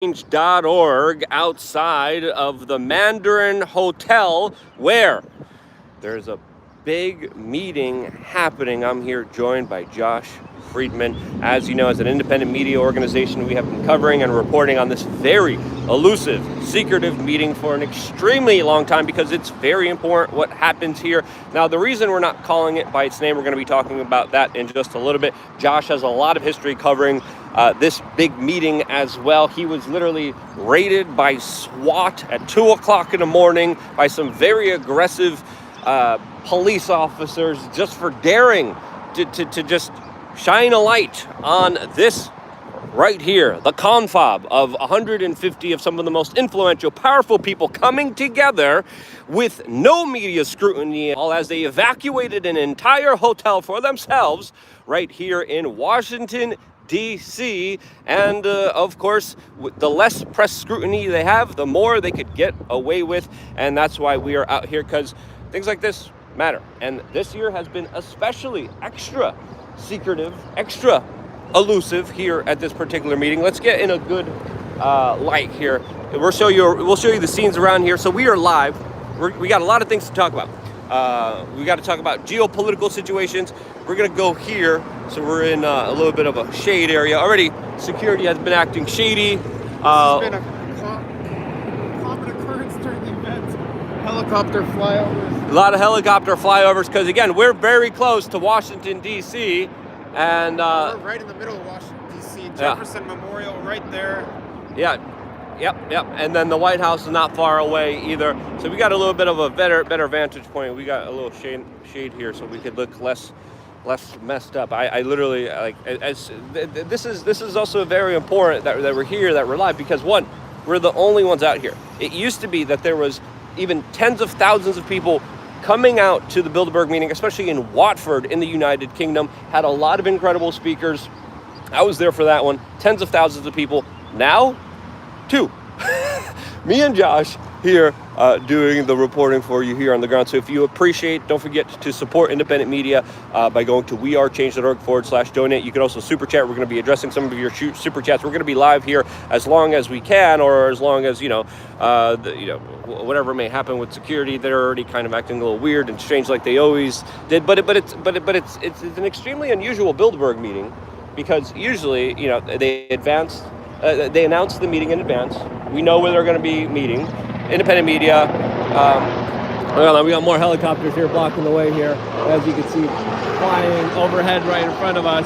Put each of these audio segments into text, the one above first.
change.org outside of the Mandarin Hotel where there's a big meeting happening. I'm here joined by Josh Friedman. As you know, as an independent media organization, we have been covering and reporting on this very elusive, secretive meeting for an extremely long time because it's very important what happens here. Now, the reason we're not calling it by its name, we're going to be talking about that in just a little bit. Josh has a lot of history covering this big meeting as well. He was literally raided by SWAT at 2 o'clock in the morning by some very aggressive police officers just for daring to just shine a light on this right here, the confab of 150 of some of the most influential, powerful people coming together with no media scrutiny, all as they evacuated an entire hotel for themselves right here in Washington, D.C. And of course, the less press scrutiny they have, the more they could get away with. And that's why we are out here, because things like this matter. And this year has been especially extra secretive, extra elusive here at this particular meeting. Let's get in a good light here. We'll show you the scenes around here. So we are live. We got a lot of things to talk about. We got to talk about geopolitical situations. We're going to go here. So we're in a little bit of a shade area. Already, security has been acting shady. This has been a common occurrence during the event. Helicopter flyovers. A lot of helicopter flyovers because, again, we're very close to Washington, D.C. And we're right in the middle of Washington, D.C. Jefferson Memorial right there. Yeah. Yep. And then the White House is not far away either. So we got a little bit of a better vantage point. We got a little shade here so we could look less messed up. I literally, this is also very important that we're here, that we're live, because one, we're the only ones out here. It used to be that there was even tens of thousands of people coming out to the Bilderberg meeting, especially in Watford in the United Kingdom. Had a lot of incredible speakers. I was there for that one. Tens of thousands of people. Now, two. Me and Josh here doing the reporting for you here on the ground. So if you appreciate, don't forget to support independent media by going to wearechange.org/donate. You can also super chat. We're going to be addressing some of your super chats. We're going to be live here as long as we can, or as long as whatever may happen with security. They're already kind of acting a little weird and strange like they always did. But it's an extremely unusual Bilderberg meeting because usually they announce the meeting in advance. We know where they're going to be meeting. Independent media. We got more helicopters here blocking the way here, as you can see, flying overhead right in front of us.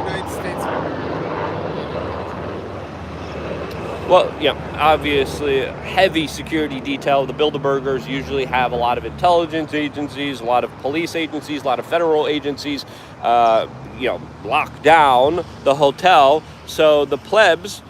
United States of America. Well, obviously, heavy security detail. The Bilderbergers usually have a lot of intelligence agencies, a lot of police agencies, a lot of federal agencies, lock down the hotel. So the plebs,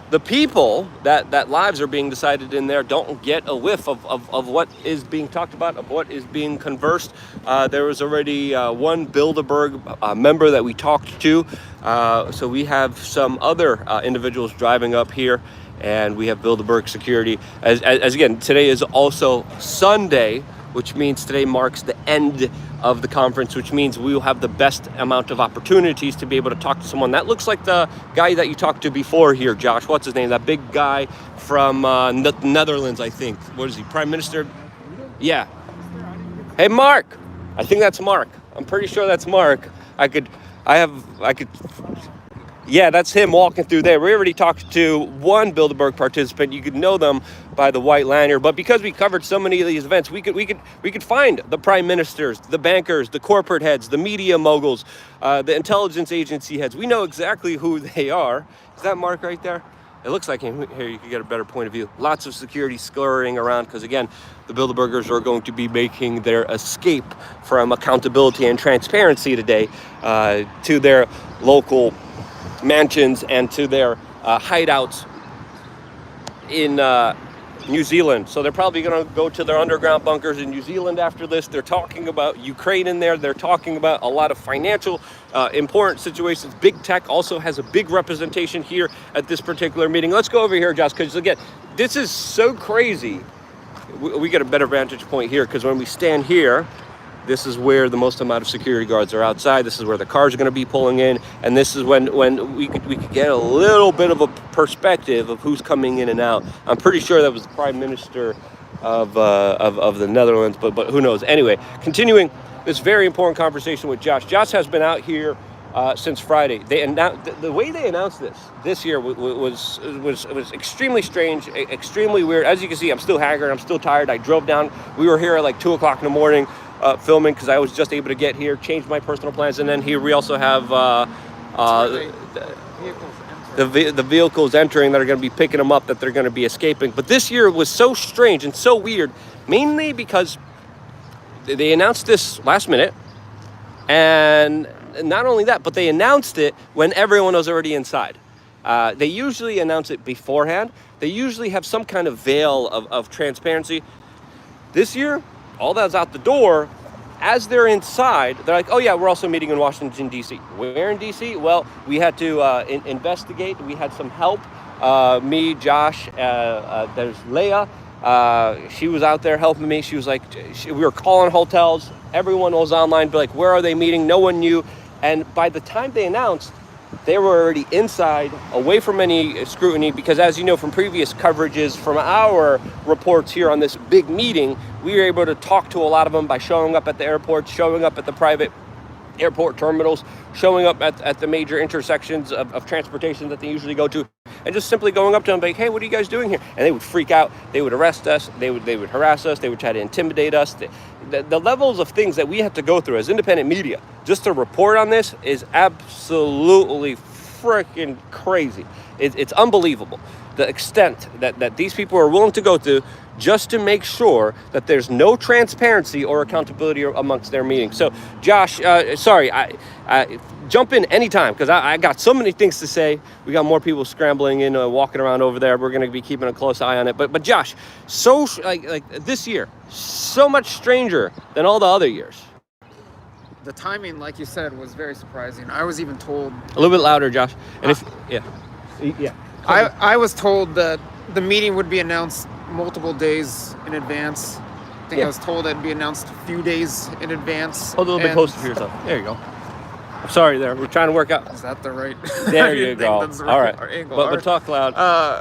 the people that lives are being decided in there, don't get a whiff of what is being talked about, of what is being conversed. There was already one Bilderberg member that we talked to. So we have some other individuals driving up here, and we have Bilderberg security. As again, today is also Sunday, which means today marks the end of the conference, which means we will have the best amount of opportunities to be able to talk to someone. That looks like the guy that you talked to before here, Josh. What's his name? That big guy from Netherlands, I think. What is he, Prime Minister? Yeah. Hey, Mark. I think that's Mark. I'm pretty sure that's Mark. Yeah, that's him walking through there. We already talked to one Bilderberg participant. You could know them by the white lanyard, but because we covered so many of these events, we could find the prime ministers, the bankers, the corporate heads, the media moguls, the intelligence agency heads. We know exactly who they are. Is that Mark right there? It looks like him. Here, you can get a better point of view. Lots of security scurrying around because, again, the Bilderbergers are going to be making their escape from accountability and transparency today to their local mansions and to their hideouts in New Zealand. So they're probably going to go to their underground bunkers in New Zealand after this. They're talking about Ukraine in there. They're talking about a lot of financial important situations. Big tech also has a big representation here at this particular meeting. Let's go over here, Josh, because again, this is so crazy. We get a better vantage point here because when we stand here, this is where the most amount of security guards are outside. This is where the cars are going to be pulling in, and this is when we could get a little bit of a perspective of who's coming in and out. I'm pretty sure that was the Prime Minister of the Netherlands, but who knows? Anyway, continuing this very important conversation with Josh. Josh has been out here since Friday. The way they announced this year was extremely strange, extremely weird. As you can see, I'm still haggard. I'm still tired. I drove down. We were here at like 2 o'clock in the morning filming because I was just able to get here, change my personal plans, and then here we also have the vehicles entering that are going to be picking them up, that they're going to be escaping. But this year was so strange and so weird, mainly because they announced this last minute, and not only that, but they announced it when everyone was already inside. They usually announce it beforehand. They usually have some kind of veil of transparency. This year, all that's out the door. As they're inside, they're like, oh yeah, we're also meeting in Washington, D.C. Where in D.C.? Well, we had to investigate. We had some help. Me, Josh, there's Leia. She was out there helping me. She was like, we were calling hotels. Everyone was online, but like, where are they meeting? No one knew. And by the time they announced, they were already inside, away from any scrutiny, because as you know from previous coverages from our reports here on this big meeting, we were able to talk to a lot of them by showing up at the airport, showing up at the private airport terminals, showing up at the major intersections of transportation that they usually go to, and just simply going up to them like, hey, what are you guys doing here? And they would freak out. They would arrest us. They would harass us. They would try to intimidate us. The levels of things that we have to go through as independent media just to report on this is absolutely freaking crazy. It's unbelievable, the extent that these people are willing to go through just to make sure that there's no transparency or accountability amongst their meetings. So, Josh, sorry, I jump in anytime, because I got so many things to say. We got more people scrambling in, walking around over there. We're going to be keeping a close eye on it. But Josh, so like this year, so much stranger than all the other years. The timing, like you said, was very surprising. I was even told A little bit louder, Josh. And yeah. I was told that the meeting would be announced multiple days in advance. I think I was told it'd be announced a few days in advance. Hold a little bit closer to yourself. There you go. I'm sorry there. We're trying to work out. Is that the right? There you go. All right. But talk loud.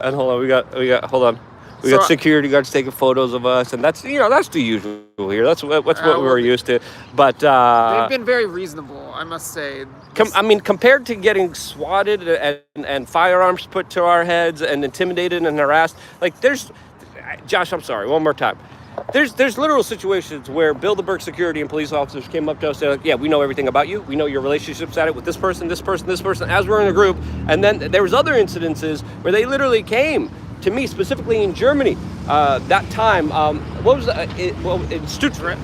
And hold on. We got. Hold on. We got security guards taking photos of us, and that's the usual here. That's what we were used to. But they've been very reasonable, I must say. Compared to getting swatted and firearms put to our heads and intimidated and harassed, like Josh, I'm sorry, one more time. There's literal situations where Bilderberg security and police officers came up to us and said, yeah, we know everything about you. We know your relationship status with this person, this person, this person, as we're in a group. And then there was other incidences where they literally came to me, specifically in Germany. That time, what was in Stuttgart?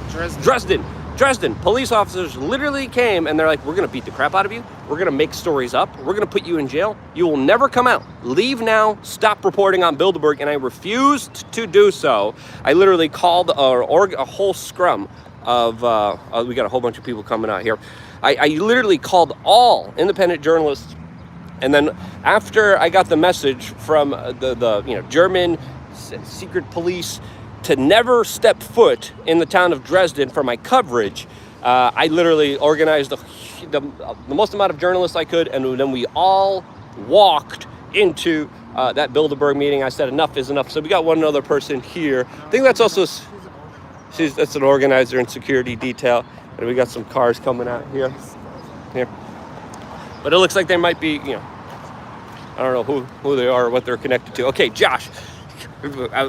Dresden. Police officers literally came and they're like, we're going to beat the crap out of you. We're going to make stories up. We're going to put you in jail. You will never come out. Leave now. Stop reporting on Bilderberg. And I refused to do so. I literally called a whole scrum of, we got a whole bunch of people coming out here. I literally called all independent journalists. And then after I got the message from the German secret police to never step foot in the town of Dresden for my coverage, I literally organized the most amount of journalists I could, and then we all walked into that Bilderberg meeting. I said enough is enough. So we got one other person here. I think that's also that's an organizer in security detail, and we got some cars coming out here. But it looks like they might be, I don't know who they are or what they're connected to. Okay, Josh.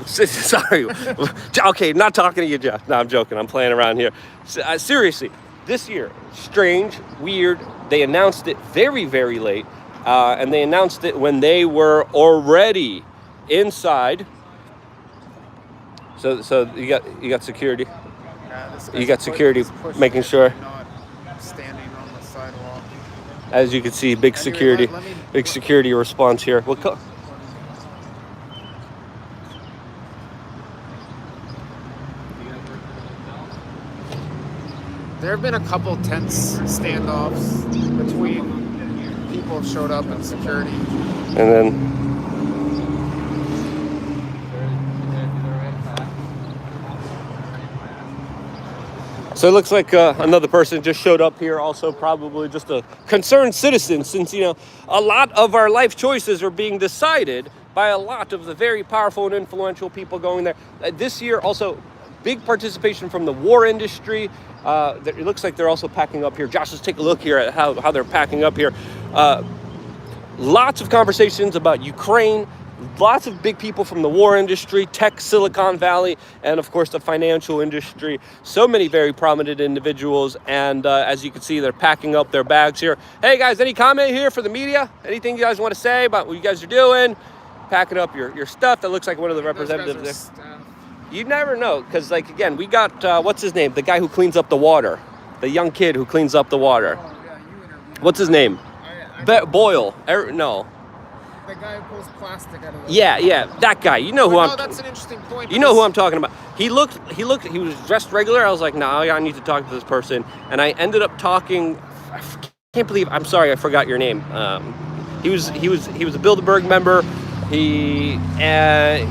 Sorry. Okay, not talking to you, Josh. No, I'm joking. I'm playing around here. Seriously, this year, strange, weird. They announced it very, very late, and they announced it when they were already inside. So you got security. You got security making sure. Not standing on the sidewalk. As you can see, big security response here. There have been a couple tense standoffs between people who showed up and security. And then So it looks like another person just showed up here, also probably just a concerned citizen, since, you know, a lot of our life choices are being decided by a lot of the very powerful and influential people going there. This year, also, big participation from the war industry. It looks like they're also packing up here. Josh, let's take a look here at how they're packing up here. Lots of conversations about Ukraine. Lots of big people from the war industry, tech, Silicon Valley, and of course the financial industry. So many very prominent individuals, and as you can see, they're packing up their bags here. Hey guys, any comment here for the media? Anything you guys want to say about what you guys are doing? Packing up your stuff. That looks like one of the representatives there. You never know, because, like, again, we got, what's his name? The guy who cleans up the water. The young kid who cleans up the water. Oh, yeah, you interviewed. What's his name? Boyle. No. The guy who pulls plastic out of the... Yeah, that guy. You know who I'm... that's an interesting point. You know who I'm talking about. He was dressed regular. I was like, nah, I need to talk to this person. And I ended up talking, I can't believe, I'm sorry, I forgot your name. He was a Bilderberg member. We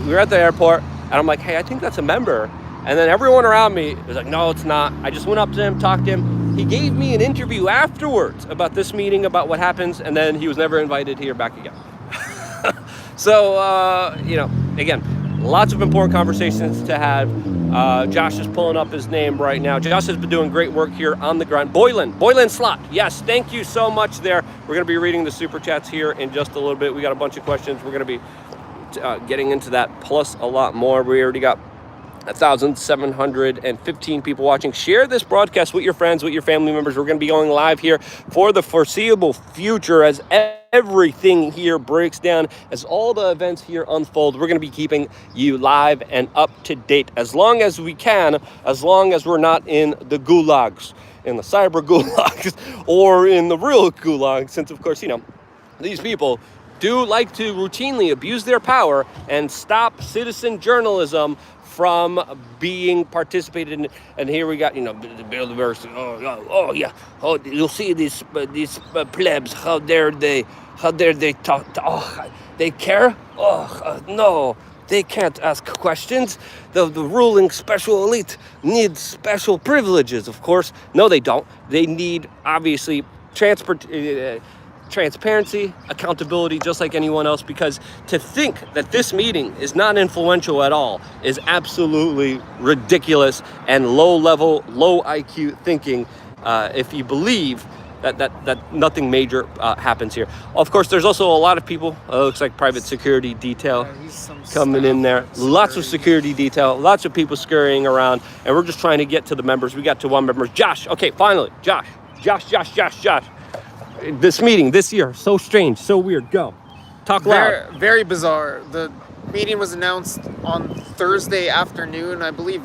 were at the airport, and I'm like, hey, I think that's a member. And then everyone around me was like, no, it's not. I just went up to him, talked to him. He gave me an interview afterwards about this meeting, about what happens, and then he was never invited here back again. So, you know, again, lots of important conversations to have. Josh is pulling up his name right now. Josh has been doing great work here on the ground. Boylan Slot. Yes, thank you so much there. We're going to be reading the super chats here in just a little bit. We got a bunch of questions. We're going to be getting into that, plus a lot more. We already got 1,715 people watching. Share this broadcast with your friends, with your family members. We're going to be going live here for the foreseeable future as everything here breaks down, as all the events here unfold. We're going to be keeping you live and up to date as long as we can, as long as we're not in the gulags, in the cyber gulags, or in the real gulag, since, of course, you know, these people do like to routinely abuse their power and stop citizen journalism from being participated in. And here we got, you know, the Bilderbergs. Oh yeah. Oh, you'll see these plebs. How dare they talk? Oh, they care? Oh no, they can't ask questions. The ruling special elite needs special privileges. Of course, no, they don't. They need, obviously, transparency, accountability, just like anyone else, because to think that this meeting is not influential at all is absolutely ridiculous and low-level, low IQ thinking, if you believe that nothing major happens here. Of course, there's also a lot of people, looks like private security detail coming in there. Lots of security detail, lots of people scurrying around, and we're just trying to get to the members. We got to one member. Josh, okay, finally, Josh. This meeting this year, so strange, so weird. Go. Talk loud. Very bizarre. The meeting was announced on Thursday afternoon, I believe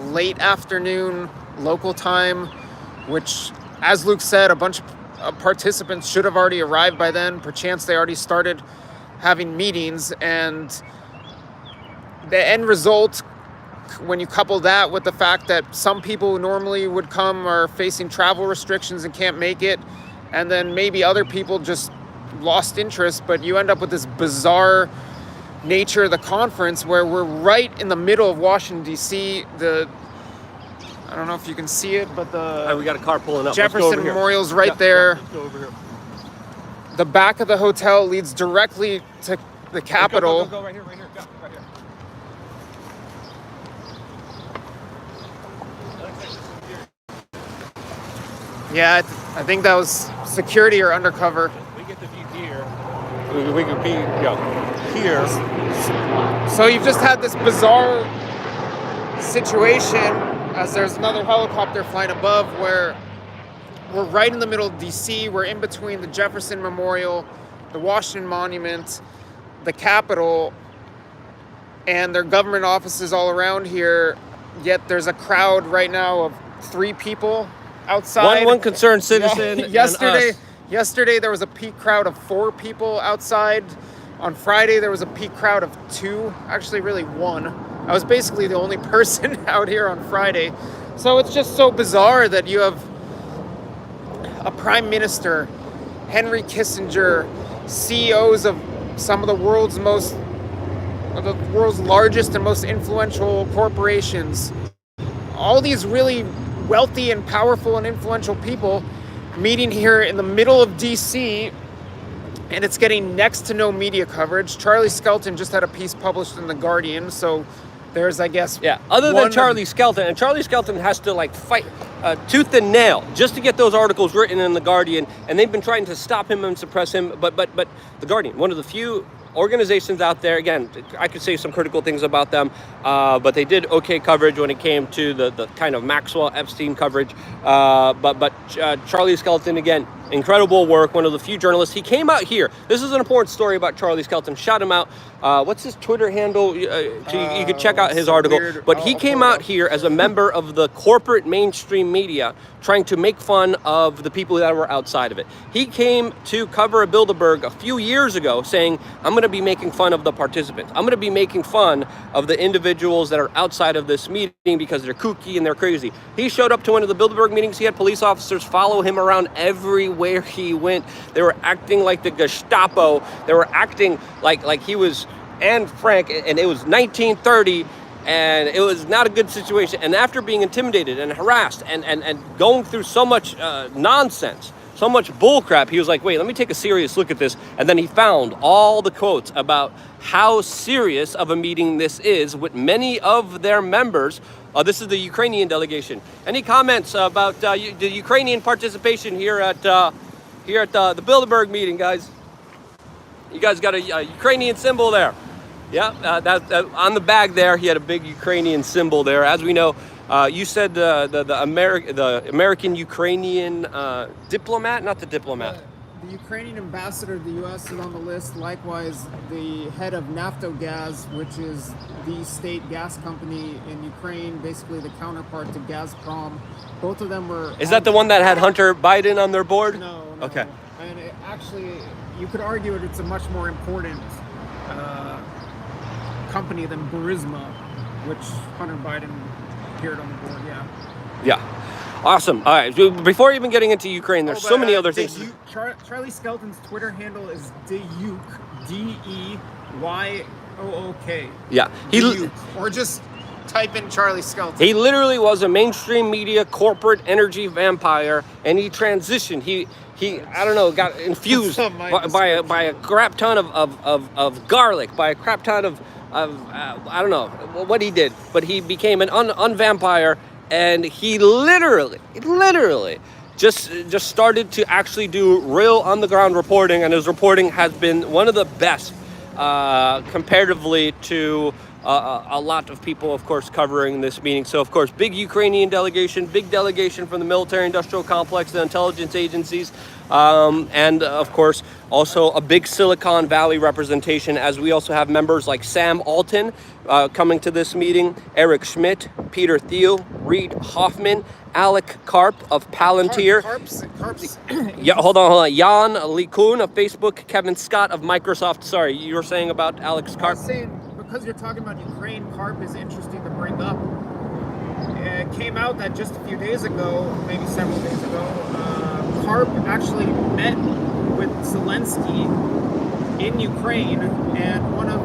late afternoon local time, which, as Luke said, a bunch of participants should have already arrived by then. Perchance they already started having meetings, and the end result, when you couple that with the fact that some people who normally would come are facing travel restrictions and can't make it, and then maybe other people just lost interest, but you end up with this bizarre nature of the conference where we're right in the middle of Washington, D.C. I don't know if you can see it, but we got a car pulling up. Jefferson Memorial's right there. Let's go over here. The back of the hotel leads directly to the Capitol. Go right here, right here. Go, right here. Yeah, I think that was security or undercover. We get the view here. We could be, here. So you've just had this bizarre situation, as there's another helicopter flying above, where we're right in the middle of DC. We're in between the Jefferson Memorial, the Washington Monument, the Capitol, and there are government offices all around here. Yet there's a crowd right now of 3 people outside. One concerned citizen. Yesterday there was a peak crowd of 4 people outside. On Friday there was a peak crowd of 2. Actually, really 1. I was basically the only person out here on Friday. So it's just so bizarre that you have a prime minister, Henry Kissinger, CEOs of some of the world's largest and most influential corporations, all these really wealthy and powerful and influential people meeting here in the middle of DC, and it's getting next to no media coverage. Charlie Skelton just had a piece published in The Guardian, so there's, I guess... Yeah, other than Charlie Skelton, and Charlie Skelton has to like fight tooth and nail just to get those articles written in The Guardian, and they've been trying to stop him and suppress him, but The Guardian, one of the few organizations out there, again, I could say some critical things about them, but they did okay coverage when it came to the kind of Maxwell Epstein coverage, but Charlie Skelton, again, incredible work, one of the few journalists. He came out here. This is an important story about Charlie Skelton. Shout him out. What's his Twitter handle? You can check out his article. But he came out here as a member of the corporate mainstream media trying to make fun of the people that were outside of it. He came to cover a Bilderberg a few years ago saying, I'm going to be making fun of the participants. I'm going to be making fun of the individuals that are outside of this meeting because they're kooky and they're crazy. He showed up to one of the Bilderberg meetings. He had police officers follow him around everywhere he went. They were acting like the Gestapo. They were acting like he was Anne Frank, and it was 1930, and it was not a good situation. And after being intimidated and harassed and going through so much nonsense, so much bullcrap, he was like, wait, let me take a serious look at this. And then he found all the quotes about how serious of a meeting this is with many of their members. This is the Ukrainian delegation. Any comments about the Ukrainian participation here at the Bilderberg meeting, guys? You guys got a Ukrainian symbol there. Yeah, that on the bag there, he had a big Ukrainian symbol there. As we know, you said the American Ukrainian diplomat, not the diplomat. The Ukrainian ambassador of the U.S. is on the list. Likewise, the head of Naftogaz, which is the state gas company in Ukraine, basically the counterpart to Gazprom. Both of them were... Is that the one that had Hunter Biden on their board? No. Okay. And actually, you could argue it's a much more important company than Burisma, which Hunter Biden appeared on the board, Yeah. Awesome. All right. Before even getting into Ukraine, there's so many other things. Charlie Skelton's Twitter handle is Deyook, Deyyook. Yeah. Or just type in Charlie Skelton. He literally was a mainstream media corporate energy vampire, and he transitioned. He I don't know, got infused by a crap ton of garlic, by a crap ton of I don't know what he did, but he became an unvampire, and he literally just started to actually do real on the ground reporting, and his reporting has been one of the best comparatively to a lot of people, of course, covering this meeting. So, of course, big Ukrainian delegation, big delegation from the military-industrial complex, the intelligence agencies, and, of course, also a big Silicon Valley representation, as we also have members like Sam Alton coming to this meeting, Eric Schmidt, Peter Thiel, Reid Hoffman, Alec Karp of Palantir. Karp's. Yeah, hold on. Jan LeCun of Facebook, Kevin Scott of Microsoft. Sorry, you were saying about Alex Karp? I was saying, because you're talking about Ukraine, Karp is interesting to bring up. It came out that just a few days ago, maybe several days ago, Karp actually met with Zelensky in Ukraine, and one of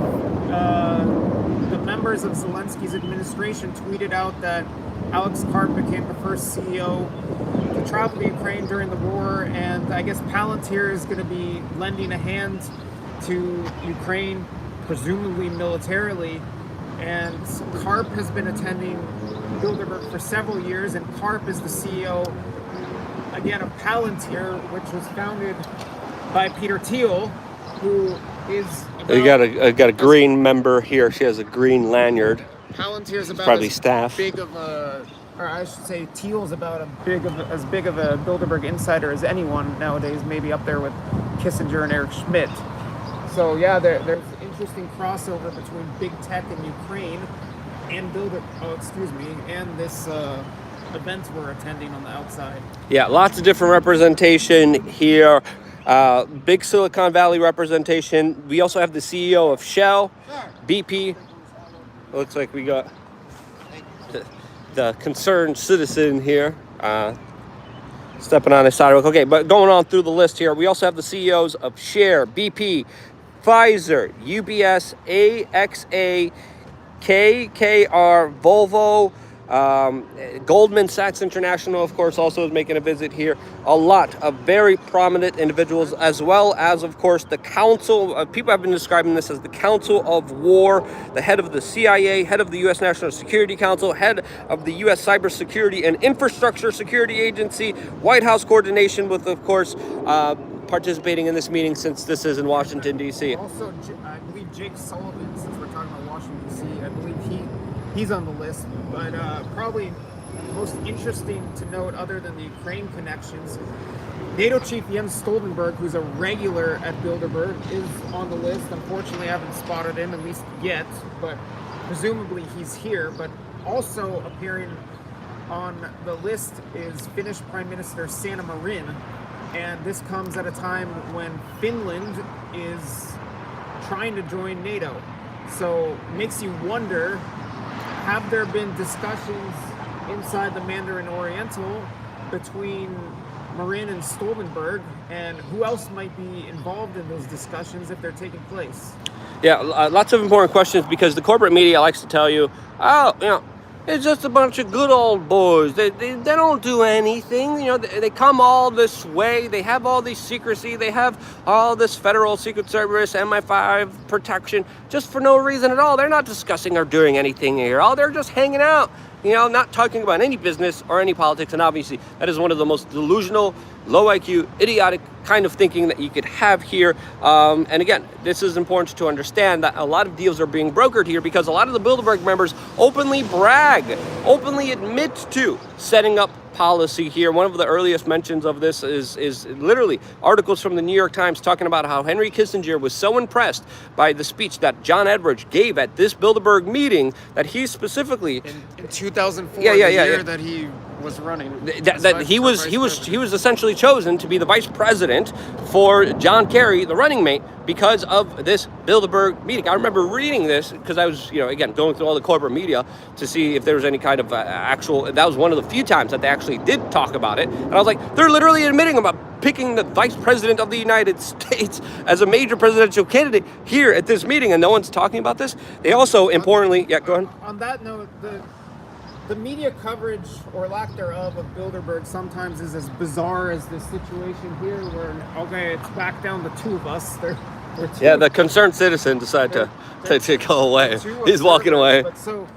the members of Zelensky's administration tweeted out that Alex Karp became the first CEO to travel to Ukraine during the war, and I guess Palantir is going to be lending a hand to Ukraine, presumably militarily, and Karp has been attending Bilderberg for several years, and Karp is the CEO, again, of Palantir, which was founded by Peter Thiel, who is... You got a green member here. She has a green lanyard. Palantir is about probably as staff. big of a, or I should say, Thiel's about as big of a Bilderberg insider as anyone nowadays, maybe up there with Kissinger and Eric Schmidt. So yeah, there's interesting crossover between big tech in Ukraine and and this event we're attending on the outside. Yeah, lots of different representation here. Big Silicon Valley representation. We also have the CEO of Shell, BP. Looks like we got the concerned citizen here stepping on his sidewalk. Okay, but going on through the list here, we also have the CEOs of Share, BP, Pfizer, UBS, AXA, KKR, Volvo, Goldman Sachs International, of course, also is making a visit here. A lot of very prominent individuals, as well as, of course, the Council. People have been describing this as the Council of War, the head of the CIA, head of the U.S. National Security Council, head of the U.S. Cybersecurity and Infrastructure Security Agency, White House coordination with, of course, participating in this meeting, since this is in Washington, D.C. Also, I believe Jake Sullivan, since we're talking about Washington, D.C., I believe he's on the list. But probably most interesting to note, other than the Ukraine connections, NATO Chief Jens Stoltenberg, who's a regular at Bilderberg, is on the list. Unfortunately, I haven't spotted him, at least yet, but presumably he's here. But also appearing on the list is Finnish Prime Minister Sanna Marin, and this comes at a time when Finland is trying to join NATO. So makes you wonder, have there been discussions inside the Mandarin Oriental between Marin and Stoltenberg, and who else might be involved in those discussions if they're taking place? Yeah, lots of important questions, because the corporate media likes to tell you, oh, it's just a bunch of good old boys. They don't do anything. They come all this way. They have all this secrecy. They have all this federal Secret Service, MI5 protection, just for no reason at all. They're not discussing or doing anything here. They're just hanging out, not talking about any business or any politics. And obviously, that is one of the most delusional, low IQ, idiotic kind of thinking that you could have here. And again, this is important to understand that a lot of deals are being brokered here, because a lot of the Bilderberg members openly brag, openly admit to setting up policy here. One of the earliest mentions of this is literally articles from the New York Times talking about how Henry Kissinger was so impressed by the speech that John Edwards gave at this Bilderberg meeting that he specifically in 2004, the year that he was running, that he was essentially chosen to be the vice president for John Kerry, the running mate, because of this Bilderberg meeting. I remember reading this because I was, again, going through all the corporate media to see if there was any kind of actual. That was one of the few times that they actually did talk about it, and I was like, they're literally admitting about picking the vice president of the United States as a major presidential candidate here at this meeting, and no one's talking about this. They also importantly, go ahead. On that note, the media coverage, or lack thereof, of Bilderberg sometimes is as bizarre as this situation here, where, okay, it's back down to two of us. They're two. Yeah, the concerned citizen decided to go away. He's walking away. But so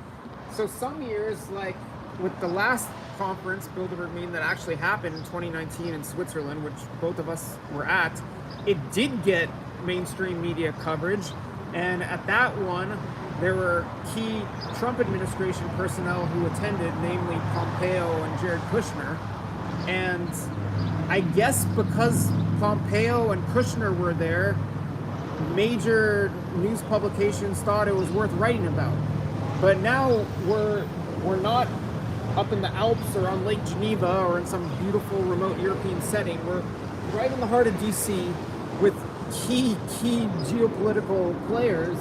some years, like with the last conference, Bilderberg meeting that actually happened in 2019 in Switzerland, which both of us were at, it did get mainstream media coverage. And at that one, there were key Trump administration personnel who attended, namely Pompeo and Jared Kushner. And I guess because Pompeo and Kushner were there, major news publications thought it was worth writing about. But now we're not up in the Alps or on Lake Geneva or in some beautiful remote European setting. We're right in the heart of DC with key geopolitical players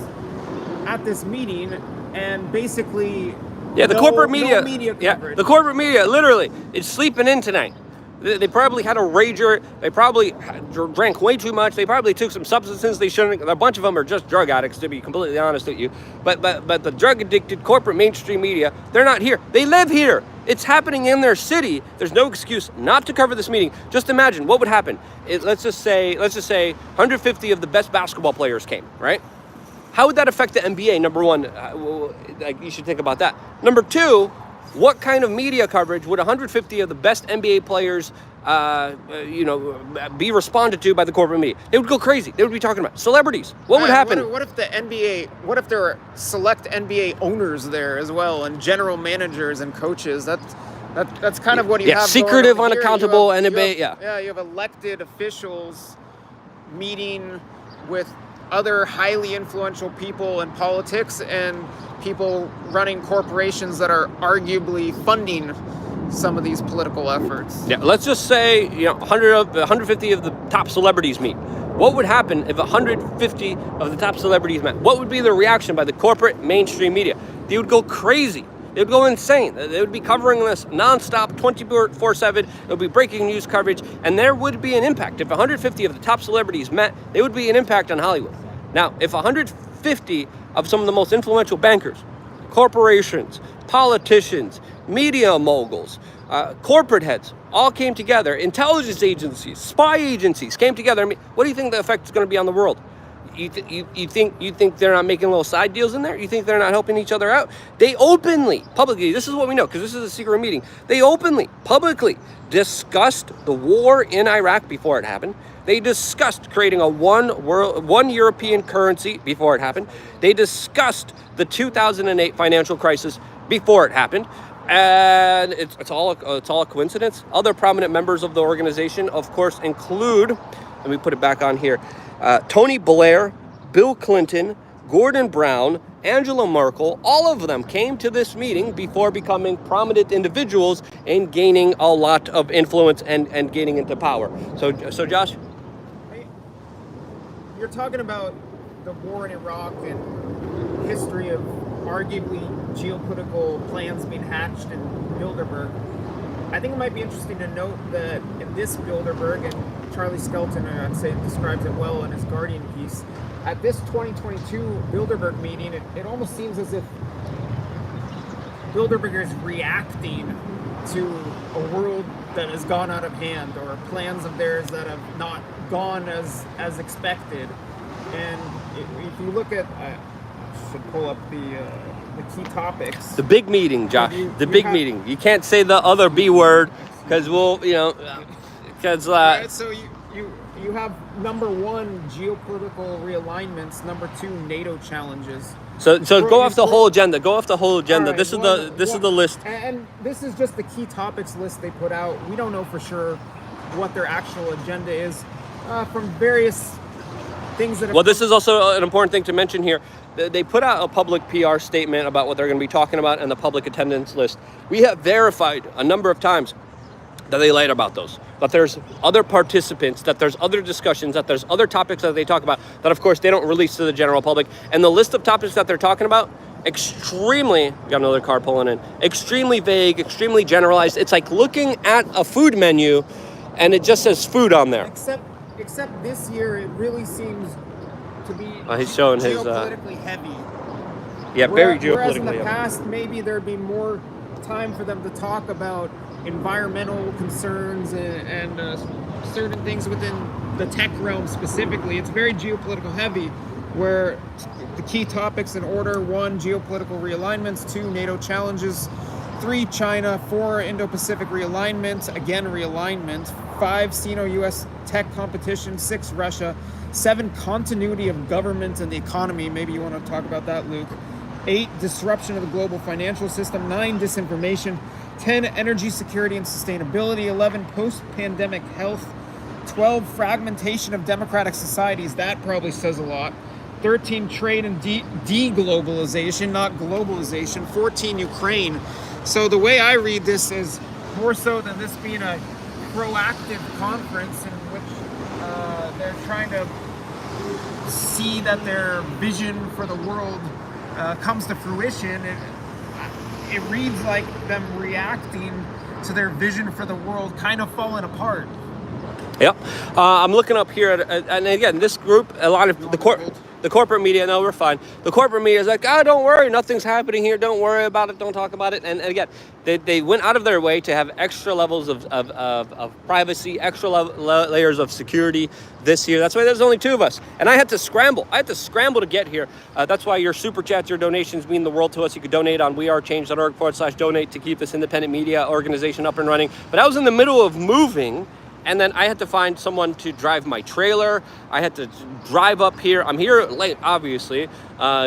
at this meeting, and basically the corporate media, coverage. The corporate media literally is sleeping in tonight. They probably had a rager. They probably drank way too much. They probably took some substances they shouldn't. A bunch of them are just drug addicts, to be completely honest with you. But the drug addicted corporate mainstream media, they're not here. They live here. It's happening in their city. There's no excuse not to cover this meeting. Just imagine what would happen. Let's just say 150 of the best basketball players came, right? How would that affect the NBA? Number one, you should think about that. Number two, what kind of media coverage would 150 of the best NBA players, be responded to by the corporate media? They would go crazy. They would be talking about celebrities. What would happen? What if the NBA? What if there were select NBA owners there as well, and general managers and coaches? That's kind of what you have. Secretive, going on unaccountable here. NBA. You have elected officials meeting with other highly influential people in politics and people running corporations that are arguably funding some of these political efforts. Yeah, let's just say 150 of the top celebrities meet. What would happen if 150 of the top celebrities met? What would be the reaction by the corporate mainstream media? They would go crazy. They would go insane. They would be covering this nonstop, 24/7. It would be breaking news coverage, and there would be an impact. If 150 of the top celebrities met, there would be an impact on Hollywood. Now, if 150 of some of the most influential bankers, corporations, politicians, media moguls, corporate heads all came together. Intelligence agencies, spy agencies came together. I mean, what do you think the effect is going to be on the world? You think they're not making little side deals in there? You think they're not helping each other out? They openly, publicly, this is what we know because this is a secret meeting. They openly, publicly discussed the war in Iraq before it happened. They discussed creating a one European currency before it happened. They discussed the 2008 financial crisis before it happened. And it's all a coincidence. Other prominent members of the organization, of course, include, let me put it back on here, Tony Blair, Bill Clinton, Gordon Brown, Angela Merkel. All of them came to this meeting before becoming prominent individuals and gaining a lot of influence and gaining into power. So Josh? You're talking about the war in Iraq and history of arguably geopolitical plans being hatched in Bilderberg. I think it might be interesting to note that in this Bilderberg, and Charlie Skelton, I'd say, describes it well in his Guardian piece, at this 2022 Bilderberg meeting, it almost seems as if Bilderberg is reacting to a world that has gone out of hand, or plans of theirs that have not gone as expected. And if you look at, I should pull up the key topics. The big meeting, Josh. The big meeting. You can't say the other B word because we'll, because. Right, so you have number one, geopolitical realignments. Number two, NATO challenges. So go off the whole agenda. Go off the whole agenda. Right, this is the list. And this is just the key topics list they put out. We don't know for sure what their actual agenda is from various things that. Well, this is also an important thing to mention here. They put out a public PR statement about what they're going to be talking about and the public attendance list. We have verified a number of times that they lied about those, that there's other participants, that there's other discussions, that there's other topics that they talk about that, of course, they don't release to the general public. And the list of topics that they're talking about, extremely, got another car pulling in, extremely vague, extremely generalized. It's like looking at a food menu and it just says food on there. Except this year, it really seems to be he's showing geopolitically heavy. Yeah, very geopolitically Whereas in the heavy. past, maybe there'd be more time for them to talk about environmental concerns and certain things within the tech realm specifically. It's very geopolitical heavy, where the key topics in order: 1, geopolitical realignments; 2, NATO challenges; 3, China; 4, Indo-Pacific realignment, again realignment; 5, Sino-US tech competition; 6, Russia; 7, continuity of government and the economy. Maybe you want to talk about that, Luke. 8, disruption of the global financial system. 9, disinformation. 10, energy security and sustainability. 11, post-pandemic health. 12, fragmentation of democratic societies. That probably says a lot. 13, trade and deglobalization, not globalization. 14, Ukraine. So the way I read this is more so than this being a proactive conference in which they're trying to see that their vision for the world comes to fruition. It reads like them reacting to their vision for the world kind of falling apart. Yep. I'm looking up here, and again, this group, a lot of the corporate media, no, we're fine. The corporate media is like, don't worry, nothing's happening here. Don't worry about it. Don't talk about it. And again, they went out of their way to have extra levels of privacy, extra layers of security this year. That's why there's only 2 of us. And I had to scramble. To get here. That's why your super chats, your donations mean the world to us. You could donate on wearechange.org/donate to keep this independent media organization up and running. But I was in the middle of moving, and then I had to find someone to drive my trailer. I had to drive up here. I'm here late, obviously,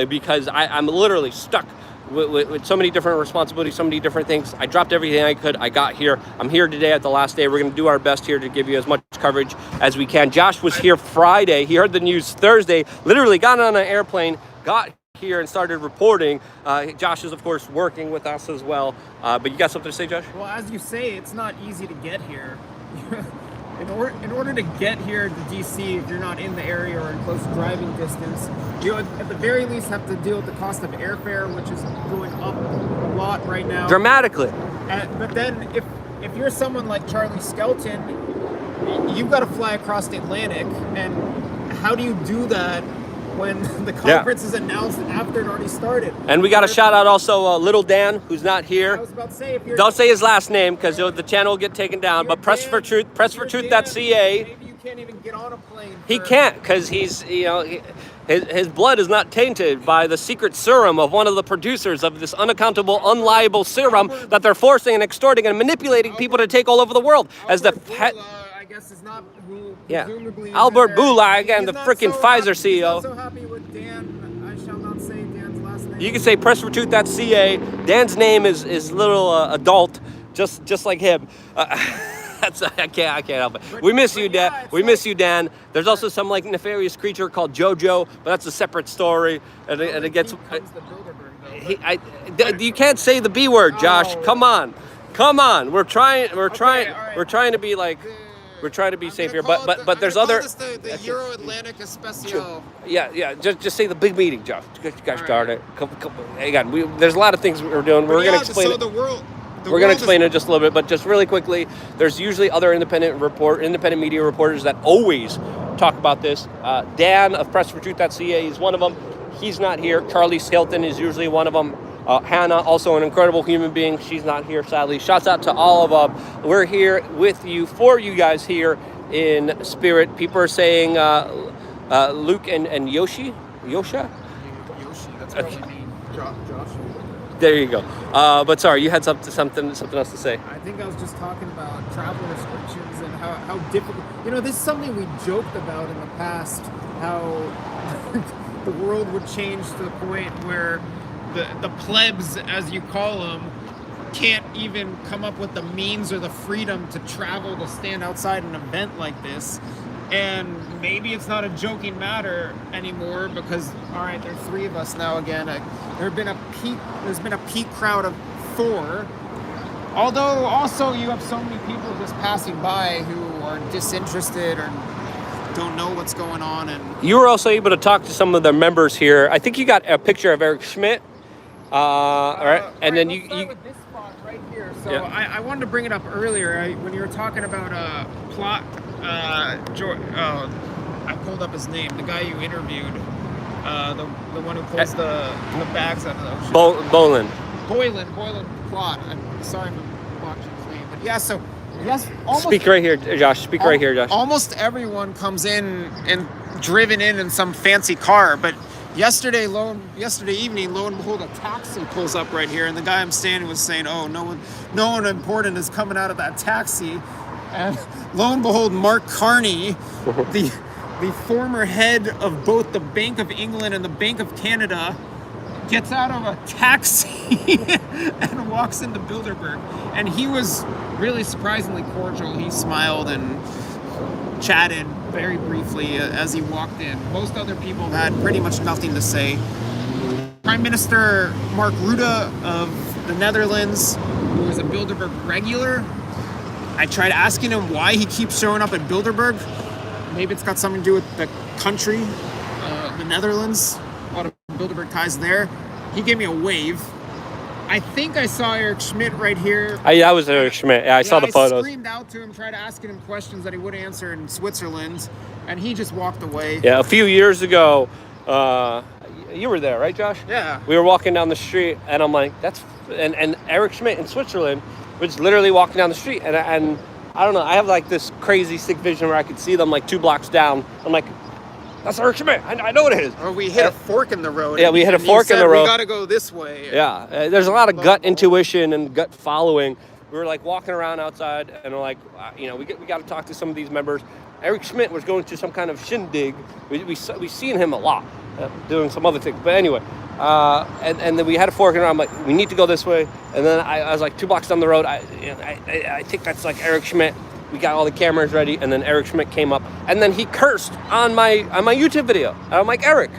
because I'm literally stuck with so many different responsibilities, so many different things. I dropped everything I could. I got here. I'm here today at the last day. We're going to do our best here to give you as much coverage as we can. Josh was here Friday. He heard the news Thursday, literally got on an airplane, got here and started reporting. Josh is, of course, working with us as well. But you got something to say, Josh? Well, as you say, it's not easy to get here. In order to get here to DC, if you're not in the area or in close driving distance, you at the very least have to deal with the cost of airfare, which is going up a lot right now. Dramatically. But then if you're someone like Charlie Skelton, you've got to fly across the Atlantic. And how do you do that when the conference is announced after it already started. And we got to shout out also Little Dan, who's not here. I was about to say, if you're... Don't say his last name because the channel will get taken down. But pressfortruth.ca. Maybe you can't even get on a plane. He can't because he's, his blood is not tainted by the secret serum of one of the producers of this unaccountable, unliable serum that they're forcing and extorting and manipulating people to take all over the will. As the I guess is not who presumably Albert Bourla, again, the freaking Pfizer CEO. He's not so happy with Dan. I shall not say Dan's last name. You can say pressfortruth.ca. Dan's name is little adult, just like him. I can't help it. We miss you, Dan. We miss you, Dan. There's also some like nefarious creature called JoJo, but that's a separate story. And it gets. You can't say the B word, Josh. Come on. We're trying to be like. We're trying to be safe here, but there's other. The Euro-Atlantic Especial. Yeah. Just say the big meeting, Josh. Gosh darn it. Hang on. There's a lot of things we're doing. We're gonna explain it. We're going to explain it in just a little bit, but just really quickly, there's usually other independent media reporters that always talk about this. Dan of pressfortruth.ca is one of them. He's not here. Charlie Skelton is usually one of them. Hannah, also an incredible human being. She's not here, sadly. Shouts out to all of them. We're here with you, for you guys here in spirit. People are saying Luke and Yosha? Yoshi, that's what you mean. Josh. There you go. But sorry, you had something else to say. I think I was just talking about travel restrictions and how difficult. This is something we joked about in the past. How the world would change to the point where the plebs, as you call them, can't even come up with the means or the freedom to travel to stand outside an event like this. And maybe it's not a joking matter anymore because, all right, there's 3 of us now again. There's been a peak crowd of 4. Although also you have so many people just passing by who are disinterested or don't know what's going on. And you were also able to talk to some of the members here. I think you got a picture of Eric Schmidt. All right, and then you with this spot right here. So yeah. I wanted to bring it up earlier when you were talking about plot. I pulled up his name. The guy you interviewed, the one who pulls the bags out of the ocean. Boylan Plot. I'm sorry for watching his name, but yeah. So yes, speak right here, Josh. Right here, Josh. Almost everyone comes in and driven in some fancy car, but yesterday evening, lo and behold, a taxi pulls up right here, and the guy I'm standing was saying, "Oh, no one important is coming out of that taxi." And lo and behold, Mark Carney, the former head of both the Bank of England and the Bank of Canada, gets out of a taxi and walks into Bilderberg. And he was really surprisingly cordial. He smiled and chatted very briefly as he walked in. Most other people had pretty much nothing to say. Prime Minister Mark Rutte of the Netherlands, who is a Bilderberg regular, I tried asking him why he keeps showing up at Bilderberg. Maybe it's got something to do with the country, the Netherlands. A lot of Bilderberg ties there. He gave me a wave. I think I saw Eric Schmidt right here. That was Eric Schmidt. Yeah, I saw the photos. I screamed out to him, tried asking him questions that he would answer in Switzerland, and he just walked away. Yeah, a few years ago, you were there, right, Josh? Yeah. We were walking down the street, and I'm like, and Eric Schmidt in Switzerland was literally walking down the street, and I don't know, I have like this crazy sick vision where I could see them like 2 blocks down. I'm like, that's Eric Schmidt. I know what it is. Or we hit a fork in the road. Yeah, we hit a fork in the road. We got to go this way. Yeah, there's a lot of gut intuition and gut following. We were like walking around outside, and we're like, we got to talk to some of these members. Eric Schmidt was going to some kind of shindig. We seen him a lot doing some other things. But anyway, and then we had a fork in the road. I'm like, we need to go this way. And then I was like 2 blocks down the road. I think that's like Eric Schmidt. We got all the cameras ready, and then Eric Schmidt came up, and then he cursed on my YouTube video. And I'm like, Eric,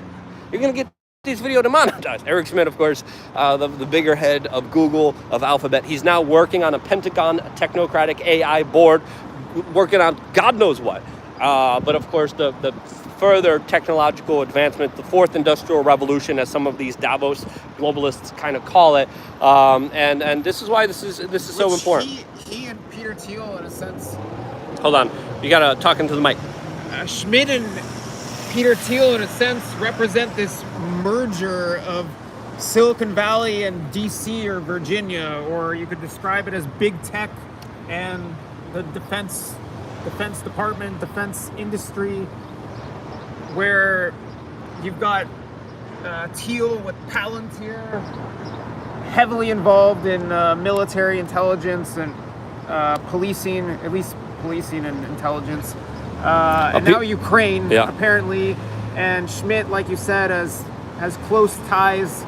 you're gonna get this video demonetized. Eric Schmidt, of course, the bigger head of Google, of Alphabet. He's now working on a Pentagon technocratic AI board, working on God knows what. But of course, the further technological advancement, the 4th industrial revolution, as some of these Davos globalists kind of call it. And this is why this is so important. He and Peter Thiel, in a sense. Hold on, you gotta talk into the mic. Schmidt and Peter Thiel, in a sense, represent this merger of Silicon Valley and DC or Virginia, or you could describe it as big tech and the defense department, defense industry, where you've got Thiel with Palantir, heavily involved in military intelligence and policing, at least policing and intelligence. And now Ukraine, apparently, and Schmidt, like you said, has close ties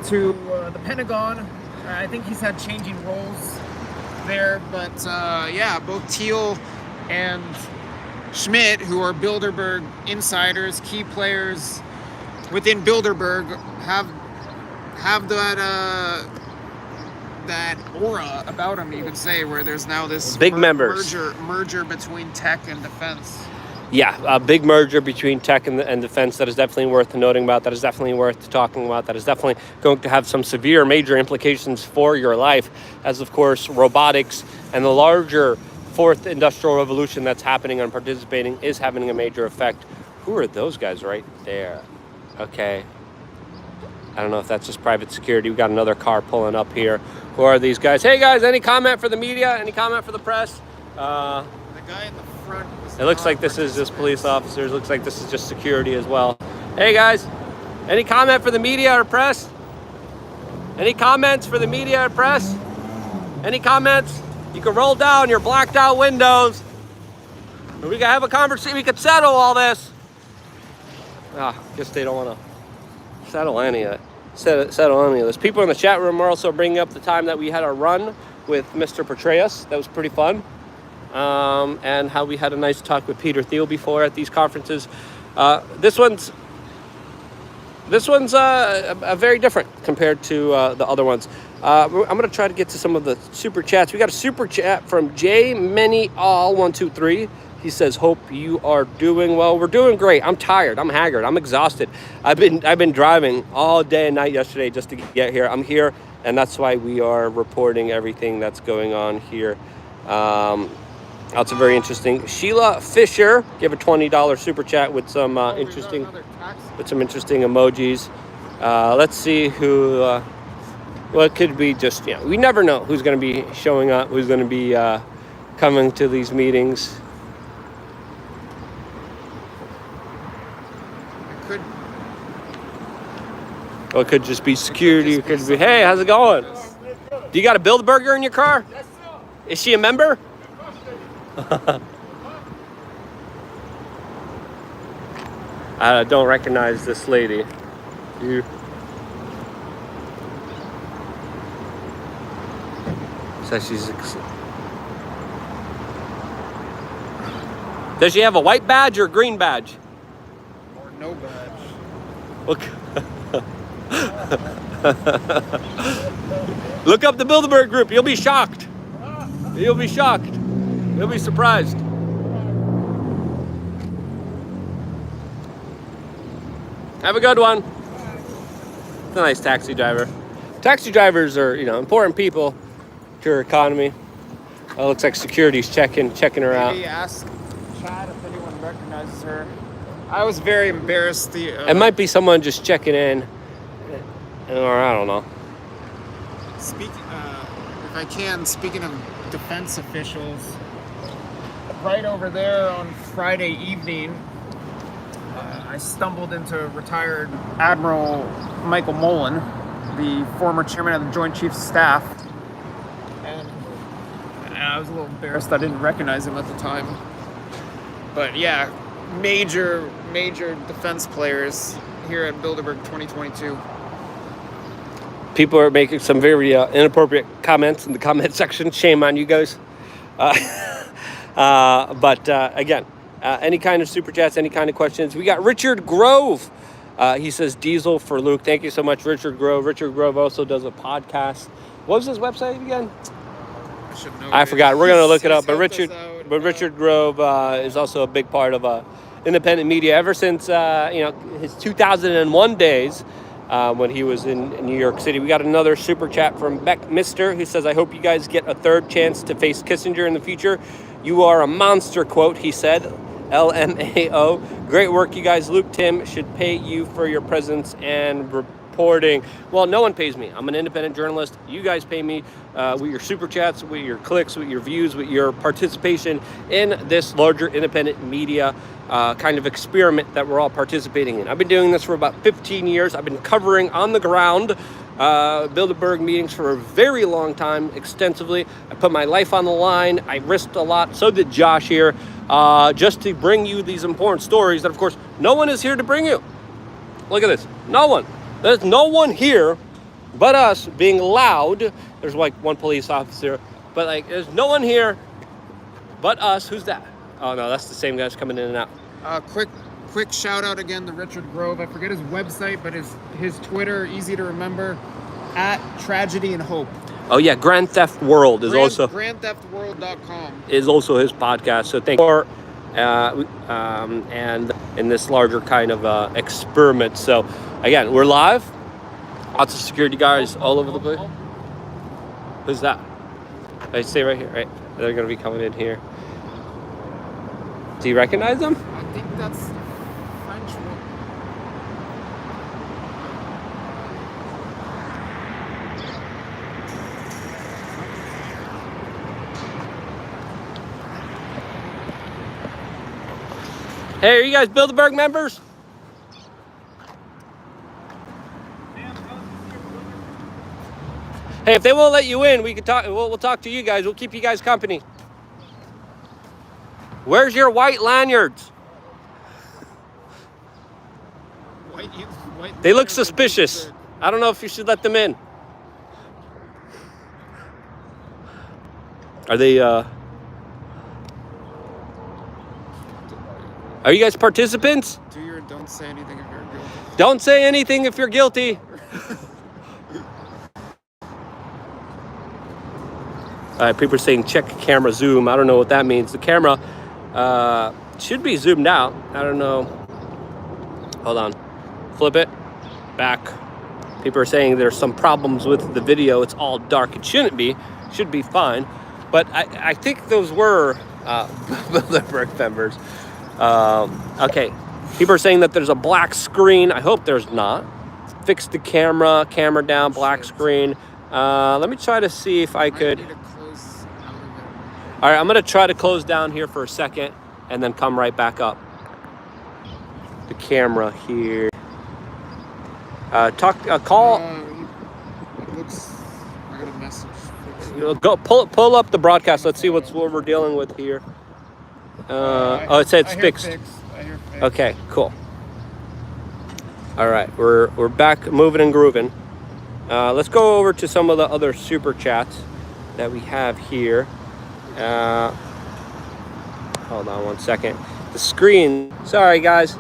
to the Pentagon. I think he's had changing roles there, but yeah, both Thiel and Schmidt, who are Bilderberg insiders, key players within Bilderberg, have that aura about them, you could say, where there's now this big members merger between tech and defense. Yeah, a big merger between tech and defense that is definitely worth noting about, that is definitely worth talking about, that is definitely going to have some severe major implications for your life, as of course robotics and the larger fourth industrial revolution that's happening and participating is having a major effect. Who are those guys right there? Okay. I don't know if that's just private security. We got another car pulling up here. Who are these guys? Hey guys, any comment for the media? Any comment for the press? The guy in the front. It looks like this is just police officers. Looks like this is just security as well. Hey guys, any comment for the media or press? Any comments for the media or press? Any comments? You can roll down your blacked out windows. We can have a conversation. We can settle all this. Guess they don't want to settle any of this. People in the chat room are also bringing up the time that we had a run with Mr. Petraeus. That was pretty fun. And how we had a nice talk with Peter Thiel before at these conferences. This one's a very different compared to the other ones. I'm going to try to get to some of the super chats. We got a super chat from J Many All 123. He says, "Hope you are doing well." We're doing great. I'm tired. I'm haggard. I'm exhausted. I've been driving all day and night yesterday just to get here. I'm here, and that's why we are reporting everything that's going on here. That's a very interesting. Sheila Fisher gave a $20 super chat with some interesting emojis. Let's see who. Well, it could be just, we never know who's going to be showing up, who's going to be coming to these meetings. Well, it could just be security. It could be, hey, how's it going? Do you got a Bilderberger in your car? Yes, sir. Is she a member? I don't recognize this lady. You? So she's. Does she have a white badge or a green badge? Or no badge. Look. Look up the Bilderberg group. You'll be shocked. You'll be shocked. You'll be surprised. Have a good one. It's a nice taxi driver. Taxi drivers are, important people to our economy. Looks like security's checking her out. Maybe ask Chad if anyone recognizes her. I was very embarrassed. It might be someone just checking in, or I don't know. Speaking of defense officials, right over there on Friday evening, I stumbled into retired Admiral Michael Mullen, the former chairman of the Joint Chiefs of Staff, and I was a little embarrassed I didn't recognize him at the time. But yeah, major defense players here at Bilderberg 2022. People are making some very inappropriate comments in the comment section. Shame on you guys. But again, any kind of super chats, any kind of questions. We got Richard Grove. He says diesel for Luke. Thank you so much, Richard Grove. Richard Grove also does a podcast. What was his website again? I forgot. We're gonna look it up. But Richard Grove is also a big part of independent media ever since his 2001 days. When he was in New York City. We got another super chat from Beck Mister, who says, "I hope you guys get a third chance to face Kissinger in the future. You are a monster," quote, he said. LMAO. Great work, you guys. Luke, Tim should pay you for your presence and reporting. Well, no one pays me. I'm an independent journalist. You guys pay me with your super chats, with your clicks, with your views, with your participation in this larger independent media kind of experiment that we're all participating in. I've been doing this for about 15 years. I've been covering on the ground Bilderberg meetings for a very long time, extensively. I put my life on the line. I risked a lot. So did Josh here, just to bring you these important stories that, of course, no one is here to bring you. Look at this. No one. There's no one here but us being loud. There's like one police officer, but like there's no one here but us. Who's that? Oh no, that's the same guys coming in and out. Quick shout out again to Richard Grove. I forget his website, but his Twitter, easy to remember, @Tragedy and Hope. Oh yeah, Grand Theft World is also GrandTheftWorld.com is also his podcast. So thank you for and in this larger kind of experiment. So again, we're live. Lots of security guards all over the place. Who's that? They stay right here, right? They're gonna be coming in here. Do you recognize them? I think that's French one. Hey, are you guys Bilderberg members? Hey, if they won't let you in, we can talk. We'll talk to you guys. We'll keep you guys company. Where's your white lanyards? They look suspicious. I don't know if you should let them in. Are they? Are you guys participants? Don't say anything if you're guilty. Don't say anything if you're guilty. All right, people are saying check camera zoom. I don't know what that means. The camera should be zoomed out. I don't know. Hold on. Flip it. Back. People are saying there's some problems with the video. It's all dark. It shouldn't be. Should be fine. But I think those were Bilderberg members. Okay. People are saying that there's a black screen. I hope there's not. Fix the camera. Camera down. Black screen. Let me try to see if I could. All right, I'm going to try to close down here for a second and then come right back up. The camera here. Call. It looks. I got a message. Go pull up the broadcast. Let's see what we're dealing with here. Oh, it said it's fixed. I hear fixed. Okay, cool. All right, we're back moving and grooving. Let's go over to some of the other super chats that we have here. Hold on one second. The screen. Sorry, guys.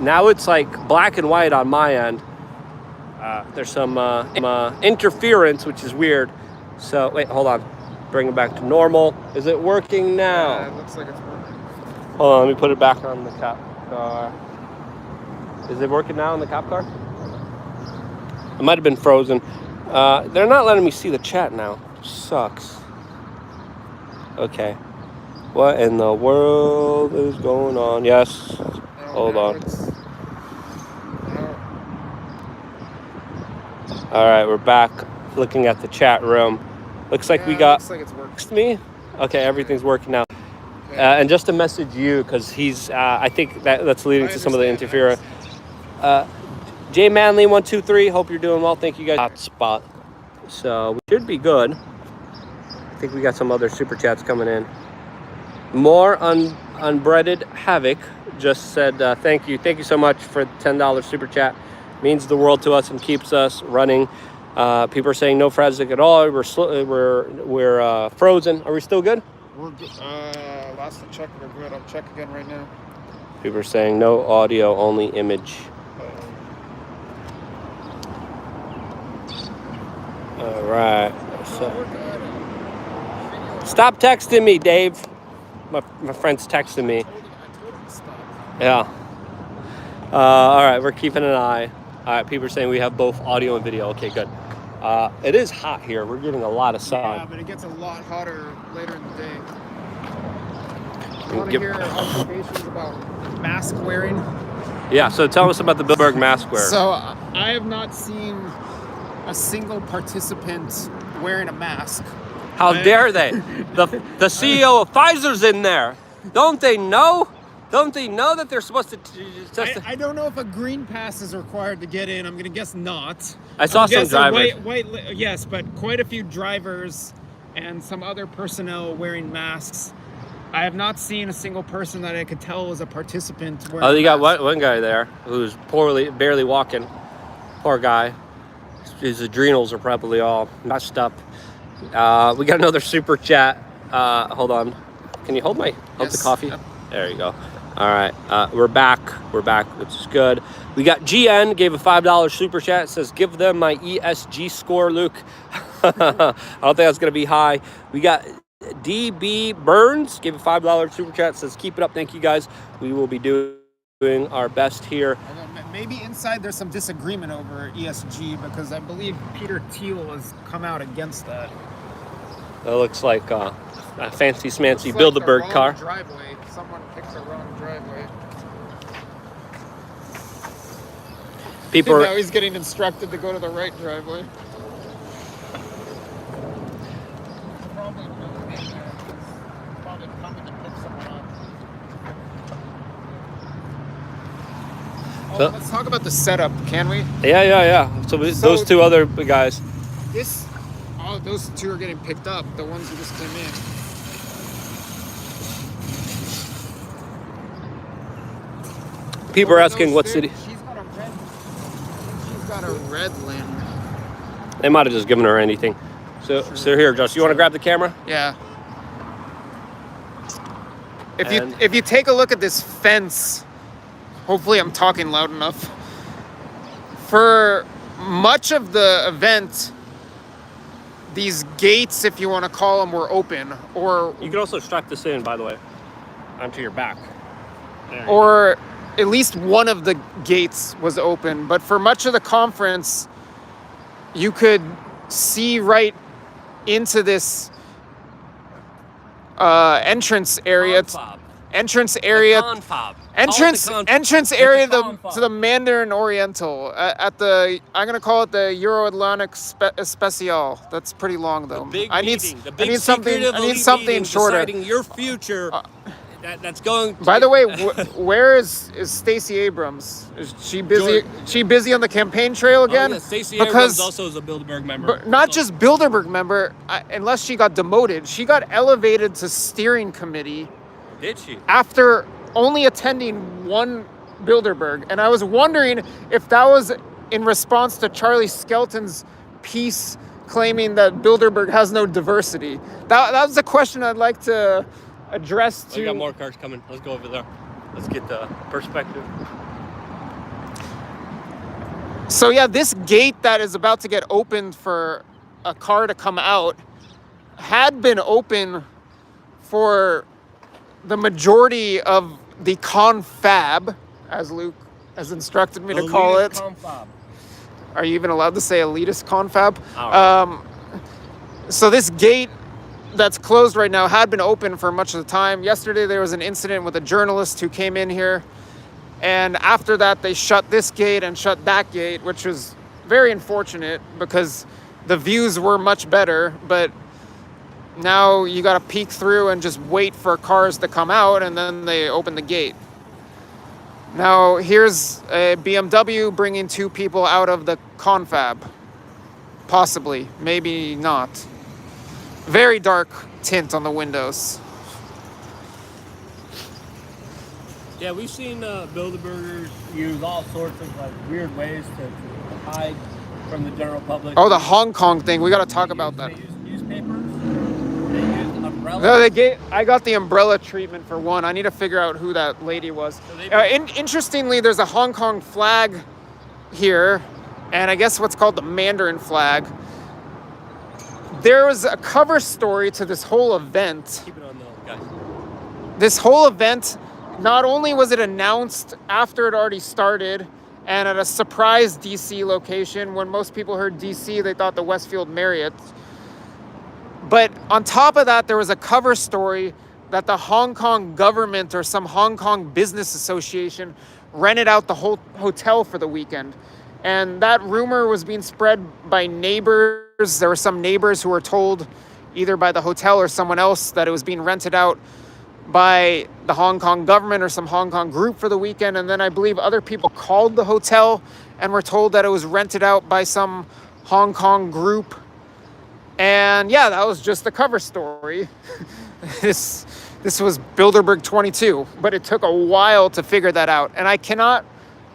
Now it's like black and white on my end. There's some interference, which is weird. So wait, hold on. Bring it back to normal. Is it working now? It looks like it's working. Hold on, let me put it back on the cop car. Is it working now in the cop car? It might have been frozen. They're not letting me see the chat now. Sucks. Okay. What in the world is going on? Yes. Hold on. All right, we're back looking at the chat room. Looks like we got. Looks like it's working. Me? Okay, everything's working now. And just to message you, because he's. I think that's leading to some of the interference. J Manley 123. Hope you're doing well. Thank you guys. Hot spot. So we should be good. I think we got some other super chats coming in. More unbreaded havoc just said thank you. Thank you so much for the $10 super chat. Means the world to us and keeps us running. People are saying no Frazic at all. We're frozen. Are we still good? We're good. Last I checked, we're good. I'll check again right now. People are saying no audio, only image. All right. So, stop texting me, Dave. My friend's texting me. I told him to stop. Yeah. All right, we're keeping an eye. All right, people are saying we have both audio and video. Okay, good. It is hot here. We're getting a lot of sun. Yeah, but it gets a lot hotter later in the day. You want to hear observations about mask wearing? Yeah, so tell us about the Bilderberg mask wear. So I have not seen a single participant wearing a mask. How dare they? The CEO of Pfizer's in there. Don't they know? Don't they know that they're supposed to... I don't know if a green pass is required to get in. I'm going to guess not. I saw some drivers. Yes, but quite a few drivers and some other personnel wearing masks. I have not seen a single person that I could tell was a participant wearing you got mask. one guy there who's barely walking. Poor guy. His adrenals are probably all messed up. We got another super chat. Hold on. Can you hold the coffee? Yep. There you go. All right. We're back, which is good. We got GN gave a $5 super chat. It says, give them my ESG score, Luke. I don't think that's going to be high. We got DB Burns gave a $5 super chat. It says, keep it up. Thank you, guys. We will be doing our best here. Maybe inside there's some disagreement over ESG because I believe Peter Thiel has come out against that. That looks like a fancy smancy Bilderberg car. Driveway. Someone picks a wrong driveway. Now he's getting instructed to go to the right driveway. Probably coming to pick someone up. Let's talk about the setup, can we? Yeah. So those two other guys. Those two are getting picked up. The ones who just came in. People are asking what city. She's got a red limb. They might have just given her anything. So here, Josh, you want to grab the camera? Yeah. If you take a look at this fence, hopefully I'm talking loud enough. For much of the event, these gates, if you want to call them, were open. Or you can also strap this in, by the way, onto your back. Or at least one of the gates was open. But for much of the conference, you could see right into this entrance area. Confab. Entrance area. Confab. Entrance area to the Mandarin Oriental at the, I'm gonna call it the Euro Atlantic Special. That's pretty long though. I need something shorter. Deciding your future. That's going. By the way, where is Stacey Abrams? Is she busy? She busy on the campaign trail again? Oh, yeah. Stacey Abrams also is a Bilderberg member. But not just Bilderberg member. Unless she got demoted, she got elevated to steering committee. Did she? After only attending one Bilderberg, and I was wondering if that was in response to Charlie Skelton's piece claiming that Bilderberg has no diversity. That was a question I'd like to address to... We got more cars coming. Let's go over there. Let's get the perspective. So yeah, this gate that is about to get opened for a car to come out had been open for the majority of the confab, as Luke has instructed me to call it. Confab. Are you even allowed to say elitist confab? Right. So this gate that's closed right now had been open for much of the time. Yesterday there was an incident with a journalist who came in here, and after that they shut this gate and shut that gate, which was very unfortunate because the views were much better, but now you got to peek through and just wait for cars to come out, and then they open the gate. Now here's a BMW bringing two people out of the confab. Possibly, maybe not. Very dark tint on the windows. Yeah, we've seen Bilderbergers use all sorts of weird ways to hide from the general public. Oh, the Hong Kong thing. We got to talk about that. They use newspapers. They use umbrellas. No, I got the umbrella treatment for one. I need to figure out who that lady was. So interestingly, there's a Hong Kong flag here, and I guess what's called the Mandarin flag. There was a cover story to this whole event. Keep it on the guys. This whole event, not only was it announced after it already started and at a surprise DC location, when most people heard DC, they thought the Westfield Marriott. But on top of that, there was a cover story that the Hong Kong government or some Hong Kong business association rented out the whole hotel for the weekend. And that rumor was being spread by neighbors. There were some neighbors who were told either by the hotel or someone else that it was being rented out by the Hong Kong government or some Hong Kong group for the weekend. And then I believe other people called the hotel and were told that it was rented out by some Hong Kong group. And yeah, that was just the cover story. This was Bilderberg 22, but it took a while to figure that out. And I cannot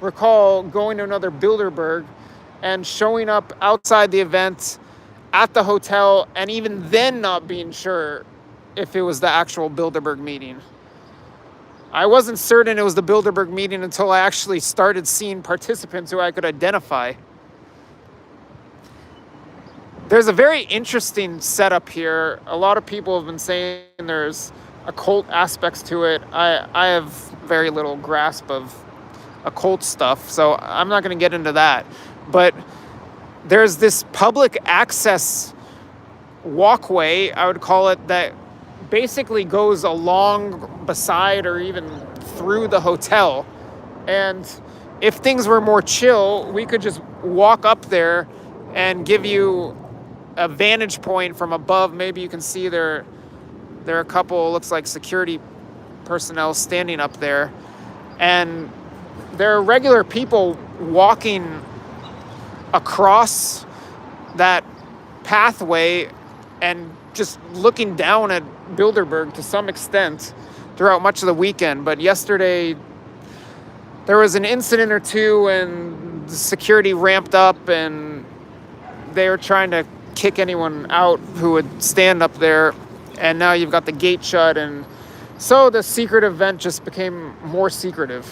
recall going to another Bilderberg and showing up outside the event at the hotel and even then not being sure if it was the actual Bilderberg meeting. I wasn't certain it was the Bilderberg meeting until I actually started seeing participants who I could identify. There's a very interesting setup here. A lot of people have been saying there's occult aspects to it. I have very little grasp of occult stuff, so I'm not going to get into that. But there's this public access walkway, I would call it, that basically goes along, beside, or even through the hotel. And if things were more chill, we could just walk up there and give you a vantage point from above. Maybe you can see there are a couple, looks like security personnel standing up there. And there are regular people walking across that pathway and just looking down at Bilderberg to some extent throughout much of the weekend. But yesterday there was an incident or two and the security ramped up and they were trying to kick anyone out who would stand up there. And now you've got the gate shut, and so the secret event just became more secretive.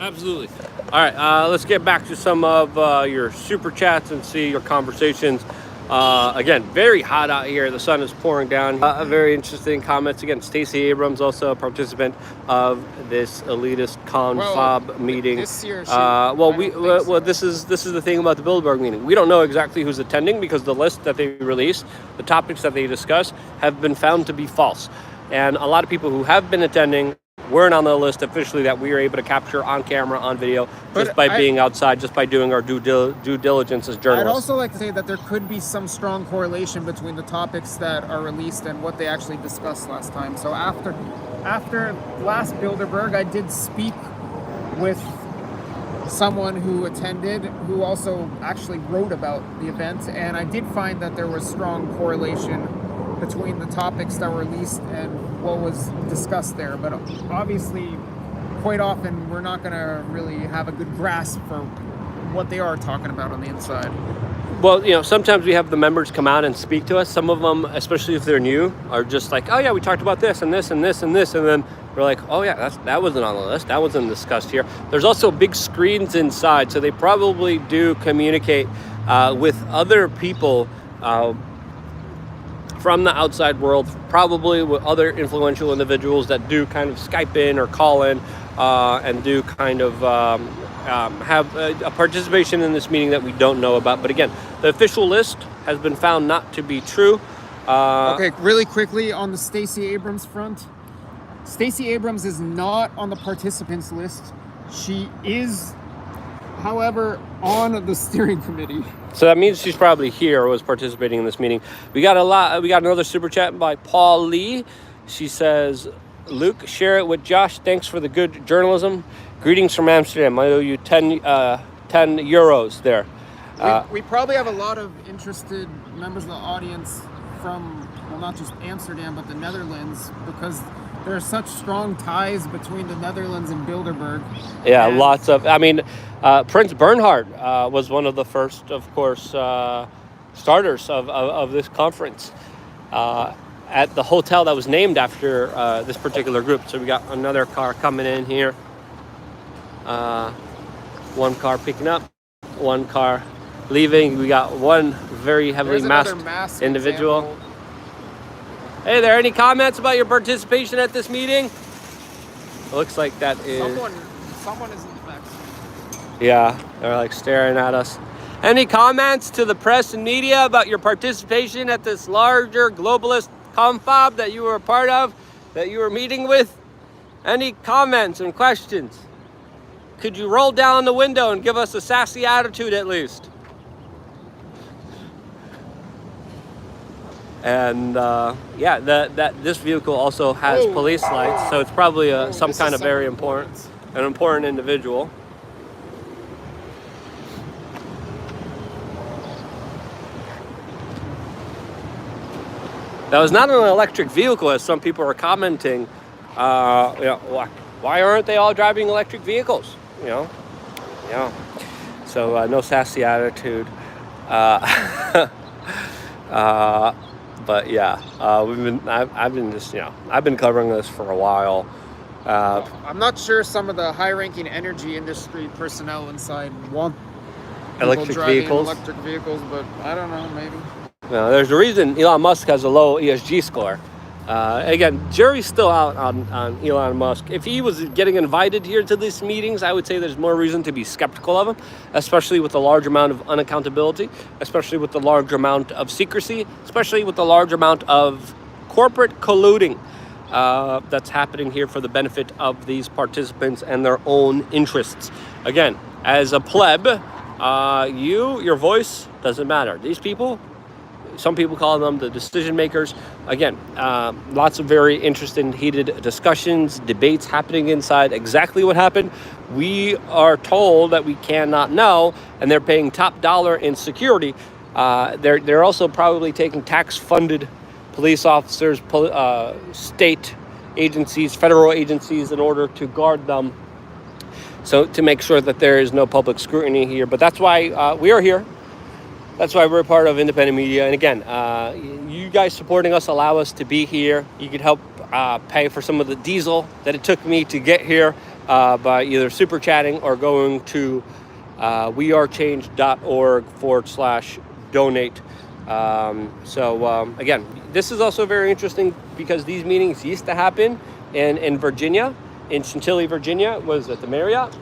Absolutely. All right, let's get back to some of your super chats and see your conversations. Again, very hot out here. The sun is pouring down. Very interesting comments. Again, Stacey Abrams, also a participant of this elitist Confab meeting. This year, this is the thing about the Bilderberg meeting. We don't know exactly who's attending because the list that they released, the topics that they discuss, have been found to be false. And a lot of people who have been attending weren't on the list officially that we were able to capture on camera, on video, just by being outside, just by doing our due diligence as journalists. I'd also like to say that there could be some strong correlation between the topics that are released and what they actually discussed last time. So after last Bilderberg, I did speak with someone who attended, who also actually wrote about the event, and I did find that there was strong correlation between the topics that were released and what was discussed there. But obviously, quite often, we're not going to really have a good grasp for what they are talking about on the inside. Well, sometimes we have the members come out and speak to us. Some of them, especially if they're new, are just like, oh yeah, we talked about this and this and this and this. And then we're like, oh yeah, that wasn't on the list. That wasn't discussed here. There's also big screens inside. So they probably do communicate with other people from the outside world, probably with other influential individuals that do kind of Skype in or call in and do kind of have a participation in this meeting that we don't know about. But again, the official list has been found not to be true. Okay, really quickly on the Stacey Abrams front. Stacey Abrams is not on the participants list. She is, however, on the steering committee. So that means she's probably here or was participating in this meeting. We got another super chat by Paul Lee. She says, Luke, share it with Josh. Thanks for the good journalism. Greetings from Amsterdam. I owe you 10 euros there. We probably have a lot of interested members of the audience from, well, not just Amsterdam, but the Netherlands, because there are such strong ties between the Netherlands and Bilderberg. Yeah, lots of, Prince Bernhard was one of the first, of course, starters of this conference at the hotel that was named after this particular group. So we got another car coming in here. One car picking up, one car leaving. We got one very heavily masked individual. Example. Hey there, any comments about your participation at this meeting? It looks like that is... Someone is in the back. Yeah, they're like staring at us. Any comments to the press and media about your participation at this larger globalist confab that you were a part of? that you were meeting with? Any comments and questions? Could you roll down the window and give us a sassy attitude at least? And yeah, this vehicle also has police lights, so it's probably some kind of very important, an important individual. That was not an electric vehicle, as some people are commenting. You know, why aren't they all driving electric vehicles? You know, yeah. So no sassy attitude. But yeah, I've been just, you know, I've been covering this for a while. I'm not sure some of the high-ranking energy industry personnel inside want Electric vehicles. Electric vehicles, but I don't know, maybe. Well, there's a reason Elon Musk has a low ESG score. Again, jury's still out on Elon Musk. If he was getting invited here to these meetings, I would say there's more reason to be skeptical of him, especially with the large amount of unaccountability, especially with the large amount of secrecy, especially with the large amount of corporate colluding that's happening here for the benefit of these participants and their own interests. Again, as a pleb, your voice doesn't matter. These people, some people call them the decision makers. Again, lots of very interesting, heated discussions, debates happening inside. Exactly what happened, we are told that we cannot know, and they're paying top dollar in security. They're also probably taking tax-funded police officers, state agencies, federal agencies, in order to guard them. So to make sure that there is no public scrutiny here. But that's why we are here. That's why we're part of independent media. And again, you guys supporting us allow us to be here. You could help pay for some of the diesel that it took me to get here by either super chatting or going to wearechange.org/donate. Again, this is also very interesting because these meetings used to happen in Virginia, in Chantilly, Virginia. Was at the Marriott?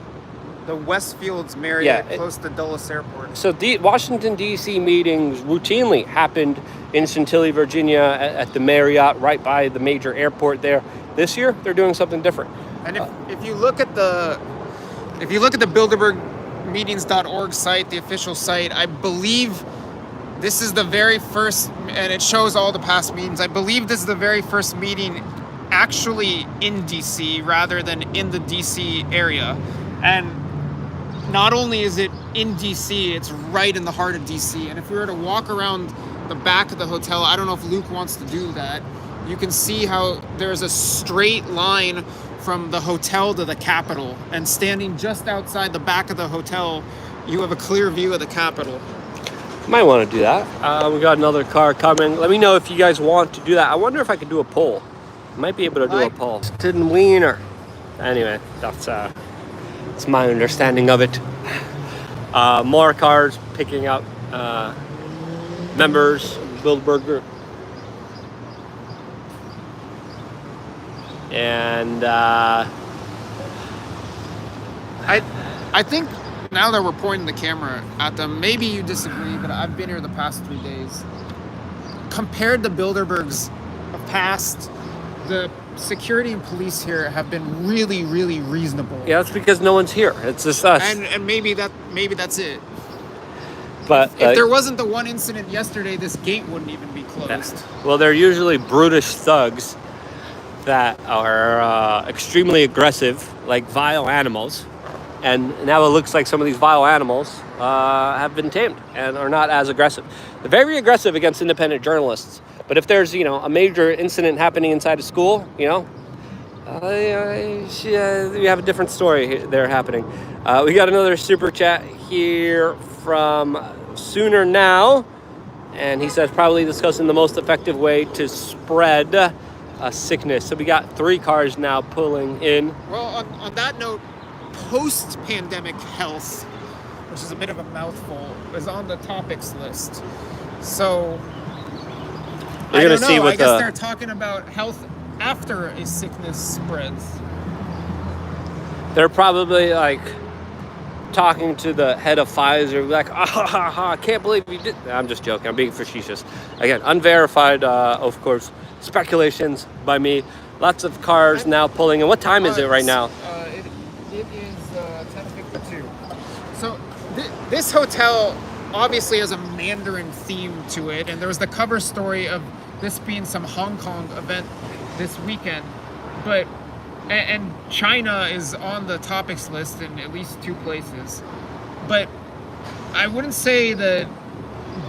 The Westfields Marriott, close to Dulles Airport. So Washington, D.C. meetings routinely happened in Chantilly, Virginia at the Marriott, right by the major airport there. This year, they're doing something different. And if you look at the BilderbergMeetings.org site, the official site, I believe this is the very first, and it shows all the past meetings. I believe this is the very first meeting actually in D.C. rather than in the D.C. area. And not only is it in DC, it's right in the heart of DC. And if we were to walk around the back of the hotel, I don't know if Luke wants to do that, you can see how there's a straight line from the hotel to the Capitol. And standing just outside the back of the hotel, you have a clear view of the Capitol. Might want to do that. We got another car coming. Let me know if you guys want to do that. I wonder if I could do a poll. Might be able to do a poll. Didn't Wiener. Anyway, that's my understanding of it. More cars picking up members of the Bilderberg group. And I think now that we're pointing the camera at them, maybe you disagree, but I've been here the past 3 days. Compared to Bilderberg's past, the security and police here have been really, really reasonable. Yeah, that's because no one's here. It's just us. And maybe that's it. But if there wasn't the one incident yesterday, this gate wouldn't even be closed. Yeah. Well, they're usually brutish thugs that are extremely aggressive, like vile animals. And now it looks like some of these vile animals have been tamed and are not as aggressive. They're very aggressive against independent journalists. But if there's, a major incident happening inside a school, we have a different story there happening. We got another super chat here from Sooner Now. And he says, probably discussing the most effective way to spread a sickness. So we got 3 cars now pulling in. Well, on that note, post-pandemic health, which is a bit of a mouthful, is on the topics list. So I don't know. I guess they're talking about health after a sickness spreads. They're probably talking to the head of Pfizer, I can't believe you did. I'm just joking. I'm being facetious. Again, unverified, of course, speculations by me. Lots of cars now pulling in. What time is it right now? It is 10:52. So this hotel obviously has a Mandarin theme to it, and there was the cover story of this being some Hong Kong event this weekend, but and China is on the topics list in at least 2 places, but I wouldn't say that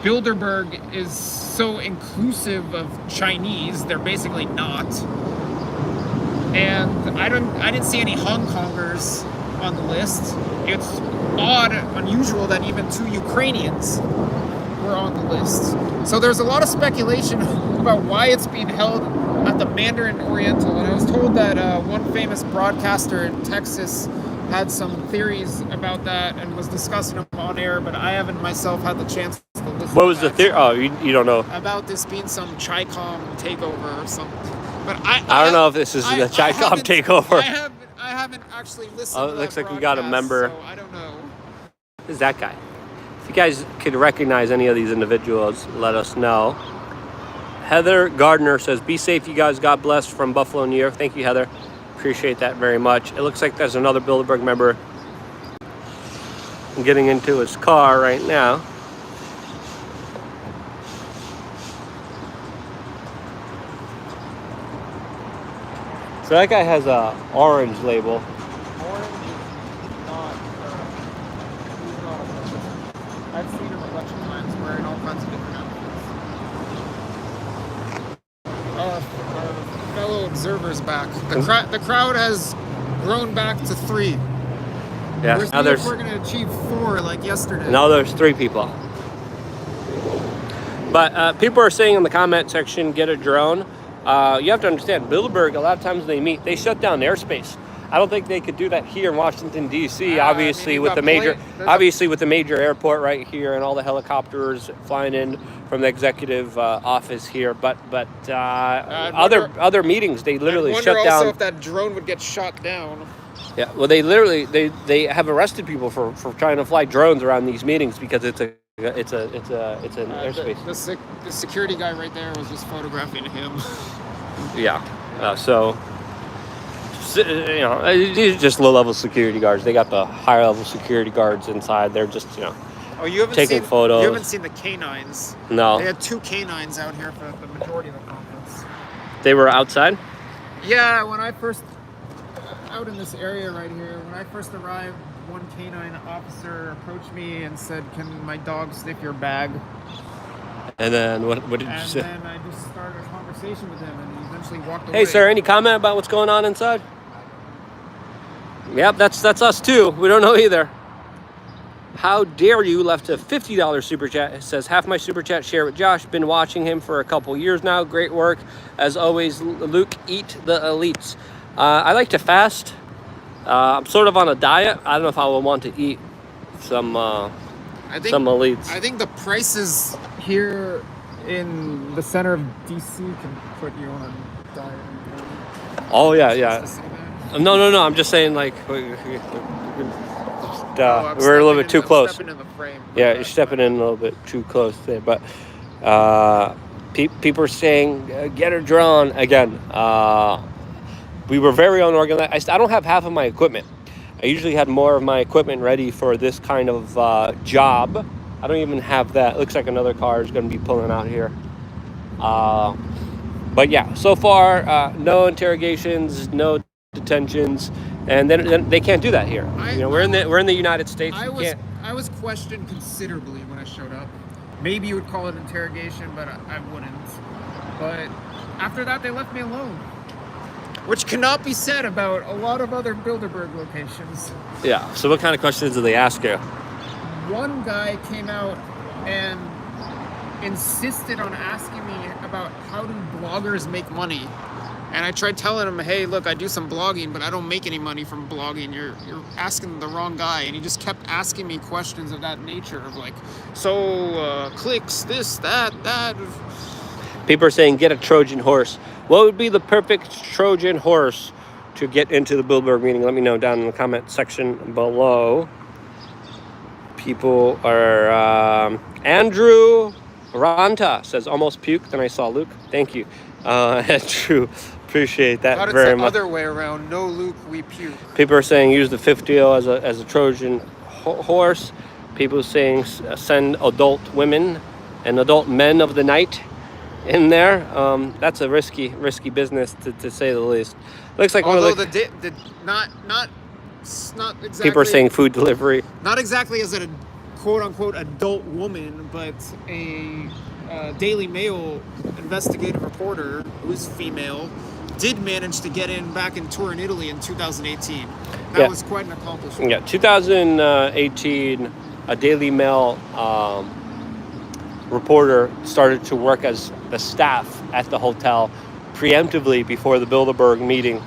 Bilderberg is so inclusive of Chinese. They're basically not. And I didn't see any Hong Kongers on the list. It's odd, unusual that even 2 Ukrainians were on the list. So there's a lot of speculation about why it's being held at the Mandarin Oriental. And I was told that one famous broadcaster in Texas had some theories about that and was discussing them on air, but I haven't myself had the chance to listen. What was the theory? Oh, you don't know. About this being some Chi-Com takeover or something. But I don't know if this is the Chi-Com takeover. I haven't actually listened to Oh, that it looks like we got a member. So I don't know. Who's that guy? If you guys could recognize any of these individuals, let us know. Heather Gardner says, be safe, you guys. God bless, from Buffalo, New York. Thank you, Heather. Appreciate that very much. It looks like there's another Bilderberg member getting into his car right now. So that guy has a orange label. Orange is not. He's not a person. I've seen him a bunch of times wearing all kinds of different outfits. Our fellow observers back. The crowd has grown back to 3. Yeah. We're going to achieve 4 like yesterday. Now there's 3 people. But people are saying in the comment section, get a drone. You have to understand, Bilderberg, a lot of times they meet, they shut down airspace. I don't think they could do that here in Washington, D.C. Obviously, with the major airport right here and all the helicopters flying in from the executive office here. But other meetings, they literally shut down. I wonder also if that drone would get shot down. Yeah, well, they literally they have arrested people for trying to fly drones around these meetings because it's an airspace. The security guy right there was just photographing him. Yeah, so you know, these are just low-level security guards. They got the higher-level security guards inside. They're just, you know, taking photos. You haven't seen the canines? No. They had 2 canines out here for the majority of the conference. They were outside? Yeah, when I first out in this area right here, when I first arrived, one canine officer approached me and said, "Can my dog sniff your bag?" And then what did you say? And then I just started a conversation with him, and he eventually walked away. Hey, sir, any comment about what's going on inside? Yep, that's us too. We don't know either. How dare you left a $50 super chat. It says, half my super chat share with Josh. Been watching him for a couple years now. Great work. As always, Luke, eat the elites. I like to fast. I'm sort of on a diet. I don't know if I will want to eat some elites. I think the prices here in the center of DC can put you on a diet. Oh, yeah. No. I'm just saying, like, we're a little bit too close. Stepping in the frame. Yeah, you're stepping in a little bit too close there. But people are saying, get a drone. Again, we were very unorganized. I don't have half of my equipment. I usually had more of my equipment ready for this kind of job. I don't even have that. Looks like another car is going to be pulling out here. But yeah, so far, no interrogations, no detentions, and then they can't do that here. We're in the United States. I was questioned considerably when I showed up. Maybe you would call it interrogation, but I wouldn't. But after that, they left me alone, which cannot be said about a lot of other Bilderberg locations. Yeah. So what kind of questions did they ask you? One guy came out and insisted on asking me about how do bloggers make money. And I tried telling him, hey, look, I do some blogging, but I don't make any money from blogging. You're asking the wrong guy. And he just kept asking me questions of that nature of like, clicks, this, that. People are saying, get a Trojan horse. What would be the perfect Trojan horse to get into the Bilderberg meeting? Let me know down in the comment section below. People are Andrew Rod Anta says, almost puked, and I saw Luke. Thank you. True. Appreciate that Thought it's very the much. other way around. No Luke, we puke. People are saying use the fifth deal as a Trojan horse. People saying send adult women and adult men of the night in there. That's a risky business to say the least. Looks like although not exactly. People are saying food delivery. Not exactly as a quote unquote adult woman, but a Daily Mail investigative reporter who's female did manage to get in back in tour in Italy in 2018. That was quite an accomplishment. Yeah, 2018, a Daily Mail reporter started to work as the staff at the hotel preemptively before the Bilderberg meeting,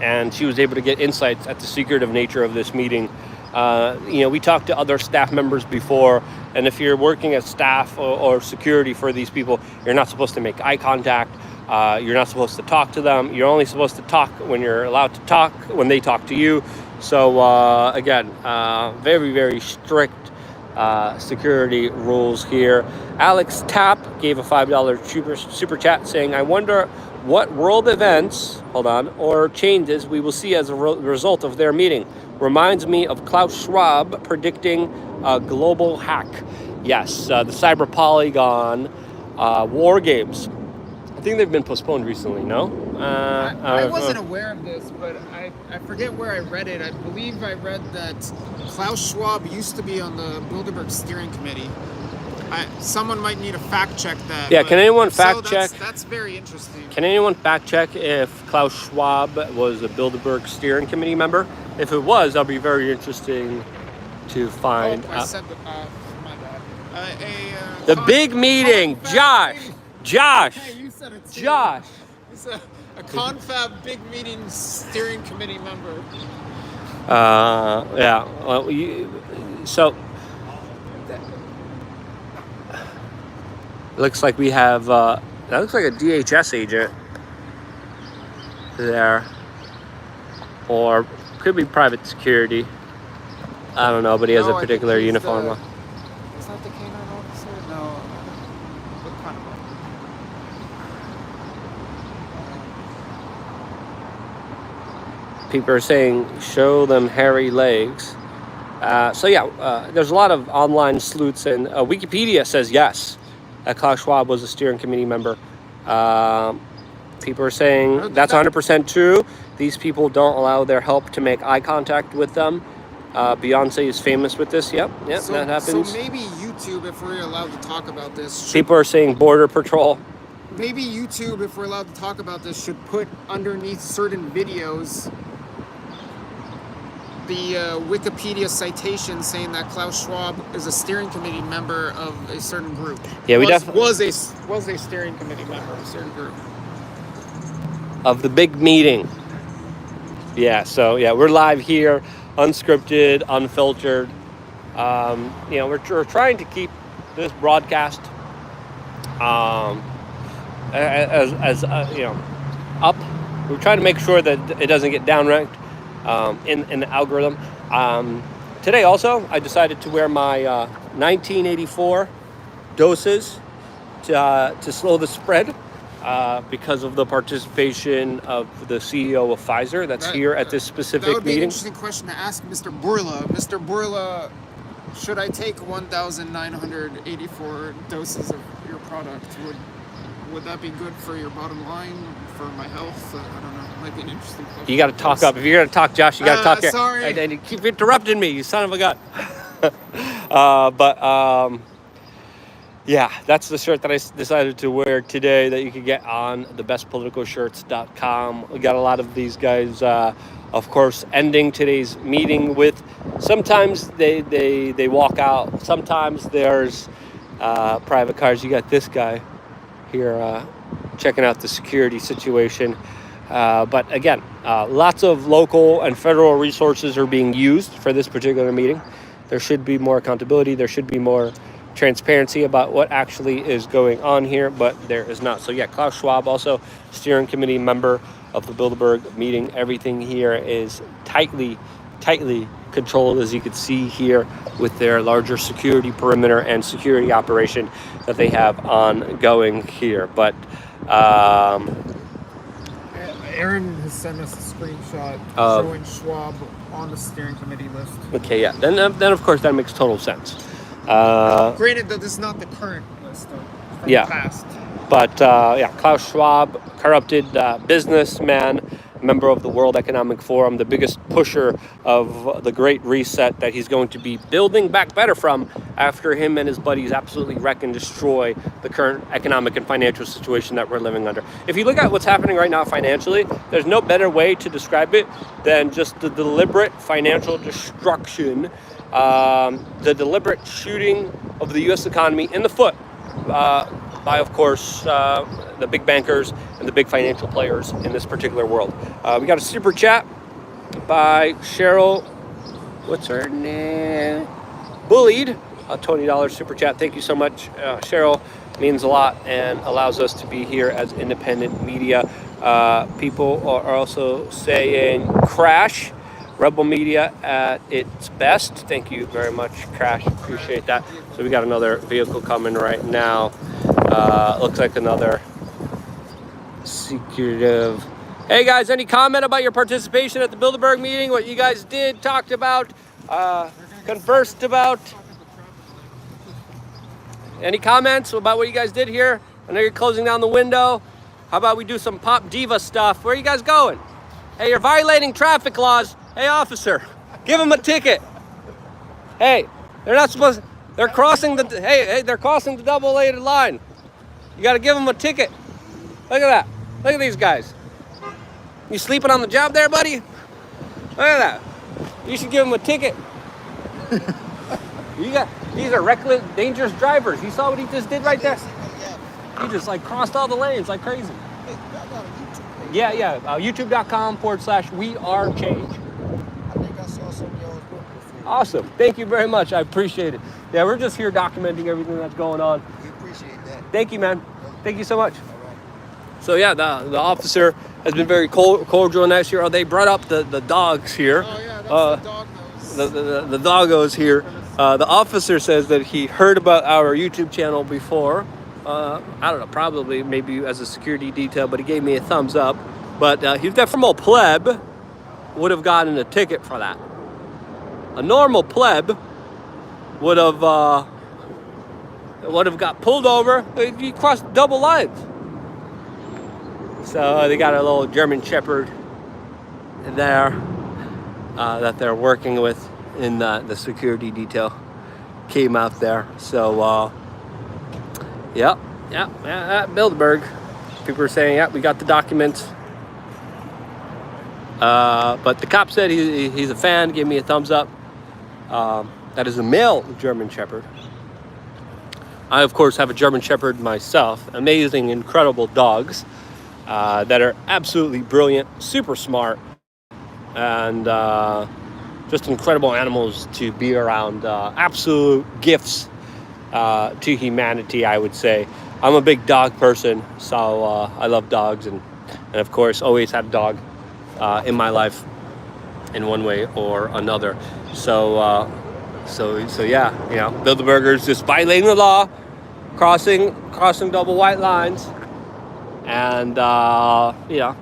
and she was able to get insights at the secretive nature of this meeting. We talked to other staff members before, and if you're working as staff or security for these people, you're not supposed to make eye contact. You're not supposed to talk to them. You're only supposed to talk when you're allowed to talk, when they talk to you. So again, very, very strict security rules here. Alex Tapp gave a $5 super chat saying, I wonder what world events, or changes we will see as a result of their meeting. Reminds me of Klaus Schwab predicting a global hack. Yes, the Cyber Polygon war games. I think they've been postponed recently, no? I wasn't aware of this, but I forget where I read it. I believe I read that Klaus Schwab used to be on the Bilderberg steering committee. Someone might need to fact check that. Yeah, can anyone fact check? That's very interesting. Can anyone fact check if Klaus Schwab was a Bilderberg steering committee member? If it was, that'll be very interesting to find out. I said my bad. The big meeting, Josh. Hey, you said it too. Josh. It's a Confab big meeting steering committee member. Yeah. Well, so looks like we have. That looks like a DHS agent there, or could be private security. I don't know, but he has a particular uniform on. Is that the K9 officer? No. What kind of People are saying, show them hairy legs. There's a lot of online sleuths, and Wikipedia says yes, that Klaus Schwab was a steering committee member. People are saying that's 100% true. These people don't allow their help to make eye contact with them. Beyonce is famous with this. Yep, that happens. So maybe YouTube, if we're allowed to talk about this. People are saying Border Patrol. Maybe YouTube, if we're allowed to talk about this, should put underneath certain videos the Wikipedia citation saying that Klaus Schwab is a steering committee member of a certain group. Yeah, was a steering committee member of a certain group. Of the big meeting. Yeah, so we're live here, unscripted, unfiltered. We're trying to keep this broadcast as up. We're trying to make sure that it doesn't get downranked in the algorithm. Today also, I decided to wear my 1984 doses to slow the spread. Because of the participation of the CEO of Pfizer that's here at this specific meeting. That would be meeting. an interesting question to ask Mr. Burla. Mr. Burla, should I take 1,984 doses of your product? Would that be good for your bottom line, for my health? I don't know. It might be an interesting question. You got to talk up. If you're going to talk, Josh, you got to talk here. Sorry. And you keep interrupting me, you son of a gun. Yeah, that's the shirt that I decided to wear today that you can get on thebestpoliticalshirts.com. We got a lot of these guys, of course, ending today's meeting with sometimes they walk out. Sometimes there's private cars. You got this guy here checking out the security situation. But again, lots of local and federal resources are being used for this particular meeting. There should be more accountability. There should be more transparency about what actually is going on here, but there is not. So Klaus Schwab, also steering committee member of the Bilderberg meeting. Everything here is tightly controlled, as you can see here with their larger security perimeter and security operation that they have ongoing here. But Aaron has sent us a screenshot showing Schwab on the steering committee list. Okay, yeah. Then of course that makes total sense. Granted, though, this is not the current list from the past. But Klaus Schwab, corrupted businessman, member of the World Economic Forum, the biggest pusher of the Great Reset that he's going to be building back better from after him and his buddies absolutely wreck and destroy the current economic and financial situation that we're living under. If you look at what's happening right now financially, there's no better way to describe it than just the deliberate financial destruction, the deliberate shooting of the U.S. economy in the foot by, of course, the big bankers and the big financial players in this particular world. We got a super chat by Cheryl. What's her name? Bullied. A $20 super chat. Thank you so much, Cheryl. Means a lot and allows us to be here as independent media. People are also saying crash. Rebel media at its best. Thank you very much, Crash. Appreciate that. So we got another vehicle coming right now. Looks like another Secretive. Hey guys, any comment about your participation at the Bilderberg meeting? What you guys did, talked about, conversed about? Any comments about what you guys did here? I know you're closing down the window. How about we do some pop diva stuff? Where are you guys going? Hey, you're violating traffic laws. Hey, officer, give them a ticket. Hey, they're not supposed to, they're crossing the, hey, they're crossing the double-lated line. You got to give them a ticket. Look at that. Look at these guys. You sleeping on the job there, buddy? Look at that. You should give them a ticket. These are reckless, dangerous drivers. You saw what he just did right there? He just like crossed all the lanes like crazy. Yeah. YouTube.com/wearechange. I think I saw some of y'all's work before. Awesome. Thank you very much. I appreciate it. Yeah, we're just here documenting everything that's going on. We appreciate that. Thank you, man. Thank you so much. All right. So yeah, the officer has been very cordial and nice here. Oh, they brought up the dogs here. Oh yeah, that's the dog nose. The doggos here. The officer says that he heard about our YouTube channel before. I don't know, probably maybe as a security detail, but he gave me a thumbs up. But he's that from a pleb would have gotten a ticket for that. A normal pleb would have got pulled over. He crossed double lines. So they got a little German Shepherd there that they're working with in the security detail. Came out there. So yeah, at Bilderberg, people are saying, yeah, we got the documents. But the cop said he's a fan, gave me a thumbs up. That is a male German Shepherd. I, of course, have a German Shepherd myself. Amazing, incredible dogs that are absolutely brilliant, super smart, and just incredible animals to be around. Absolute gifts to humanity, I would say. I'm a big dog person, so I love dogs, and of course, always had a dog in my life in one way or another. So yeah, you know, Bilderbergers just violating the law, crossing double white lines, and you know,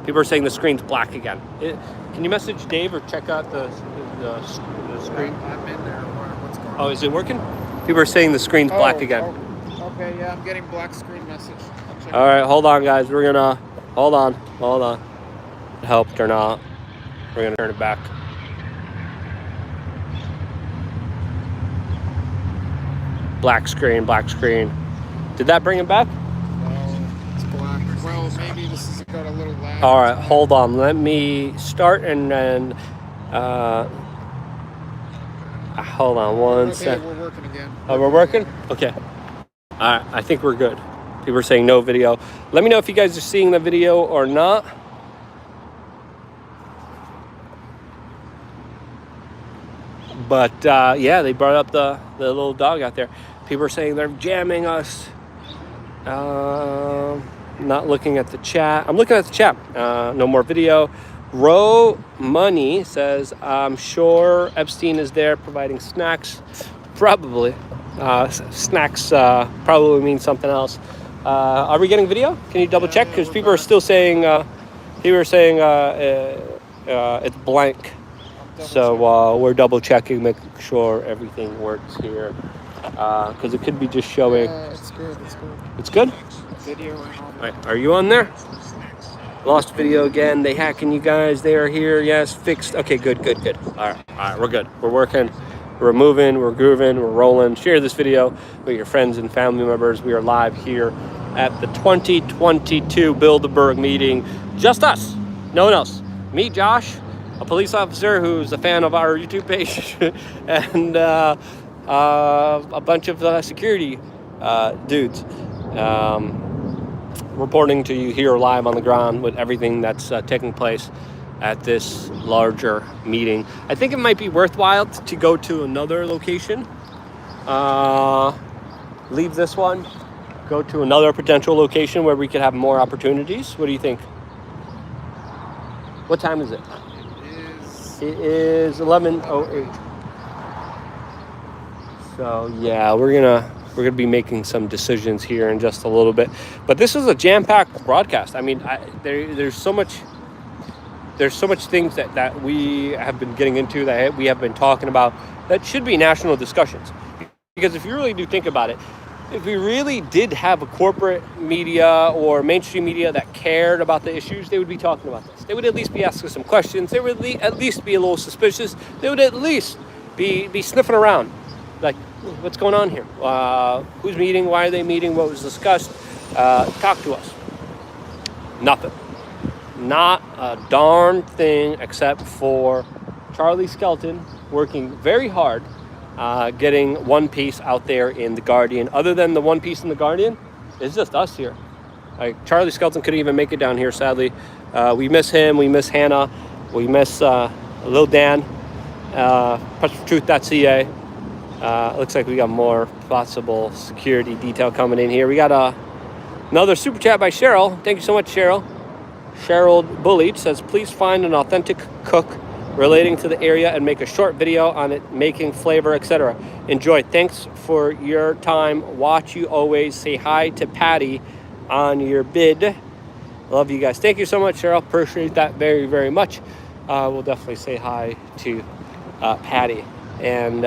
people are saying the screen's black again. Can you message Dave or check out the screen? I'm in there. What's going on? Oh, is it working? People are saying the screen's black again. Okay, yeah, I'm getting black screen message. All right, hold on, guys. We're gonna hold on. It helped or not? We're gonna turn it back. Black screen. Did that bring it back? No, it's black. Well, maybe this has got a little lag. All right, hold on. Let me start and then. Hold on one second. We're working again. Oh, we're working? Okay. All right, I think we're good. People are saying no video. Let me know if you guys are seeing the video or not. But yeah, they brought up the little dog out there. People are saying they're jamming us. Not looking at the chat. I'm looking at the chat. No more video. Row Money says, I'm sure Epstein is there providing snacks. Probably. Snacks probably means something else. Are we getting video? Can you double check? Because people are still saying, it's blank. So we're double checking, making sure everything works here. Because it could be just showing. Yeah, it's good. It's good? Video and all. All right, are you on there? Lost video again. They hacking you guys. They are here. Yes, fixed. Okay, good. All right, we're good. We're working. We're moving. We're grooving. We're rolling. Share this video with your friends and family members. We are live here at the 2022 Bilderberg meeting. Just us. No one else. Me, Josh, a police officer who's a fan of our YouTube page, and a bunch of security dudes. Reporting to you here live on the ground with everything that's taking place at this larger meeting. I think it might be worthwhile to go to another location. Leave this one, go to another potential location where we could have more opportunities. What do you think? What time is it? It is 11:08. So yeah, we're gonna be making some decisions here in just a little bit. But this is a jam-packed broadcast. I mean, there's so much things that we have been getting into, that we have been talking about, that should be national discussions. Because if you really do think about it, if we really did have a corporate media or mainstream media that cared about the issues, they would be talking about this. They would at least be asking some questions. They would at least be a little suspicious. They would at least be sniffing around. Like, what's going on here? Who's meeting? Why are they meeting? What was discussed? Talk to us. Nothing. Not a darn thing except for Charlie Skelton working very hard, getting One Piece out there in The Guardian. Other than the One Piece in The Guardian, it's just us here. Like, Charlie Skelton couldn't even make it down here, sadly. We miss him. We miss Hannah. We miss Lil Dan. patriot.ca. Looks like we got more possible security detail coming in here. We got another super chat by Cheryl. Thank you so much, Cheryl. Cheryl Bullich says, please find an authentic cook relating to the area and make a short video on it, making flavor, etc. Enjoy. Thanks for your time. Watch you always. Say hi to Patty on your bid. Love you guys. Thank you so much, Cheryl. Appreciate that very, very much. We'll definitely say hi to Patty. And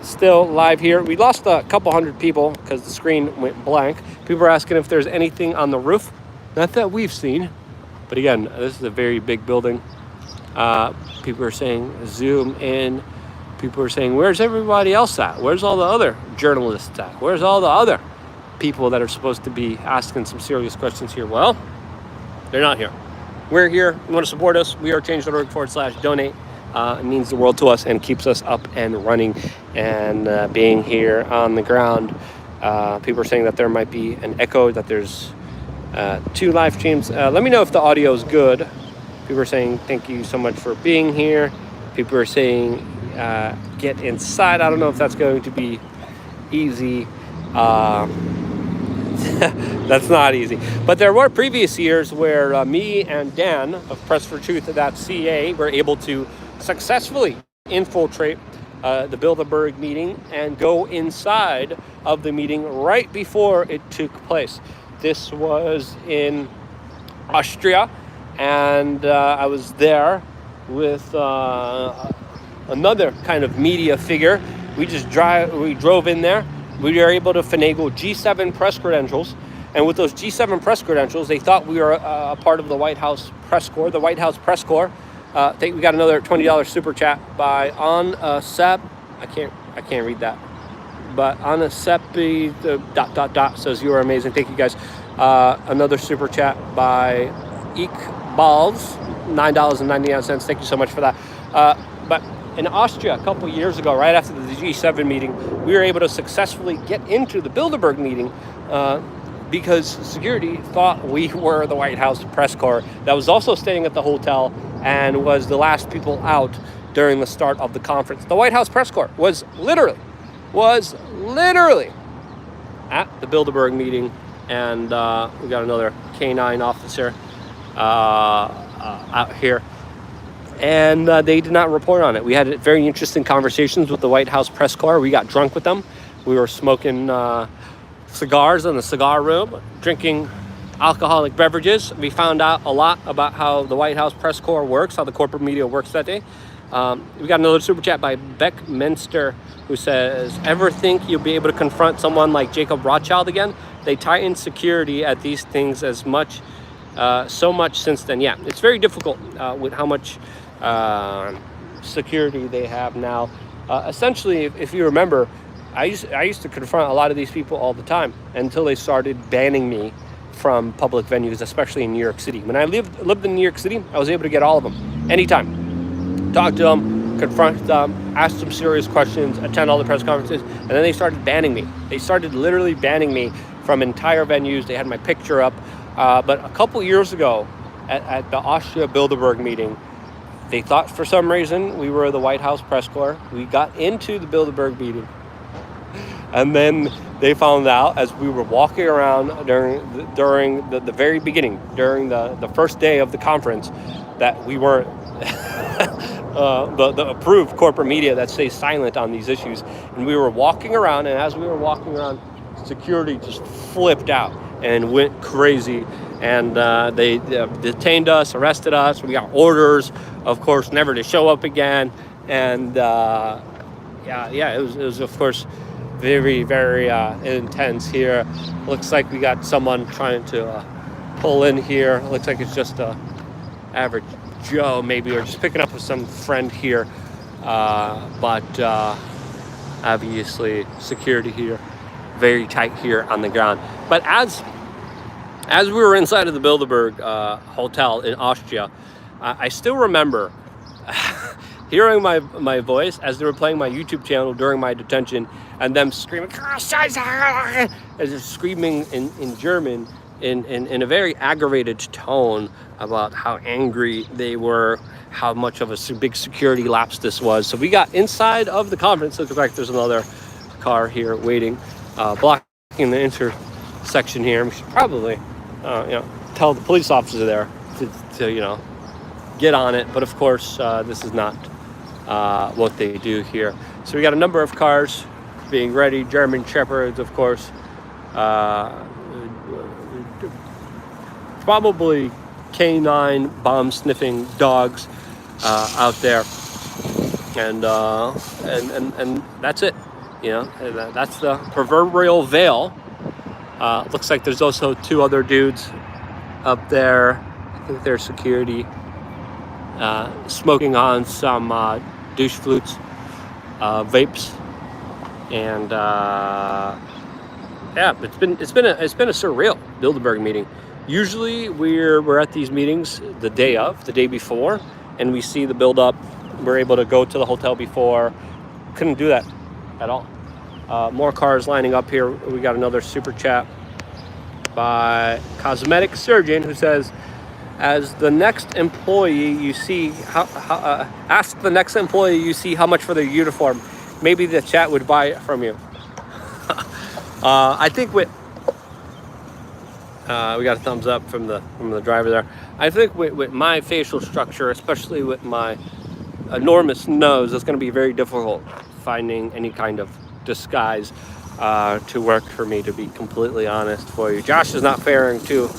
still live here. We lost a couple hundred people because the screen went blank. People are asking if there's anything on the roof. Not that we've seen. But again, this is a very big building. People are saying zoom in. People are saying, where's everybody else at? Where's all the other journalists at? Where's all the other people that are supposed to be asking some serious questions here? Well, they're not here. We're here. You want to support us? We are change.org/donate. It means the world to us and keeps us up and running and being here on the ground. People are saying that there might be an echo, that there's 2 live streams. Let me know if the audio is good. People are saying thank you so much for being here. People are saying get inside. I don't know if that's going to be easy. That's not easy. But there were previous years where me and Dan of pressfortruth.ca were able to successfully infiltrate the Bilderberg meeting and go inside of the meeting right before it took place. This was in Austria, and I was there with another kind of media figure. We drove in there. We were able to finagle G7 press credentials, and with those G7 press credentials, they thought we were a part of the White House press corps. The White House press corps. I think we got another $20 super chat by Sep. I can't read that. But Anasepi says you are amazing. Thank you guys. Another super chat by Balls, $9.99. Thank you so much for that. But in Austria a couple years ago, right after the G7 meeting, we were able to successfully get into the Bilderberg meeting because security thought we were the White House press corps that was also staying at the hotel and was the last people out during the start of the conference. The White House press corps was literally at the Bilderberg meeting, and we got another K9 officer. out here. And they did not report on it. We had very interesting conversations with the White House press corps. We got drunk with them. We were smoking cigars in the cigar room, drinking alcoholic beverages. We found out a lot about how the White House press corps works, how the corporate media works that day. We got another super chat by Beck Minster, who says, ever think you'll be able to confront someone like Jacob Rothschild again? They tighten security at these things as much, so much since then. Yeah, it's very difficult with how much security they have now. Essentially, if you remember, I used to confront a lot of these people all the time until they started banning me from public venues, especially in New York City. When I lived in New York City, I was able to get all of them anytime. Talk to them, confront them, ask them serious questions, attend all the press conferences, and then they started banning me. They started literally banning me from entire venues. They had my picture up. But a couple years ago at the Austria Bilderberg meeting, they thought for some reason we were the White House press corps. We got into the Bilderberg meeting, and then they found out as we were walking around during the very beginning, during the first day of the conference, that we weren't the approved corporate media that stays silent on these issues. And we were walking around, and as we were walking around, security just flipped out and went crazy. And they detained us, arrested us. We got orders, of course, never to show up again. And it was of course very, very intense here. Looks like we got someone trying to pull in here. Looks like it's just a average Joe, maybe, or just picking up with some friend here. But obviously security here, very tight here on the ground. But as we were inside of the Bilderberg hotel in Austria, I still remember hearing my voice as they were playing my YouTube channel during my detention, and them screaming, as they're screaming in German in a very aggravated tone about how angry they were, how much of a big security lapse this was. So we got inside of the conference. Looks like there's another car here waiting, blocking the intersection here. We should probably tell the police officer there to get on it. But of course, this is not what they do here. So we got a number of cars being ready, German Shepherds, of course, probably canine bomb sniffing dogs out there, and that's it. That's the proverbial veil. Looks like there's also two other dudes up there. I think they're security, smoking on some douche flutes, vapes, and it's been a surreal Bilderberg meeting. Usually we're at these meetings the day before, and we see the build up. We're able to go to the hotel before. Couldn't do that at all. More cars lining up here. We got another super chat by Cosmetic Surgeon, who says, as the next employee you see, ask the next employee you see how much for their uniform. Maybe the chat would buy it from you. I think we got a thumbs up from the driver there. I think with my facial structure, especially with my enormous nose, it's going to be very difficult finding any kind of disguise to work for me, to be completely honest for you. Josh is not faring too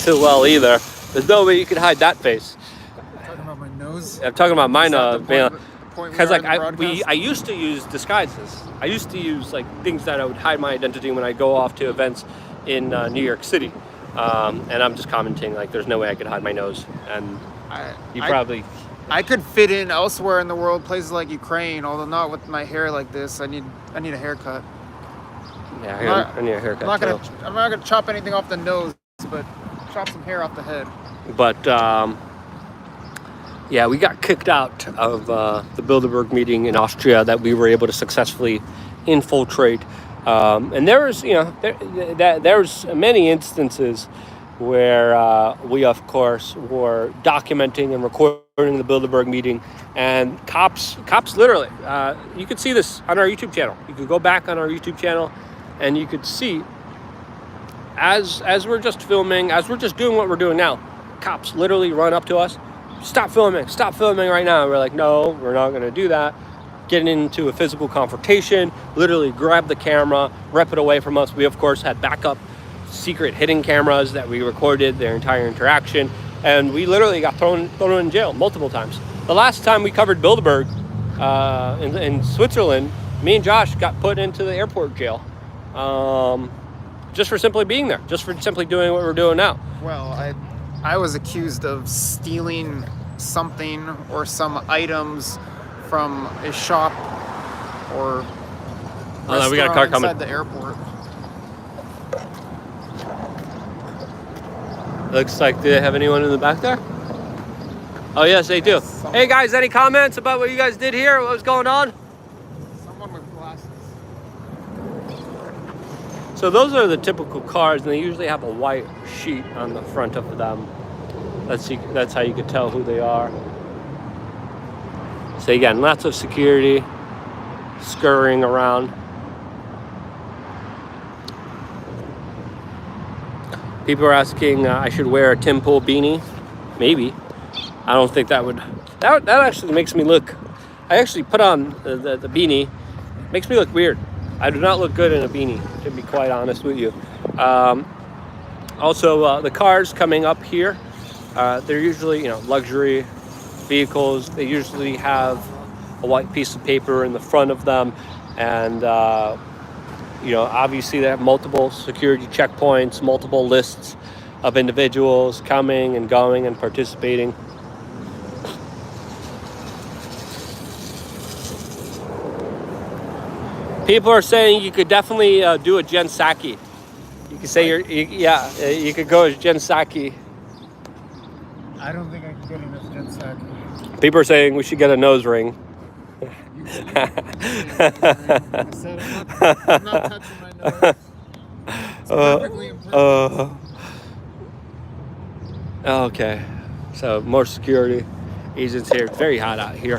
well either. There's no way you could hide that face. You're talking about my nose? I'm talking about my nose, man. Because I used to use disguises. I used to use things that I would hide my identity when I go off to events in New York City. And I'm just commenting there's no way I could hide my nose. And I could fit in elsewhere in the world, places like Ukraine, although not with my hair like this. I need a haircut. Yeah, I need a haircut. I'm not gonna chop anything off the nose, but chop some hair off the head. But we got kicked out of the Bilderberg meeting in Austria that we were able to successfully infiltrate. And there was many instances where we, of course, were documenting and recording the Bilderberg meeting, and cops literally, you could see this on our YouTube channel. You could go back on our YouTube channel, and you could see as we're just filming, as we're just doing what we're doing now, cops literally run up to us, stop filming right now. And we're like, no, we're not going to do that. Getting into a physical confrontation, literally grabbed the camera, rip it away from us. We, of course, had backup secret hidden cameras that we recorded their entire interaction. And we literally got thrown in jail multiple times. The last time we covered Bilderberg in Switzerland, me and Josh got put into the airport jail just for simply being there, just for simply doing what we're doing now. Well, I was accused of stealing something or some items from a shop or no, we got a car coming inside the airport. Looks like, do they have anyone in the back there? Oh, yes, they do. Hey, guys, any comments about what you guys did here? What was going on? Someone with glasses. So those are the typical cars, and they usually have a white sheet on the front of them. That's how you could tell who they are. So again, lots of security scurrying around. People are asking I should wear a Tim Pool beanie. Maybe. I don't think that would... That actually makes me look... I actually put on the beanie. Makes me look weird. I do not look good in a beanie, to be quite honest with you. Also, the cars coming up here, they're usually, luxury vehicles. They usually have a white piece of paper in the front of them. And, obviously they have multiple security checkpoints, multiple lists of individuals coming and going and participating. People are saying you could definitely do a Jen Psaki. You could say you could go as Jen Psaki. I don't think I can get enough Jen Psaki. People are saying we should get a nose ring. I said I'm not touching my nose. It's perfectly imperfect. Okay, so more security agents here. It's very hot out here.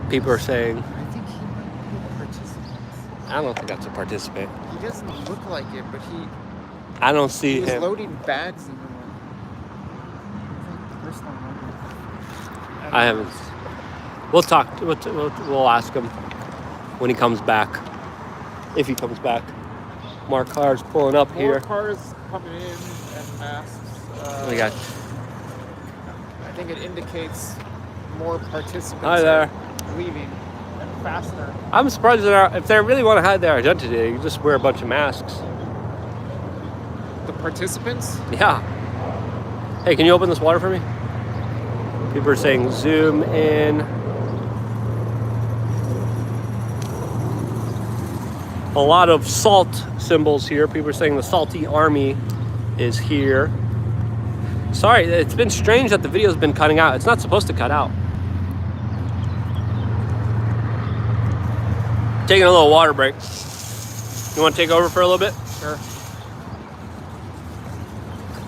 People are saying... I think he might be a participant. I don't think that's a participant. He doesn't look like it, but I don't see he was him. loading bags in the personal number. I haven't. We'll talk. We'll ask him when he comes back. If he comes back. More cars pulling up More here. cars coming in and masks. We got... I think it indicates more participants Hi there. are leaving and faster. I'm surprised that if they really want to hide their identity, they can just wear a bunch of masks. The participants? Yeah. Hey, can you open this water for me? People are saying zoom in. A lot of salt symbols here. People are saying the salty army is here. Sorry, it's been strange that the video's been cutting out. It's not supposed to cut out. Taking a little water break. You want to take over for a little bit? Sure.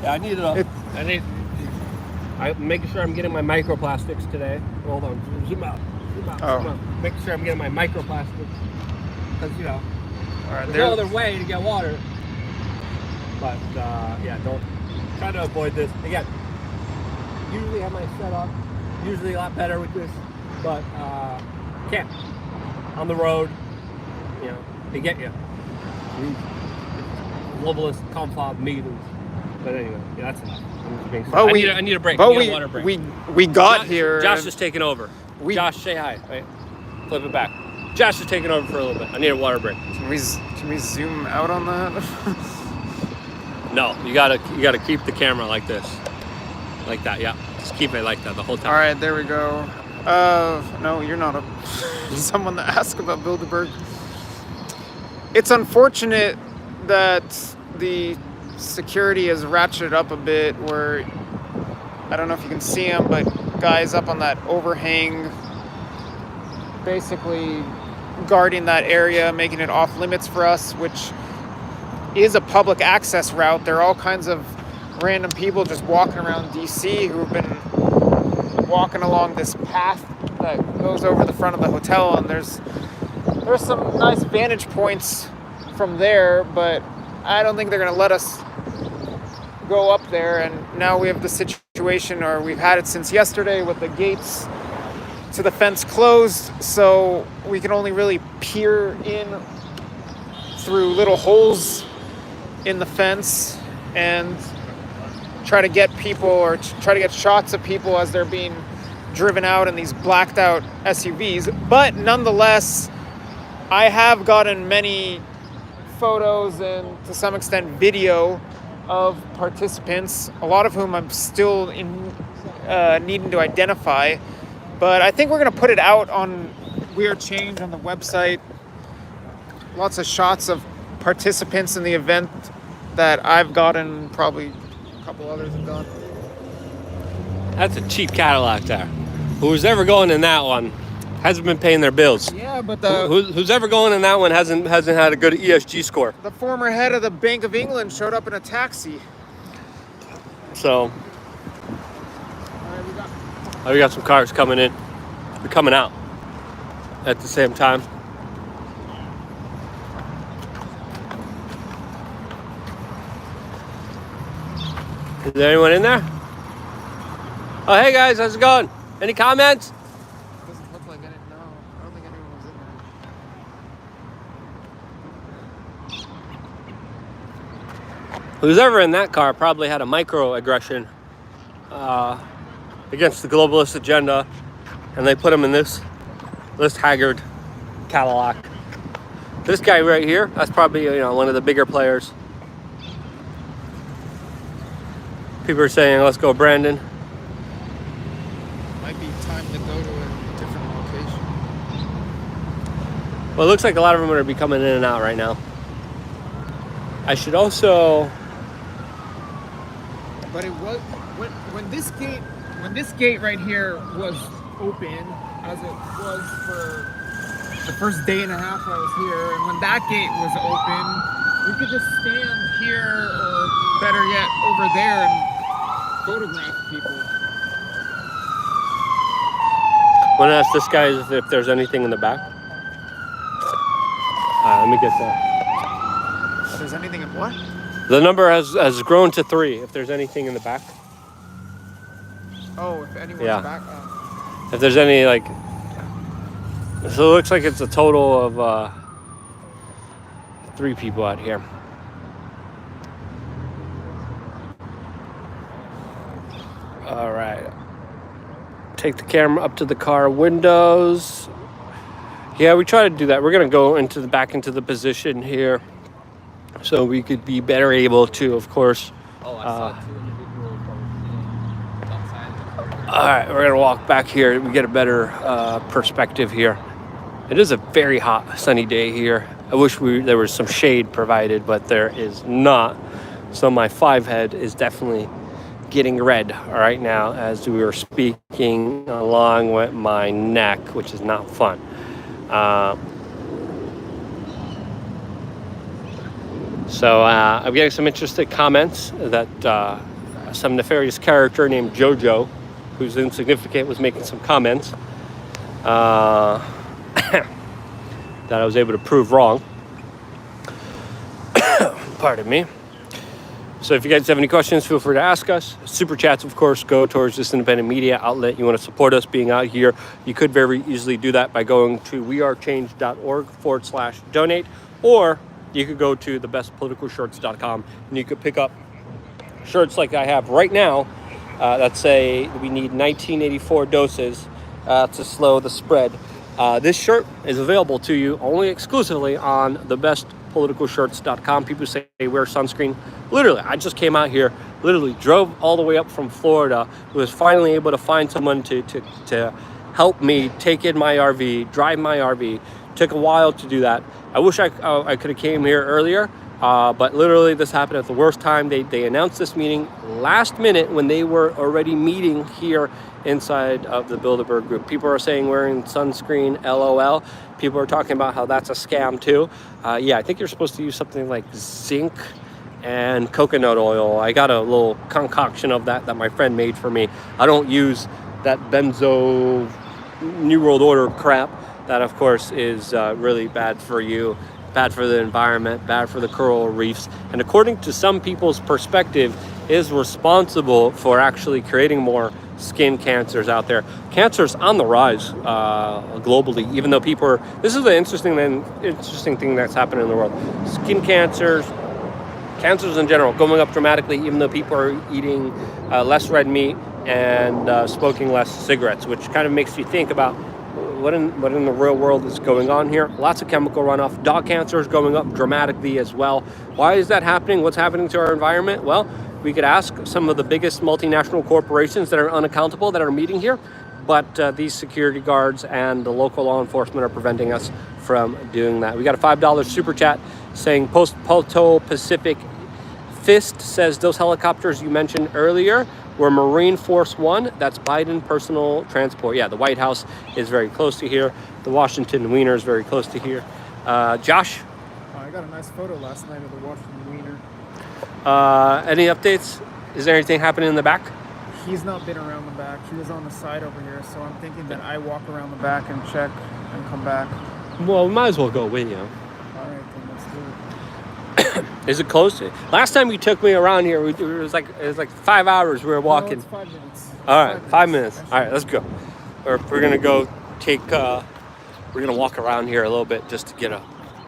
Yeah, I'm making sure I'm getting my microplastics today. Hold on, zoom out. Zoom out. Making sure I'm getting my microplastics. Because, All right, there's no other way to get water. But, don't try to avoid this. Again, usually have my setup, usually a lot better with this, but can't. On the road, they get you. Globalist Confab meetings. But anyway, that's enough. I need a break. I need a water break. We got here. Josh is taking over. Josh, say hi. Wait, flip it back. Josh is taking over for a little bit. I need a water break. Can we zoom out on that? No, you gotta keep the camera like this, like that. Yeah, just keep it like that the whole time. All right, there we go. No, you're not someone to ask about Bilderberg. It's unfortunate that the security has ratcheted up a bit. Where I don't know if you can see them, but guys up on that overhang, basically guarding that area, making it off limits for us, which is a public access route. There are all kinds of random people just walking around DC who have been walking along this path that goes over the front of the hotel, and there's some nice vantage points from there, but I don't think they're going to let us go up there, and now we have the situation, or we've had it since yesterday, with the gates to the fence closed, so we can only really peer in through little holes in the fence and try to get people, or try to get shots of people as they're being driven out in these blacked out SUVs. But nonetheless, I have gotten many photos and to some extent video of participants, a lot of whom I'm still needing to identify. But I think we're going to put it out on We Are Change on the website. Lots of shots of participants in the event that I've gotten, probably a couple others have gotten. That's a cheap Cadillac there. Who's ever going in that one hasn't been paying their bills. Yeah, but Who's ever going in that one hasn't had a good ESG score. the former head of the Bank of England showed up in a taxi. So, we got some cars coming in. They're coming out at the same time. Is there anyone in there? Oh, hey guys, how's it going? Any comments? Doesn't look like I didn't know. I don't think anyone was in there. Who's ever in that car probably had a microaggression against the globalist agenda, and they put him in this haggard Cadillac. This guy right here, that's probably one of the bigger players. People are saying, "Let's go, Brandon." Might be time to go to a different location. Well, it looks like a lot of them are going to be coming in and out right now. I should also. But it was when this gate right here was open, as it was for the first day and a half I was here, and when that gate was open, we could just stand here, or better yet, over there, and photograph people. Want to ask this guy if there's anything in the back? Let me get that. If there's anything in what? The number has grown to 3. If there's anything in the back. Oh, if anyone's back. If there's any, like, so it looks like it's a total of 3 people out here. All right. Take the camera up to the car windows. Yeah, we try to do that. We're gonna go back into the position here, so we could be better able to, of course. All right, we're gonna walk back here. We get a better perspective here. It is a very hot, sunny day here. I wish there was some shade provided, but there is not. So my 5 head is definitely getting red right now as we were speaking, along with my neck, which is not fun. So I'm getting some interesting comments that some nefarious character named Jojo, who's insignificant, was making some comments that I was able to prove wrong. Pardon me. So if you guys have any questions, feel free to ask us. Super chats, of course, go towards this independent media outlet. You want to support us being out here, you could very easily do that by going to wearechange.org/donate, or you could go to thebestpoliticalshirts.com and you could pick up shirts like I have right now that say we need 1984 doses to slow the spread. This shirt is available to you only exclusively on thebestpoliticalshirts.com. People say, hey, wear sunscreen. Literally, I just came out here, literally drove all the way up from Florida, was finally able to find someone to help me take in my RV, drive my RV. Took a while to do that. I wish I could have came here earlier, but literally this happened at the worst time. They announced this meeting last minute when they were already meeting here inside of the Bilderberg group. People are saying wearing sunscreen, LOL. People are talking about how that's a scam too. Yeah, I think you're supposed to use something like zinc and coconut oil. I got a little concoction of that my friend made for me. I don't use that benzo New World Order crap. That, of course, is really bad for you, bad for the environment, bad for the coral reefs. And according to some people's perspective, is responsible for actually creating more skin cancers out there. Cancer's on the rise globally, even though people are, this is the interesting thing that's happening in the world. Skin cancers in general, going up dramatically, even though people are eating less red meat and smoking less cigarettes, which kind of makes you think about what in the real world is going on here. Lots of chemical runoff. Dog cancer is going up dramatically as well. Why is that happening? What's happening to our environment? Well, we could ask some of the biggest multinational corporations that are unaccountable that are meeting here, but these security guards and the local law enforcement are preventing us from doing that. We got a $5 super chat saying Poto Pacific Fist says those helicopters you mentioned earlier were Marine Force One. That's Biden personal transport. Yeah, the White House is very close to here. The Washington Wiener is very close to here. Josh? I got a nice photo last night of the Washington Wiener. Any updates? Is there anything happening in the back? He's not been around the back. He was on the side over here, so I'm thinking that I walk around the back and check and come back. Well, we might as well go with you. All right, then let's do it. Is it close? Last time you took me around here, it was like 5 hours we were walking. No, it's 5 minutes. All right, 5 minutes. All right, let's go. We're gonna go take. We're gonna walk around here a little bit just to get a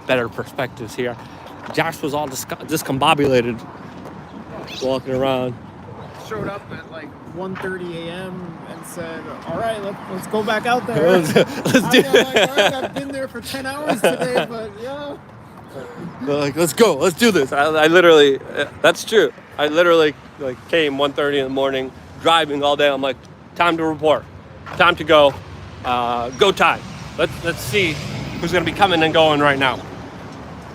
better perspectives here. Josh was all discombobulated walking around. Showed up at like 1:30 a.m. and said, "All right, let's go back out there." Let's do it. All right, I've been there for 10 hours today, but yeah. Like, let's go, let's do this. I literally, that's true. I literally came 1:30 in the morning, driving all day. I'm like, time to report, time to go, go time. Let's see who's gonna be coming and going right now.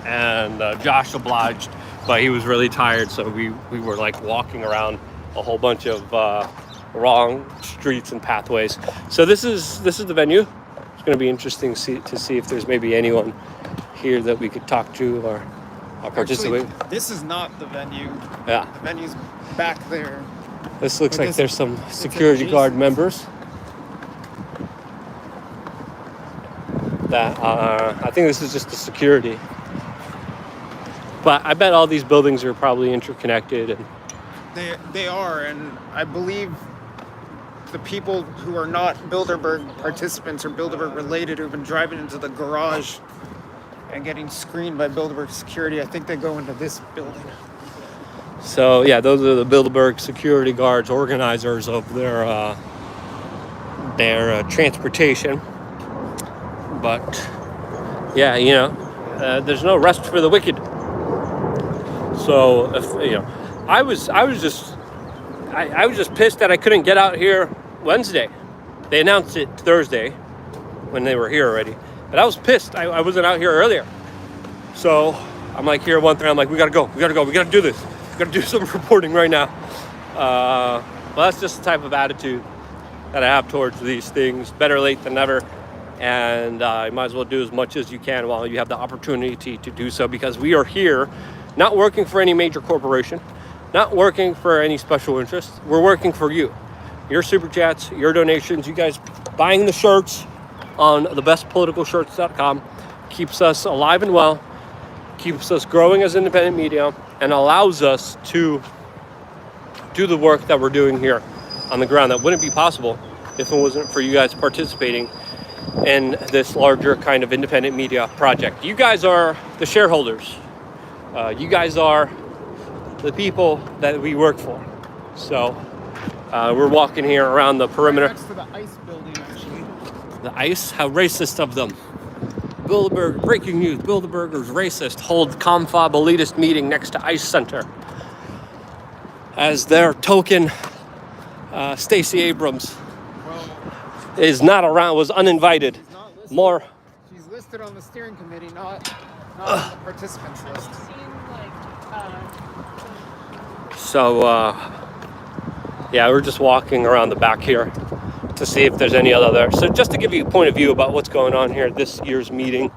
And Josh obliged, but he was really tired, so we were like walking around a whole bunch of wrong streets and pathways. So this is the venue. It's gonna be interesting to see if there's maybe anyone here that we could talk to or participate. Actually, this is not the venue. Yeah. The venue's back there. This looks But like there's some security guard members that I think this is just the security. But I bet all these buildings are probably interconnected. And They are, and I believe the people who are not Bilderberg participants or Bilderberg related who've been driving into the garage and getting screened by Bilderberg security, I think they go into this building. so yeah, those are the Bilderberg security guards, organizers of their transportation. But yeah, there's no rest for the wicked. So if I was just pissed that I couldn't get out here Wednesday. They announced it Thursday when they were here already. But I was pissed. I wasn't out here earlier. So I'm like here 1:30. I'm like, we gotta go. We gotta do this. We gotta do some reporting right now. Well, that's just the type of attitude that I have towards these things. Better late than never. And you might as well do as much as you can while you have the opportunity to do so, because we are here not working for any major corporation, not working for any special interest. We're working for you. Your super chats, your donations, you guys buying the shirts on thebestpoliticalshirts.com keeps us alive and well, keeps us growing as independent media, and allows us to do the work that we're doing here on the ground that wouldn't be possible if it wasn't for you guys participating in this larger kind of independent media project. You guys are the shareholders. You guys are the people that we work for. So we're walking here around the perimeter. Right next to the ICE building, actually. The ICE? How racist of them. Bilderberg, breaking news, Bilderbergers racist hold Confab Elitist meeting next to ICE Center as their token Stacey Abrams is not around, was uninvited. She's not listed. More. She's listed on the steering committee, not on the participants list. So, yeah, we're just walking around the back here to see if there's any other. So just to give you a point of view about what's going on here at this year's meeting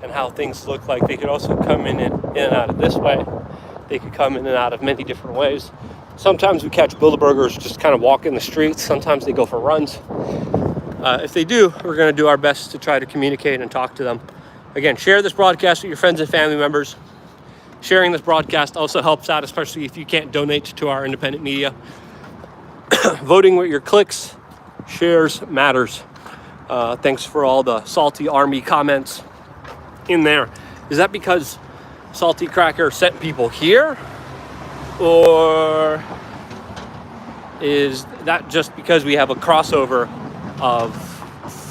and how things look like. They could also come in and out of this way. They could come in and out of many different ways. Sometimes we catch Bilderbergers just kind of walking the streets. Sometimes they go for runs. If they do, we're going to do our best to try to communicate and talk to them. Again, share this broadcast with your friends and family members. Sharing this broadcast also helps out, especially if you can't donate to our independent media. Voting with your clicks, shares matters. Thanks for all the Salty Army comments in there. Is that because Salty Cracker sent people here? Or is that just because we have a crossover of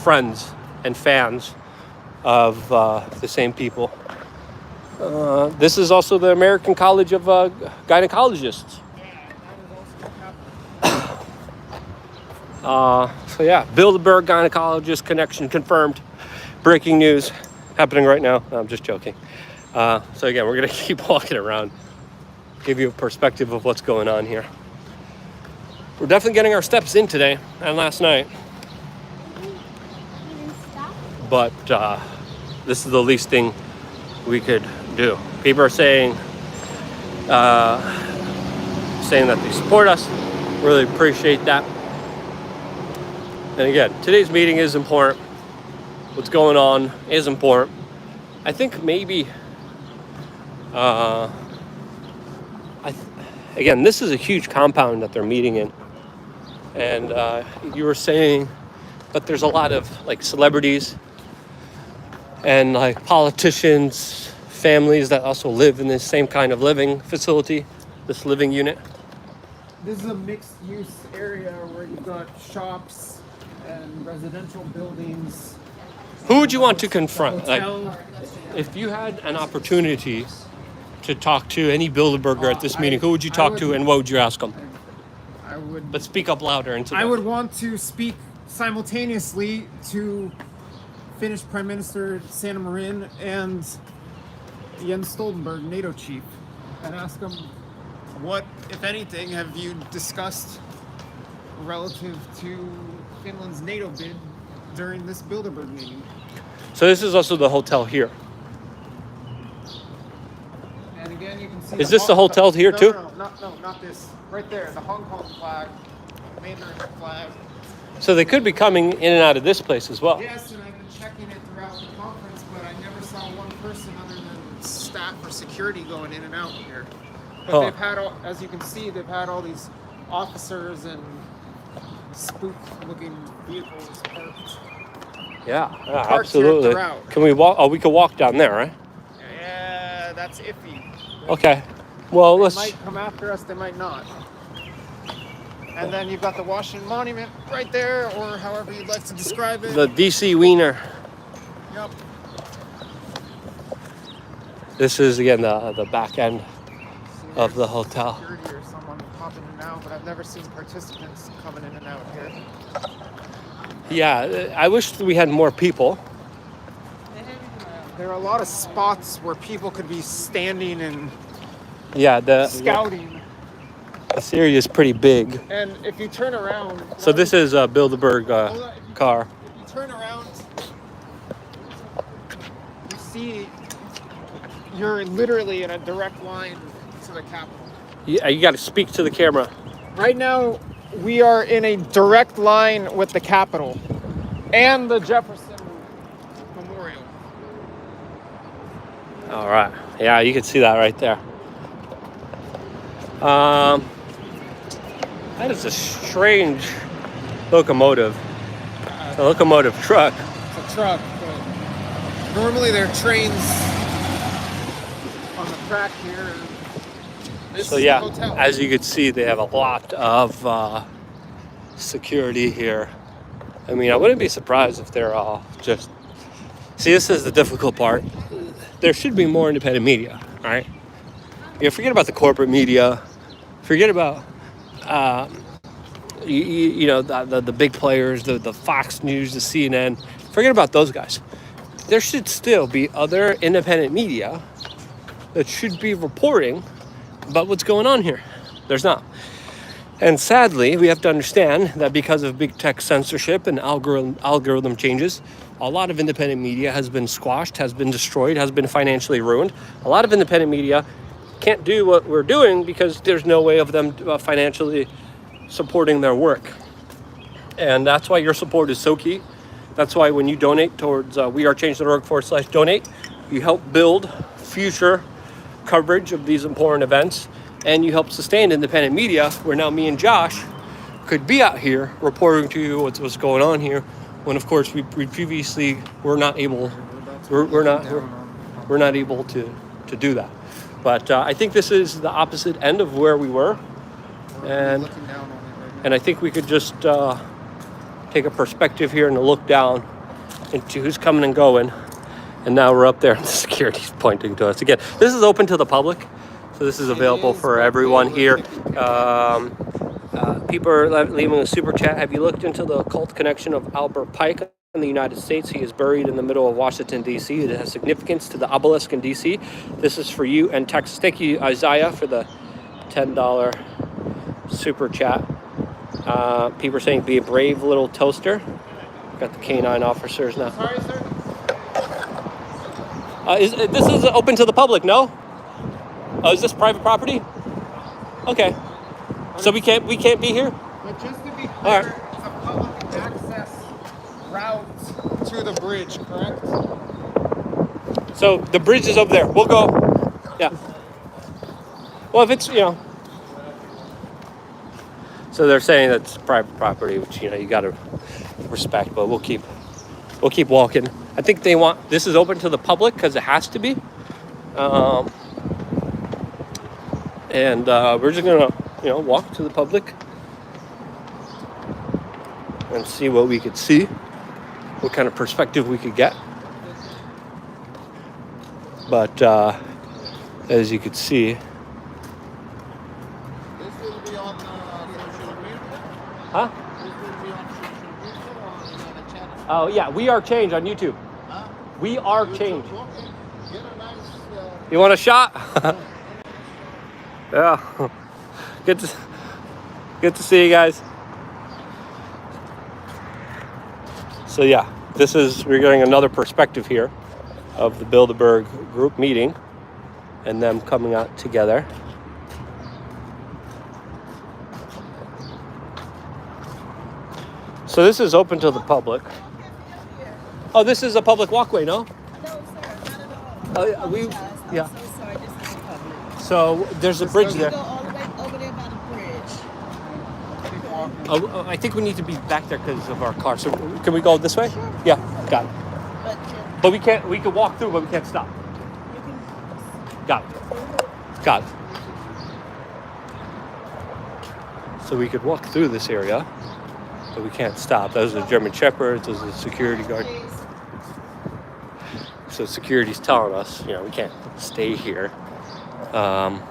friends and fans of the same people? This is also the American College of Gynecologists. So yeah, Bilderberg gynecologist connection confirmed. Breaking news happening right now. No, I'm just joking. So again, we're gonna keep walking around, give you a perspective of what's going on here. We're definitely getting our steps in today and last night. But this is the least thing we could do. People are saying that they support us. Really appreciate that. And again, today's meeting is important. What's going on is important. I think maybe, again, this is a huge compound that they're meeting in. And you were saying that there's a lot of like celebrities and like politicians, families that also live in this same kind of living facility, this living unit. This is a mixed use area where you've got shops and residential buildings. Who would you want to confront? Like, Hotel. if you had an opportunity to talk to any Bilderberger at this meeting, who would you talk to and what would you ask them? I would. But speak up louder into I that. would want to speak simultaneously to Finnish Prime Minister Sanna Marin and Jens Stoltenberg, NATO chief, and ask them what, if anything, have you discussed relative to Finland's NATO bid during this Bilderberg meeting. So this is also the hotel here. And again, you can see. Is this the hotel here too? No, not this. Right there, the Hong Kong flag, Mandarin flag. So they could be coming in and out of this place as well. Yes, and I've been checking it throughout the conference, but I never saw one person other than staff or security going in and out here. But they've had, as you can see, they've had all these officers and spook-looking vehicles parked. Yeah, Parked absolutely. here throughout. Can we walk? Oh, we could walk down there, right? Yeah, that's iffy. Okay. Well, They let's. might come after us, they might not. And then you've got the Washington Monument right there, or however you'd like to describe it. The DC Wiener. Yep. This is again the back end of the hotel. Security or someone popping in and out, but I've never seen participants coming in and out here. Yeah, I wish we had more people. There are a lot of spots where people could be standing and Yeah, scouting. this area is pretty big. And if you turn around, So this is a Bilderberg car. if you turn around, you see you're literally in a direct line to the Capitol. Yeah, you got to speak to the camera. Right now, we are in a direct line with the Capitol and the Jefferson Memorial. All right. Yeah, you can see that right there. That is a strange locomotive. It's a locomotive truck. It's a truck, but normally there are trains on the track here. This So is yeah, the hotel. as you can see, they have a lot of security here. I mean, I wouldn't be surprised if they're all just... See, this is the difficult part. There should be more independent media, right? You forget about the corporate media. Forget about, you know, the big players, the Fox News, the CNN. Forget about those guys. There should still be other independent media that should be reporting about what's going on here. There's not. And sadly, we have to understand that because of big tech censorship and algorithm changes, a lot of independent media has been squashed, has been destroyed, has been financially ruined. A lot of independent media can't do what we're doing because there's no way of them financially supporting their work. And that's why your support is so key. That's why when you donate towards wearechange.org/donate, you help build future coverage of these important events, and you help sustain independent media, where now me and Josh could be out here reporting to you what's going on here, when of course we previously were not able, we're not able to do that. But I think this is the opposite end of where we were, and I think we could just take a perspective here and a look down into who's coming and going. And now we're up there and the security's pointing to us again. This is open to the public, so this is available for everyone here. People are leaving a super chat. Have you looked into the occult connection of Albert Pike in the United States? He is buried in the middle of Washington, D.C. It has significance to the obelisk in D.C. This is for you and Texas. Thank you, Isaiah, for the $10 super chat. People are saying, be a brave little toaster. Got the canine officers now. Sorry, sir. This is open to the public, no? Oh, is this private property? Okay. So we can't be here? But just to be clear, All right. it's a public access route to the bridge, correct? So the bridge is over there. We'll go. Yeah. Well, if it's, so they're saying that's private property, which, you got to respect, but we'll keep walking. I think they want, this is open to the public because it has to be. And we're just going to, walk to the public and see what we could see, what kind of perspective we could get. But as you could see, This will be on social media. huh? This will be on social media or on the channel. Oh yeah, We Are Change on YouTube. Huh? We Are Change. Okay. Get a nice. You want a shot? Yeah. Good to see you guys. So yeah, we're getting another perspective here of the Bilderberg group meeting and them coming out together. So this is open to the public. Oh, this is a public walkway, no? No, sir, not at all. Yeah. I'm so sorry, this is public. So there's a bridge You there. go all the way over there by the bridge. Oh, I think we need to be back there because of our car. So can we go this way? Sure. Yeah, got it. But But we can't. We can walk through, but we can't stop. you can. Got it. Got it. So we could walk through this area, but we can't stop. Those are German Shepherds. Those are the security guard. So security's telling us, we can't stay here. But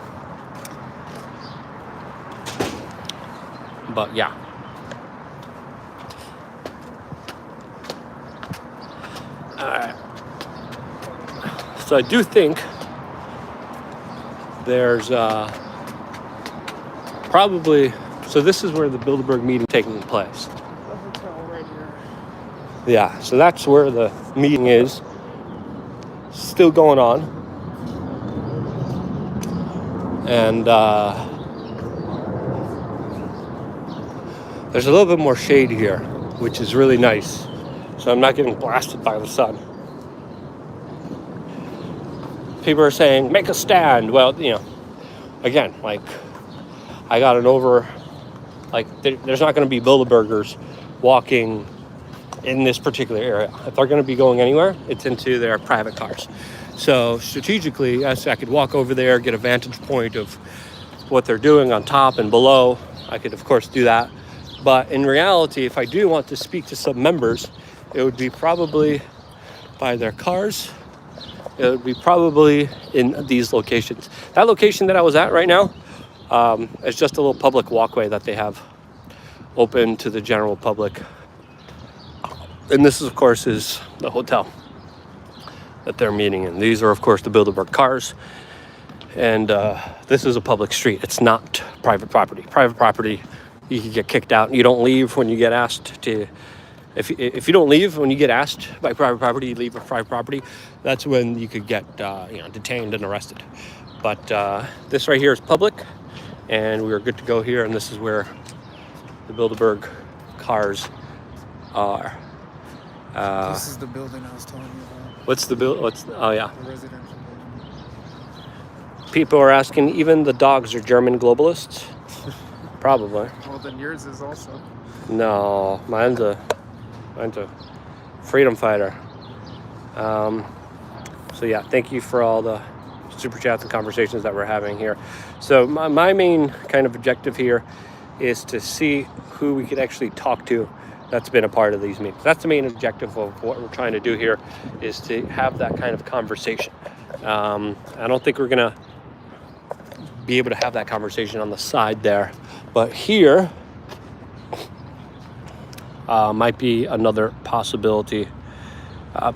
yeah. Alright. So I do think there's probably, so this is where the Bilderberg meeting taking place. The hotel right here. Yeah, so that's where the meeting is. Still going on. And there's a little bit more shade here, which is really nice. So I'm not getting blasted by the sun. People are saying, make a stand. Well, again, I got there's not going to be Bilderbergers walking in this particular area. If they're going to be going anywhere, it's into their private cars. So strategically, I could walk over there, get a vantage point of what they're doing on top and below. I could, of course, do that. But in reality, if I do want to speak to some members, it would be probably by their cars. It would be probably in these locations. That location that I was at right now is just a little public walkway that they have open to the general public. And this, of course, is the hotel that they're meeting in. These are, of course, the Bilderberg cars. And this is a public street. It's not private property. Private property, you can get kicked out. You don't leave when you get asked to. If you don't leave when you get asked by private property, you leave a private property. That's when you could get detained and arrested. But this right here is public, and we are good to go here. And this is where the Bilderberg cars are. This is the building I was telling you about. What's the bill? Oh yeah. The residential building. People are asking, even the dogs are German globalists? Probably. Well, then yours is also. No, mine's a freedom fighter. So yeah, thank you for all the super chats and conversations that we're having here. So my main kind of objective here is to see who we could actually talk to that's been a part of these meetings. That's the main objective of what we're trying to do here, is to have that kind of conversation. I don't think we're gonna be able to have that conversation on the side there, but here might be another possibility.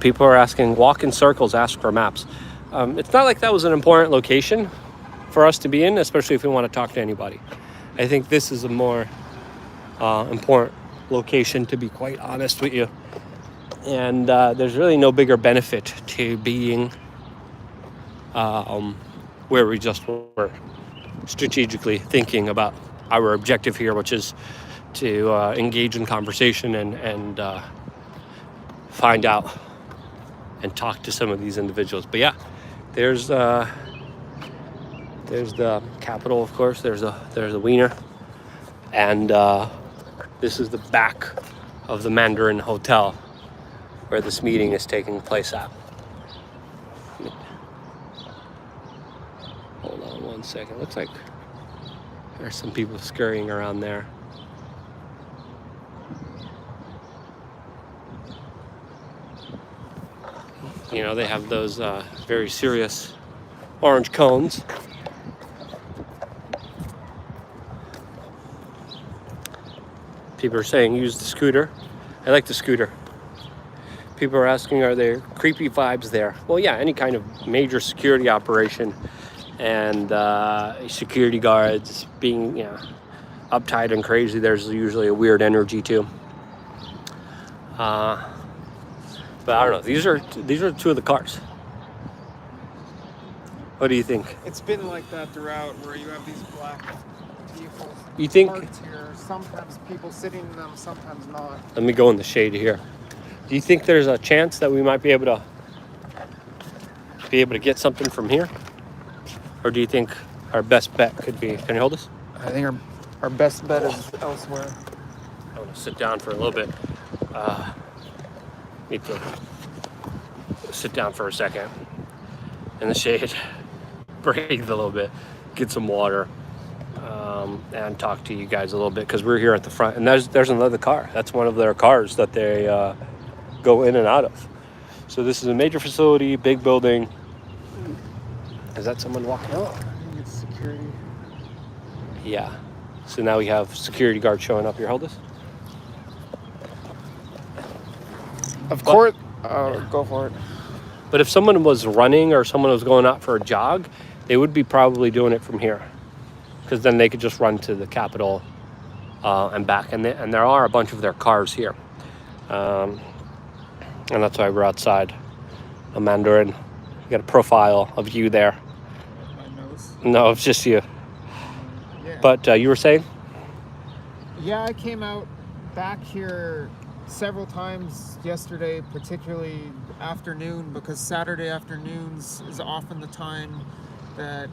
People are asking, walk in circles, ask for maps. It's not like that was an important location for us to be in, especially if we want to talk to anybody. I think this is a more important location, to be quite honest with you. And there's really no bigger benefit to being where we just were strategically thinking about our objective here, which is to engage in conversation and find out and talk to some of these individuals. But yeah, there's the Capitol, of course. There's a Wiener, and this is the back of the Mandarin Hotel where this meeting is taking place at. Hold on one second. Looks like there's some people scurrying around there. You know, they have those very serious orange cones. People are saying use the scooter. I like the scooter. People are asking, are there creepy vibes there? Well, yeah, any kind of major security operation and security guards being, you know, uptight and crazy, there's usually a weird energy too. But I don't know. These are two of the cars. What do you think? It's been like that throughout, where you have these black vehicles. You think? Parked here. Sometimes people sitting in them, sometimes not. Let me go in the shade here. Do you think there's a chance that we might be able to get something from here, or do you think our best bet could be? Can you hold us? I think our best bet is elsewhere. I want to sit down for a little bit. Need to sit down for a second in the shade, breathe a little bit, get some water, and talk to you guys a little bit, because we're here at the front, and there's another car. That's one of their cars that they go in and out of. So this is a major facility, big building. Is that someone walking out? I think it's security. Yeah. So now we have security guards showing up here. Hold this. Of course. Go for it. But if someone was running or someone was going out for a jog, they would be probably doing it from here, because then they could just run to the Capitol and back. And there are a bunch of their cars here. And that's why we're outside a Mandarin. You got a profile of you there. My nose. No, it's just you. Yeah. But you were saying? Yeah, I came out back here several times yesterday, particularly afternoon, because Saturday afternoons is often the time that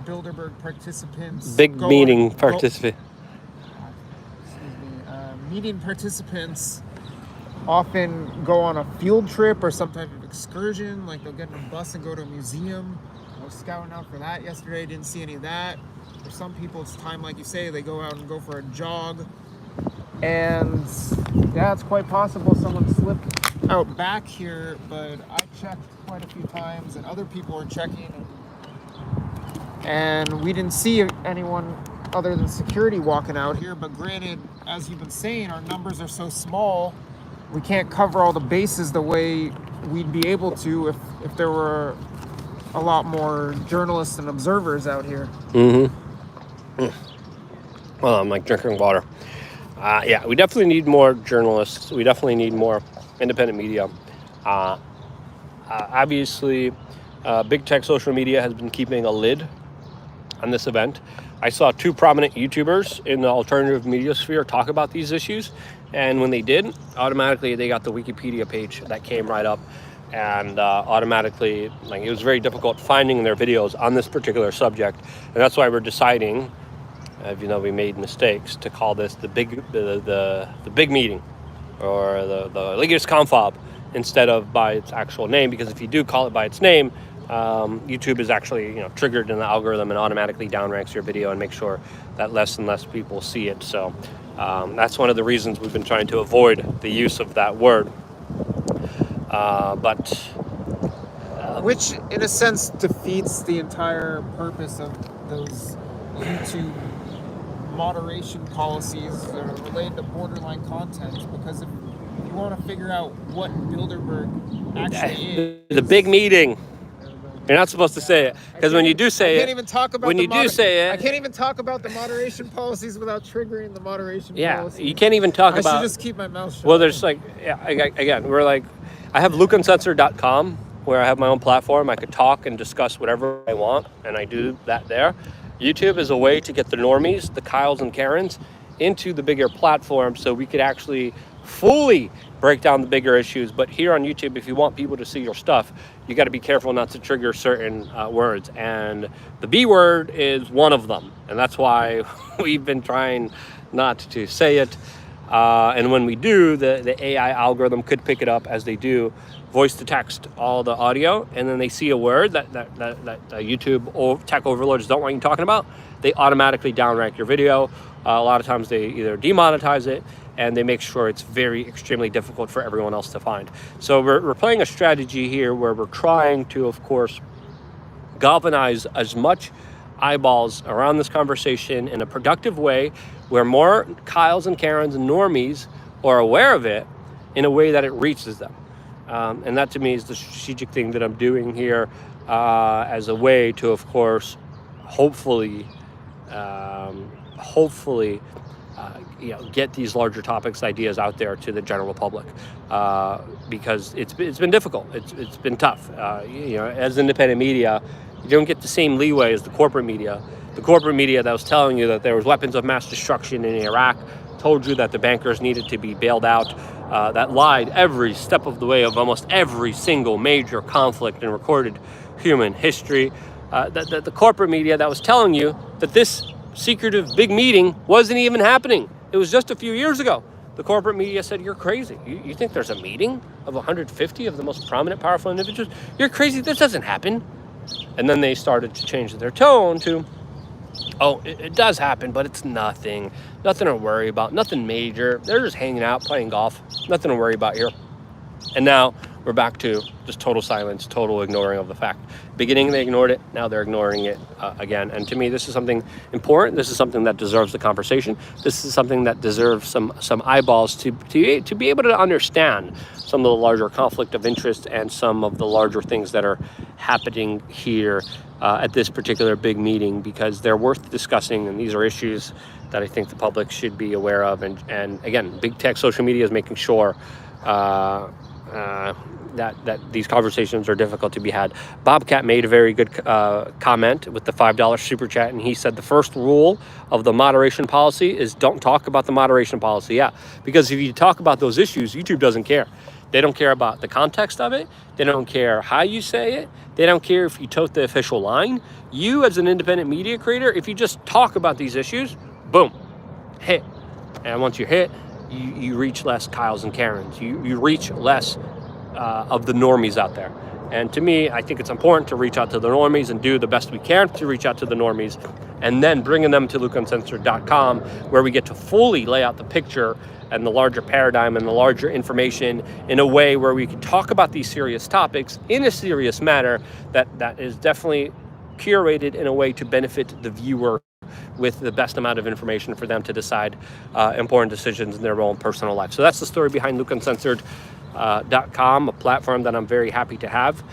Bilderberg participants... Meeting participant. Meeting participants often go on a field trip or some type of excursion, like they'll get in a bus and go to a museum. I was scouting out for that yesterday, didn't see any of that. For some people, it's time, like you say, they go out and go for a jog. And yeah, it's quite possible someone slipped out back here, but I checked quite a few times and other people were checking, and we didn't see anyone other than security walking out here. But granted, as you've been saying, our numbers are so small, we can't cover all the bases the way we'd be able to if there were a lot more journalists and observers out here. Well, I'm like drinking water. Yeah, we definitely need more journalists. We definitely need more independent media. Obviously, big tech social media has been keeping a lid on this event. I saw two prominent YouTubers in the alternative media sphere talk about these issues, and when they did, automatically they got the Wikipedia page that came right up and automatically, like, it was very difficult finding their videos on this particular subject, and that's why we're deciding, even though we made mistakes, to call this the big meeting, or the Elitist Confab, instead of by its actual name, because if you do call it by its name, YouTube is actually triggered in the algorithm and automatically downranks your video and makes sure that less and less people see it. So that's one of the reasons we've been trying to avoid the use of that word. Which, in a sense, defeats the entire purpose of those YouTube moderation policies that are related to borderline content. Because if you want to figure out what Bilderberg actually is, the big meeting. You're not supposed to say it, because when you do say it, I can't even talk about I can't even talk about the moderation policies without triggering the moderation policies. You can't even talk about. I should just keep my mouth shut. Well, there's again, we're like, I have lukeuncensored.com, where I have my own platform. I could talk and discuss whatever I want, and I do that there. YouTube is a way to get the normies, the Kyles and Karens, into the bigger platform, so we could actually fully break down the bigger issues. But here on YouTube, if you want people to see your stuff, you got to be careful not to trigger certain words, and the B word is one of them, and that's why we've been trying not to say it. And when we do, the AI algorithm could pick it up, as they do voice to text all the audio, and then they see a word that YouTube tech overlords don't want you talking about, they automatically downrank your video. A lot of times they either demonetize it, and they make sure it's extremely difficult for everyone else to find. So we're playing a strategy here where we're trying to, of course, galvanize as much eyeballs around this conversation in a productive way, where more Kyles and Karens and normies are aware of it in a way that it reaches them. And that, to me, is the strategic thing that I'm doing here, as a way to, of course, hopefully get these larger topics, ideas out there to the general public, because it's been difficult. It's been tough. As independent media, you don't get the same leeway as the corporate media. The corporate media that was telling you that there was weapons of mass destruction in Iraq, told you that the bankers needed to be bailed out, that lied every step of the way of almost every single major conflict in recorded human history. The corporate media that was telling you that this secretive big meeting wasn't even happening. It was just a few years ago. The corporate media said, you're crazy. You think there's a meeting of 150 of the most prominent, powerful individuals? You're crazy. This doesn't happen. And then they started to change their tone to, oh, it does happen, but it's nothing to worry about, nothing major. They're just hanging out, playing golf, nothing to worry about here. And now we're back to just total silence, total ignoring of the fact. Beginning, they ignored it. Now they're ignoring it again. And to me, this is something important. This is something that deserves the conversation. This is something that deserves some eyeballs to be able to understand some of the larger conflict of interest and some of the larger things that are happening here at this particular big meeting, because they're worth discussing, and these are issues that I think the public should be aware of. And again, big tech, social media is making sure that these conversations are difficult to be had. Bobcat made a very good comment with the $5 super chat, and he said the first rule of the moderation policy is don't talk about the moderation policy. Yeah, because if you talk about those issues, YouTube doesn't care. They don't care about the context of it. They don't care how you say it. They don't care if you tote the official line. You, as an independent media creator, if you just talk about these issues, boom, hit. And once you hit, you reach less Kyles and Karens. You reach less of the normies out there. And to me, I think it's important to reach out to the normies and do the best we can to reach out to the normies, and then bringing them to lukeuncensored.com, where we get to fully lay out the picture and the larger paradigm and the larger information in a way where we can talk about these serious topics in a serious manner that is definitely curated in a way to benefit the viewer with the best amount of information for them to decide important decisions in their own personal life. So that's the story behind lukeuncensored.com, a platform that I'm very happy to have.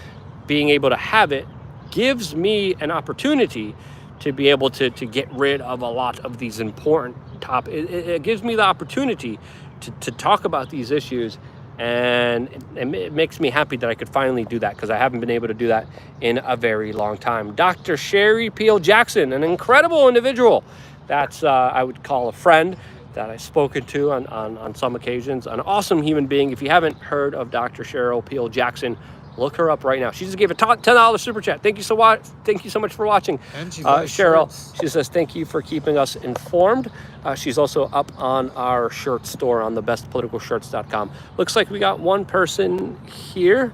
Being able to have it gives me an opportunity to be able to get rid of a lot of these important topics. It gives me the opportunity to talk about these issues, and it makes me happy that I could finally do that, because I haven't been able to do that in a very long time. Dr. Sherry Peel Jackson, an incredible individual. That's I would call a friend that I've spoken to on some occasions. An awesome human being. If you haven't heard of Dr. Cheryl Peel Jackson, Look her up right now. She just gave a $10 super chat. Thank you so much. Thank you so much for watching. And she buys Cheryl, shirts. she says thank you for keeping us informed. She's also up on our shirt store on thebestpoliticalshirts.com. Looks like we got one person here.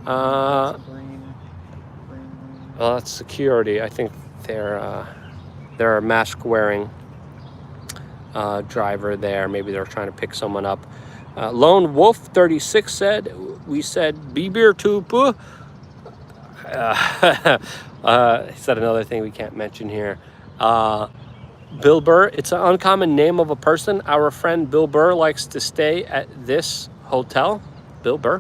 Well, that's security. I think they're a mask wearing driver there. Maybe they're trying to pick someone up. Lone Wolf 36 said, we said Bieber tupu. He said another thing we can't mention here. Bill Burr, it's an uncommon name of a person. Our friend Bill Burr likes to stay at this hotel. Bill Burr?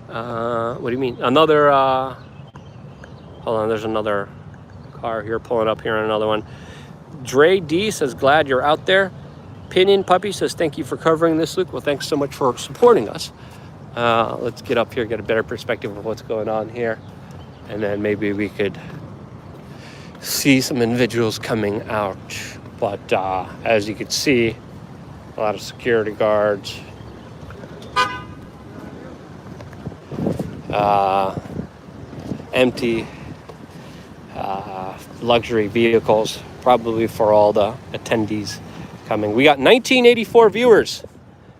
What do you mean? Another, hold on, there's another car here pulling up here on another one. Dre D says, glad you're out there. Pinion Puppy says, thank you for covering this, Luke. Well, thanks so much for supporting us. Let's get up here, get a better perspective of what's going on here. And then maybe we could see some individuals coming out. But as you can see, a lot of security guards. Empty luxury vehicles, probably for all the attendees coming. We got 1984 viewers.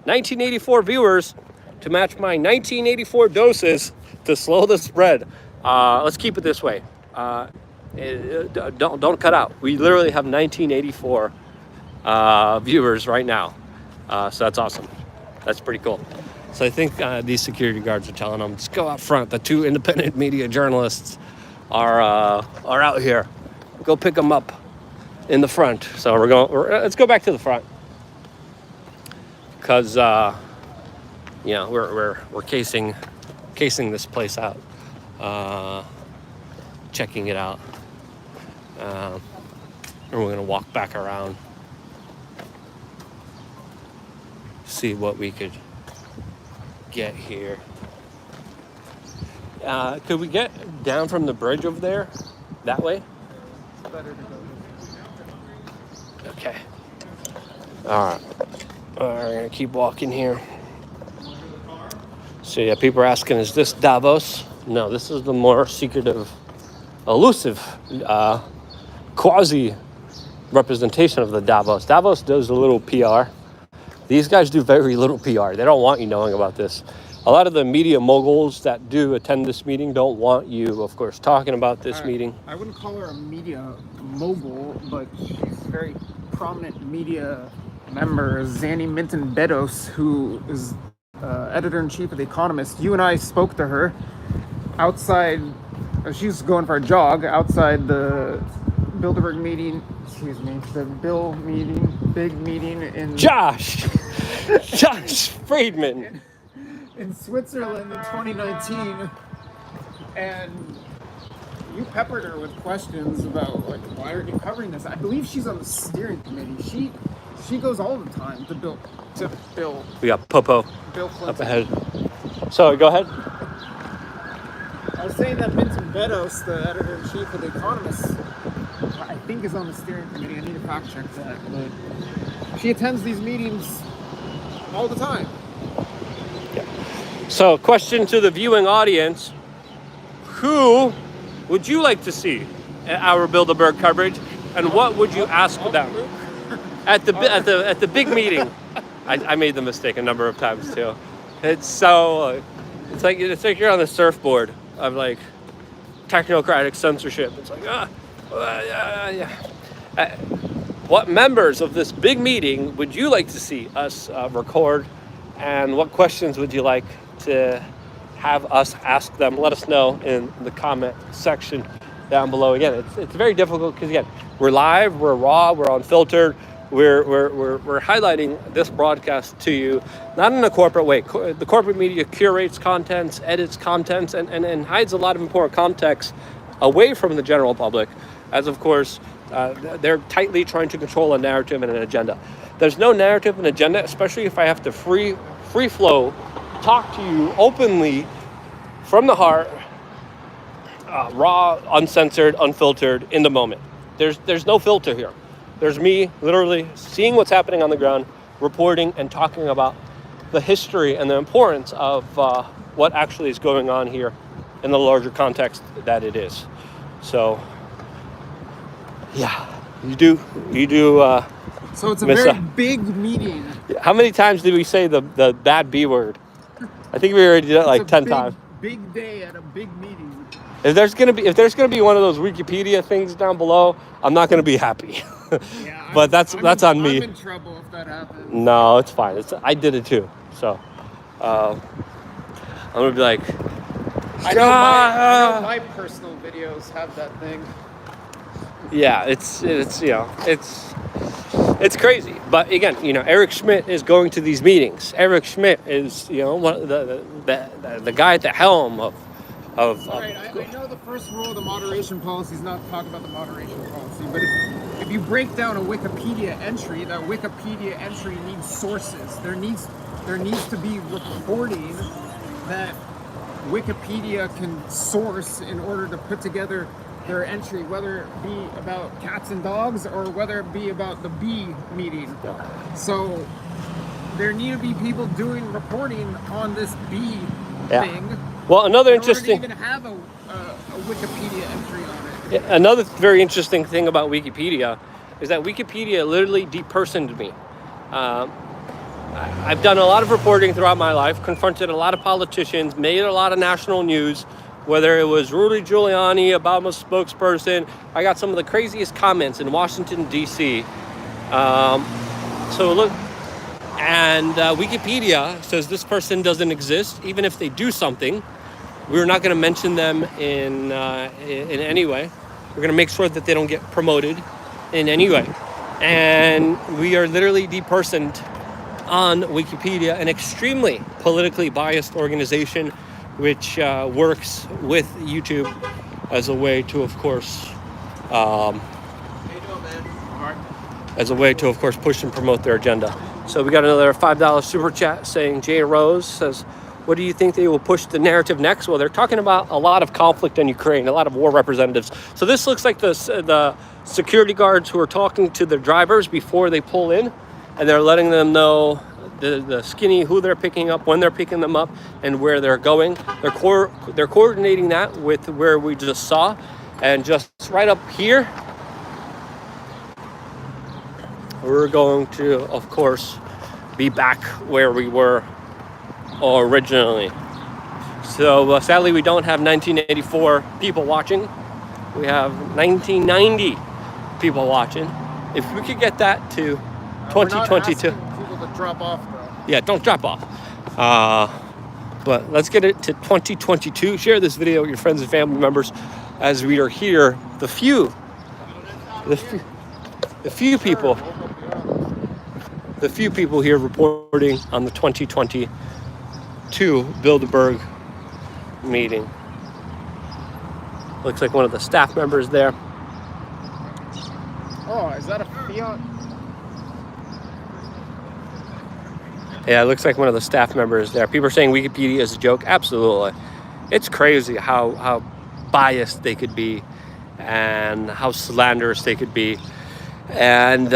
1984 viewers to match my 1984 doses to slow the spread. Let's keep it this way. Don't cut out. We literally have 1984 viewers right now. So that's awesome. That's pretty cool. So I think these security guards are telling them, just go out front. The two independent media journalists are out here. Go pick them up in the front. So let's go back to the front. Because, we're casing this place out. Checking it out. And we're going to walk back around. See what we could get here. Could we get down from the bridge over there? That way? Okay. Alright. We're going to keep walking here. So yeah, people are asking, is this Davos? No, this is the more secretive, elusive, quasi representation of the Davos. Davos does a little PR. These guys do very little PR. They don't want you knowing about this. A lot of the media moguls that do attend this meeting don't want you, of course, talking about this meeting. I wouldn't call her a media mogul, but she's a very prominent media member, Zanny Minton-Beddos, who is editor-in-chief of The Economist. You and I spoke to her outside. She's going for a jog outside the Bilderberg meeting. Excuse me, the Bill meeting, big meeting in Josh Friedman in Switzerland in 2019, and you peppered her with questions about, like, why are you covering this? I believe she's on the steering committee. She goes all the time to Bill. We got Popo Bill Clinton up ahead. So go ahead. I was saying that Vincent Beddos, the editor-in-chief of The Economist, I think is on the steering committee. I need to fact check that, but she attends these meetings all the time. Yeah. So, question to the viewing audience: who would you like to see at our Bilderberg coverage, and what would you ask them at the big meeting? I made the mistake a number of times too. It's like you're on the surfboard of like technocratic censorship. It's like what members of this big meeting would you like to see us record, and what questions would you like to have us ask them? Let us know in the comment section down below. Again, it's very difficult because, again, we're live, we're raw, we're unfiltered. We're highlighting this broadcast to you, not in a corporate way. The corporate media curates contents, edits contents, and hides a lot of important context away from the general public, as of course they're tightly trying to control a narrative and an agenda. There's no narrative and agenda, especially if I have to free flow, talk to you openly from the heart, raw, uncensored, unfiltered, in the moment. There's no filter here. There's me literally seeing what's happening on the ground, reporting and talking about the history and the importance of what actually is going on here in the larger context that it is. So, yeah, you do. So it's a Miss very a- big meeting. How many times did we say the bad B word? I think we already did it like It's a 10 big, times. big day at a big meeting. If there's gonna be one of those Wikipedia things down below, I'm not gonna be happy. Yeah, But that's on me. I'm in trouble if that happens. No, it's fine. I did it too. So I'm gonna be like, I know my personal videos have that thing. yeah, it's crazy. But again, Eric Schmidt is going to these meetings. Eric Schmidt is one of the guy at the helm of. All right, I know the first rule of the moderation policy is not to talk about the moderation policy, but if you break down a Wikipedia entry, that Wikipedia entry needs sources. There needs to be reporting that Wikipedia can source in order to put together their entry, whether it be about cats and dogs or whether it be about the bee meeting. So there need to be people doing reporting on this bee thing. Well, another in order interesting. to even have a Wikipedia entry on it. Another very interesting thing about Wikipedia is that Wikipedia literally depersoned me. I've done a lot of reporting throughout my life, confronted a lot of politicians, made a lot of national news, whether it was Rudy Giuliani, Obama's spokesperson. I got some of the craziest comments in Washington, D.C. So look, and Wikipedia says this person doesn't exist, even if they do something. We're not going to mention them in any way. We're going to make sure that they don't get promoted in any way. And we are literally depersoned on Wikipedia, an extremely politically biased organization which works with YouTube as a way to, of course, push and promote their agenda. So we got another $5 super chat saying, Jay Rose says, what do you think they will push the narrative next? Well, they're talking about a lot of conflict in Ukraine, a lot of war representatives. So this looks like the security guards who are talking to the drivers before they pull in, and they're letting them know the skinny, who they're picking up, when they're picking them up, and where they're going. They're coordinating that with where we just saw, and just right up here, we're going to, of course, be back where we were originally. So sadly, we don't have 1984 people watching. We have 1990 people watching. If we could get that to 2022. We're not asking people to drop off, though. Yeah, don't drop off. But let's get it to 2022. Share this video with your friends and family members as we are here. The few people here reporting on the 2022 Bilderberg meeting. Looks like one of the staff members there. Oh, is that a Fiat? Yeah, it looks like one of the staff members there. People are saying Wikipedia is a joke. Absolutely. It's crazy how biased they could be and how slanderous they could be. And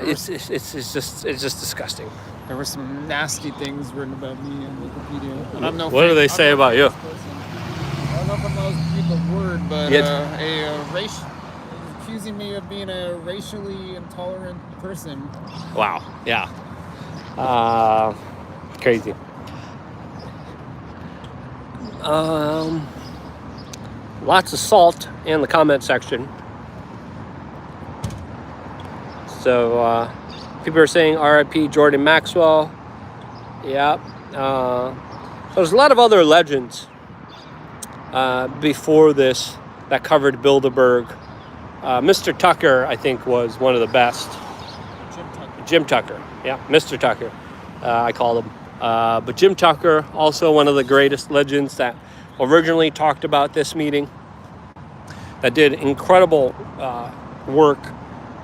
it's just disgusting. There were some nasty things written about me on Wikipedia. And I'm no What do they say about you? I don't know if I'm allowed to use the word, but accusing me of being a racially intolerant person. Wow. Yeah. Crazy. Lots of salt in the comment section. So people are saying RIP Jordan Maxwell. Yeah. There's a lot of other legends before this that covered Bilderberg. Mr. Tucker, I think, was one of the best. Jim Tucker. Yeah, Mr. Tucker, I call him. But Jim Tucker, also one of the greatest legends that originally talked about this meeting, that did incredible work,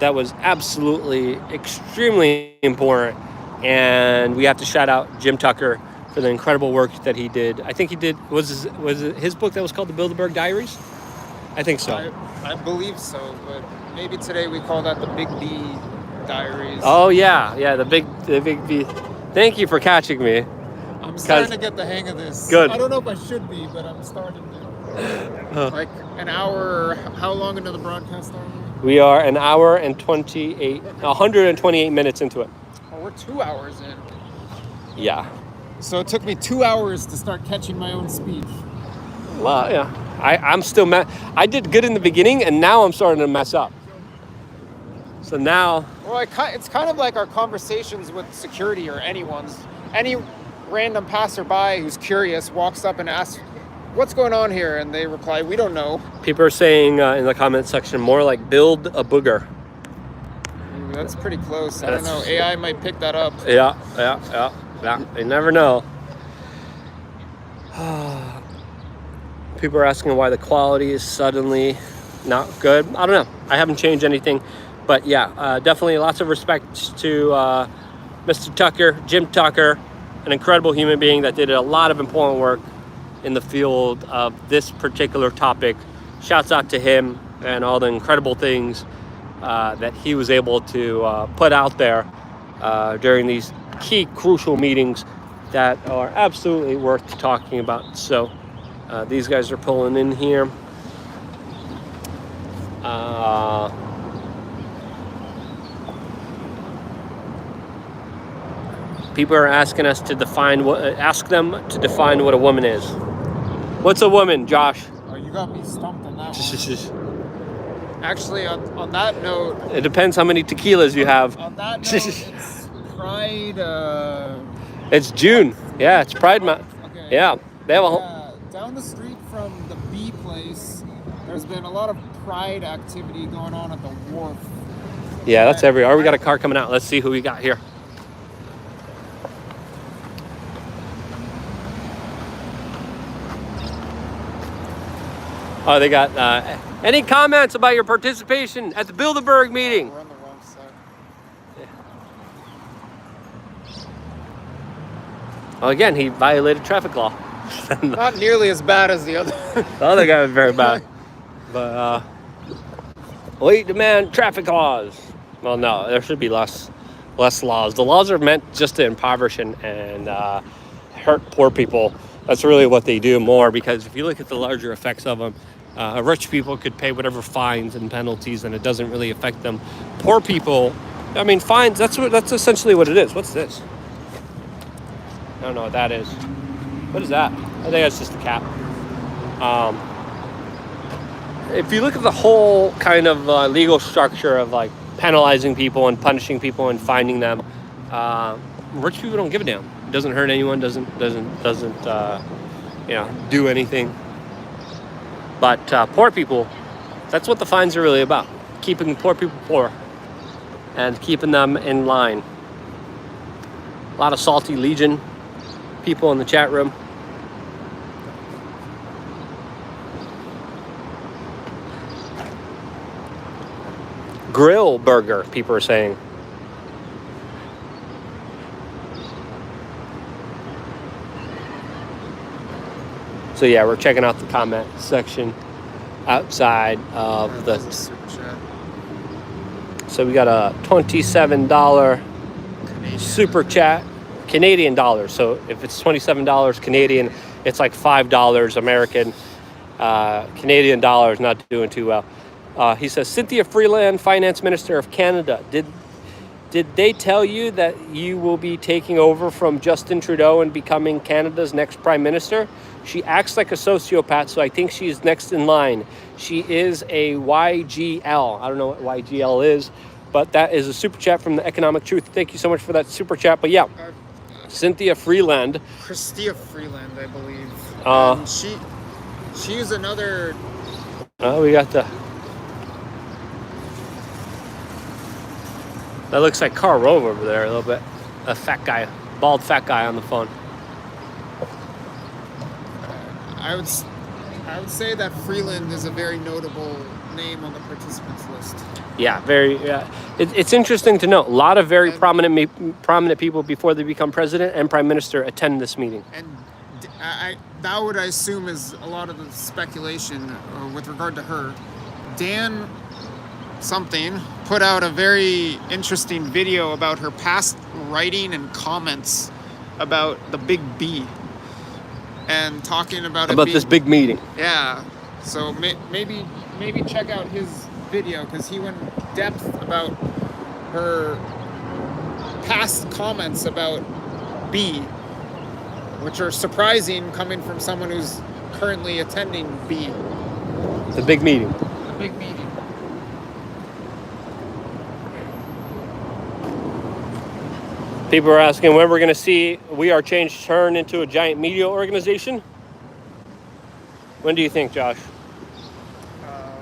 that was absolutely extremely important. And we have to shout out Jim Tucker for the incredible work that he did. I think he did, was it his book that was called The Bilderberg Diaries? I think so. I believe so, but maybe today we call that the Big B Diaries. Oh yeah, the big B. Thank you for catching me. I'm starting to get the hang of this. Good. I don't know if I should be, but I'm starting to. Like an hour. How long into the broadcast are we? We are an hour and 128 minutes into it. Oh, we're 2 hours in. Yeah. So it took me 2 hours to start catching my own speech. Well, yeah. I'm still I did good in the beginning, and now I'm starting to mess up. So now... Well, it's kind of like our conversations with security or any random passerby who's curious walks up and asks, what's going on here? And they reply, we don't know. People are saying in the comment section, more like build a booger. Ooh, that's pretty close. I don't know. AI might pick that up. Yeah. You never know. People are asking why the quality is suddenly not good. I don't know. I haven't changed anything. But yeah, definitely lots of respect to Mr. Tucker, Jim Tucker, an incredible human being that did a lot of important work in the field of this particular topic. Shouts out to him and all the incredible things that he was able to put out there during these key crucial meetings that are absolutely worth talking about. So these guys are pulling in here. People are asking us to ask them to define what a woman is. What's a woman, Josh? Oh, you got me stumped on that one. Actually, on that note... It depends how many tequilas you have. On that note, it's Pride... It's June. Yeah, it's Pride Month. Okay. Yeah. They have a down the street from the B place, there's been a lot of Pride activity going on at the wharf. Yeah, that's everywhere. We got a car coming out. Let's see who we got here. Oh, they got any comments about your participation at the Bilderberg meeting? We're on the wrong side. Well, again, he violated traffic law. Not nearly as bad as the other. The other guy was very bad. But, we demand traffic laws. Well, no, there should be less laws. The laws are meant just to impoverish and hurt poor people. That's really what they do more, because if you look at the larger effects of them, rich people could pay whatever fines and penalties, and it doesn't really affect them. Poor people, I mean, fines, that's essentially what it is. What's this? I don't know what that is. What is that? I think that's just a cap. If you look at the whole kind of legal structure of like penalizing people and punishing people and fining them, rich people don't give a damn. It doesn't hurt anyone. Doesn't do anything. But poor people, that's what the fines are really about. Keeping poor people poor and keeping them in line. A lot of salty Legion people in the chat room. Grill burger, people are saying. So yeah, we're checking out the comment section outside of the... Super chat. So we got a $27 Canadian. super chat, Canadian dollars. So if it's $27 Canadian, it's like $5 American. Canadian dollars not doing too well. He says, Cynthia Freeland, Finance Minister of Canada, did they tell you that you will be taking over from Justin Trudeau and becoming Canada's next Prime Minister? She acts like a sociopath, so I think she's next in line. She is a YGL. I don't know what YGL is, but that is a super chat from the Economic Truth. Thank you so much for that super chat. But yeah, Cynthia Freeland. Christia Freeland, I believe. She is another... We got the... That looks like Karl Rove over there a little bit. A fat guy, bald fat guy on the phone. I would say that Freeland is a very notable name on the participants list. Yeah, very. It's interesting to note. A lot of very prominent people before they become president and prime minister attend this meeting. And that would, I assume, is a lot of the speculation with regard to her. Dan something put out a very interesting video about her past writing and comments about the big B and talking about this big meeting. Yeah, so maybe check out his video because he went in depth about her past comments about B, which are surprising coming from someone who's currently attending B. It's a big meeting. A big meeting. People are asking when we're going to see We Are Change turn into a giant media organization. When do you think, Josh?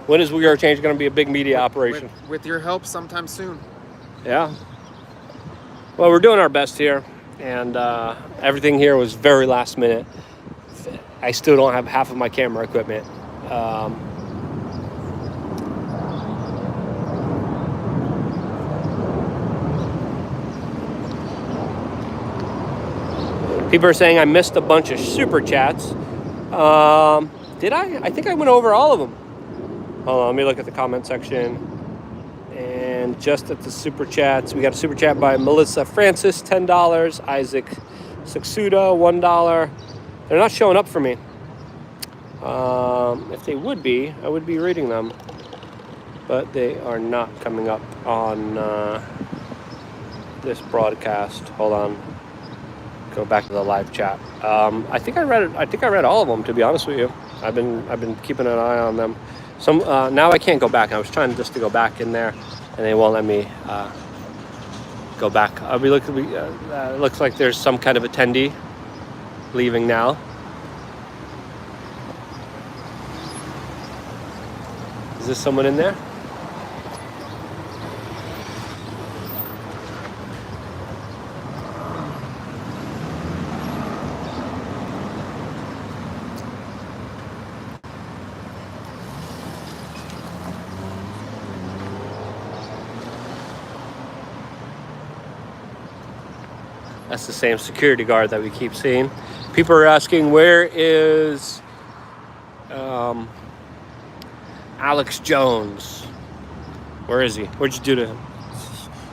When is We Are Change going to be a big media operation? With your help sometime soon. Yeah. Well, we're doing our best here, and everything here was very last minute. I still don't have half of my camera equipment. People are saying I missed a bunch of super chats. Did I? I think I went over all of them. Hold on, let me look at the comment section. And just at the super chats, we got a super chat by Melissa Francis, $10. Isaac Saksuda, $1. They're not showing up for me. If they would be, I would be reading them. But they are not coming up on this broadcast. Hold on. Go back to the live chat. I think I read all of them, to be honest with you. I've been keeping an eye on them. Some now I can't go back. I was trying just to go back in there, and they won't let me go back. Looks like there's some kind of attendee leaving now. Is this someone in there? That's the same security guard that we keep seeing. People are asking, where is Alex Jones? Where is he? What'd you do to him?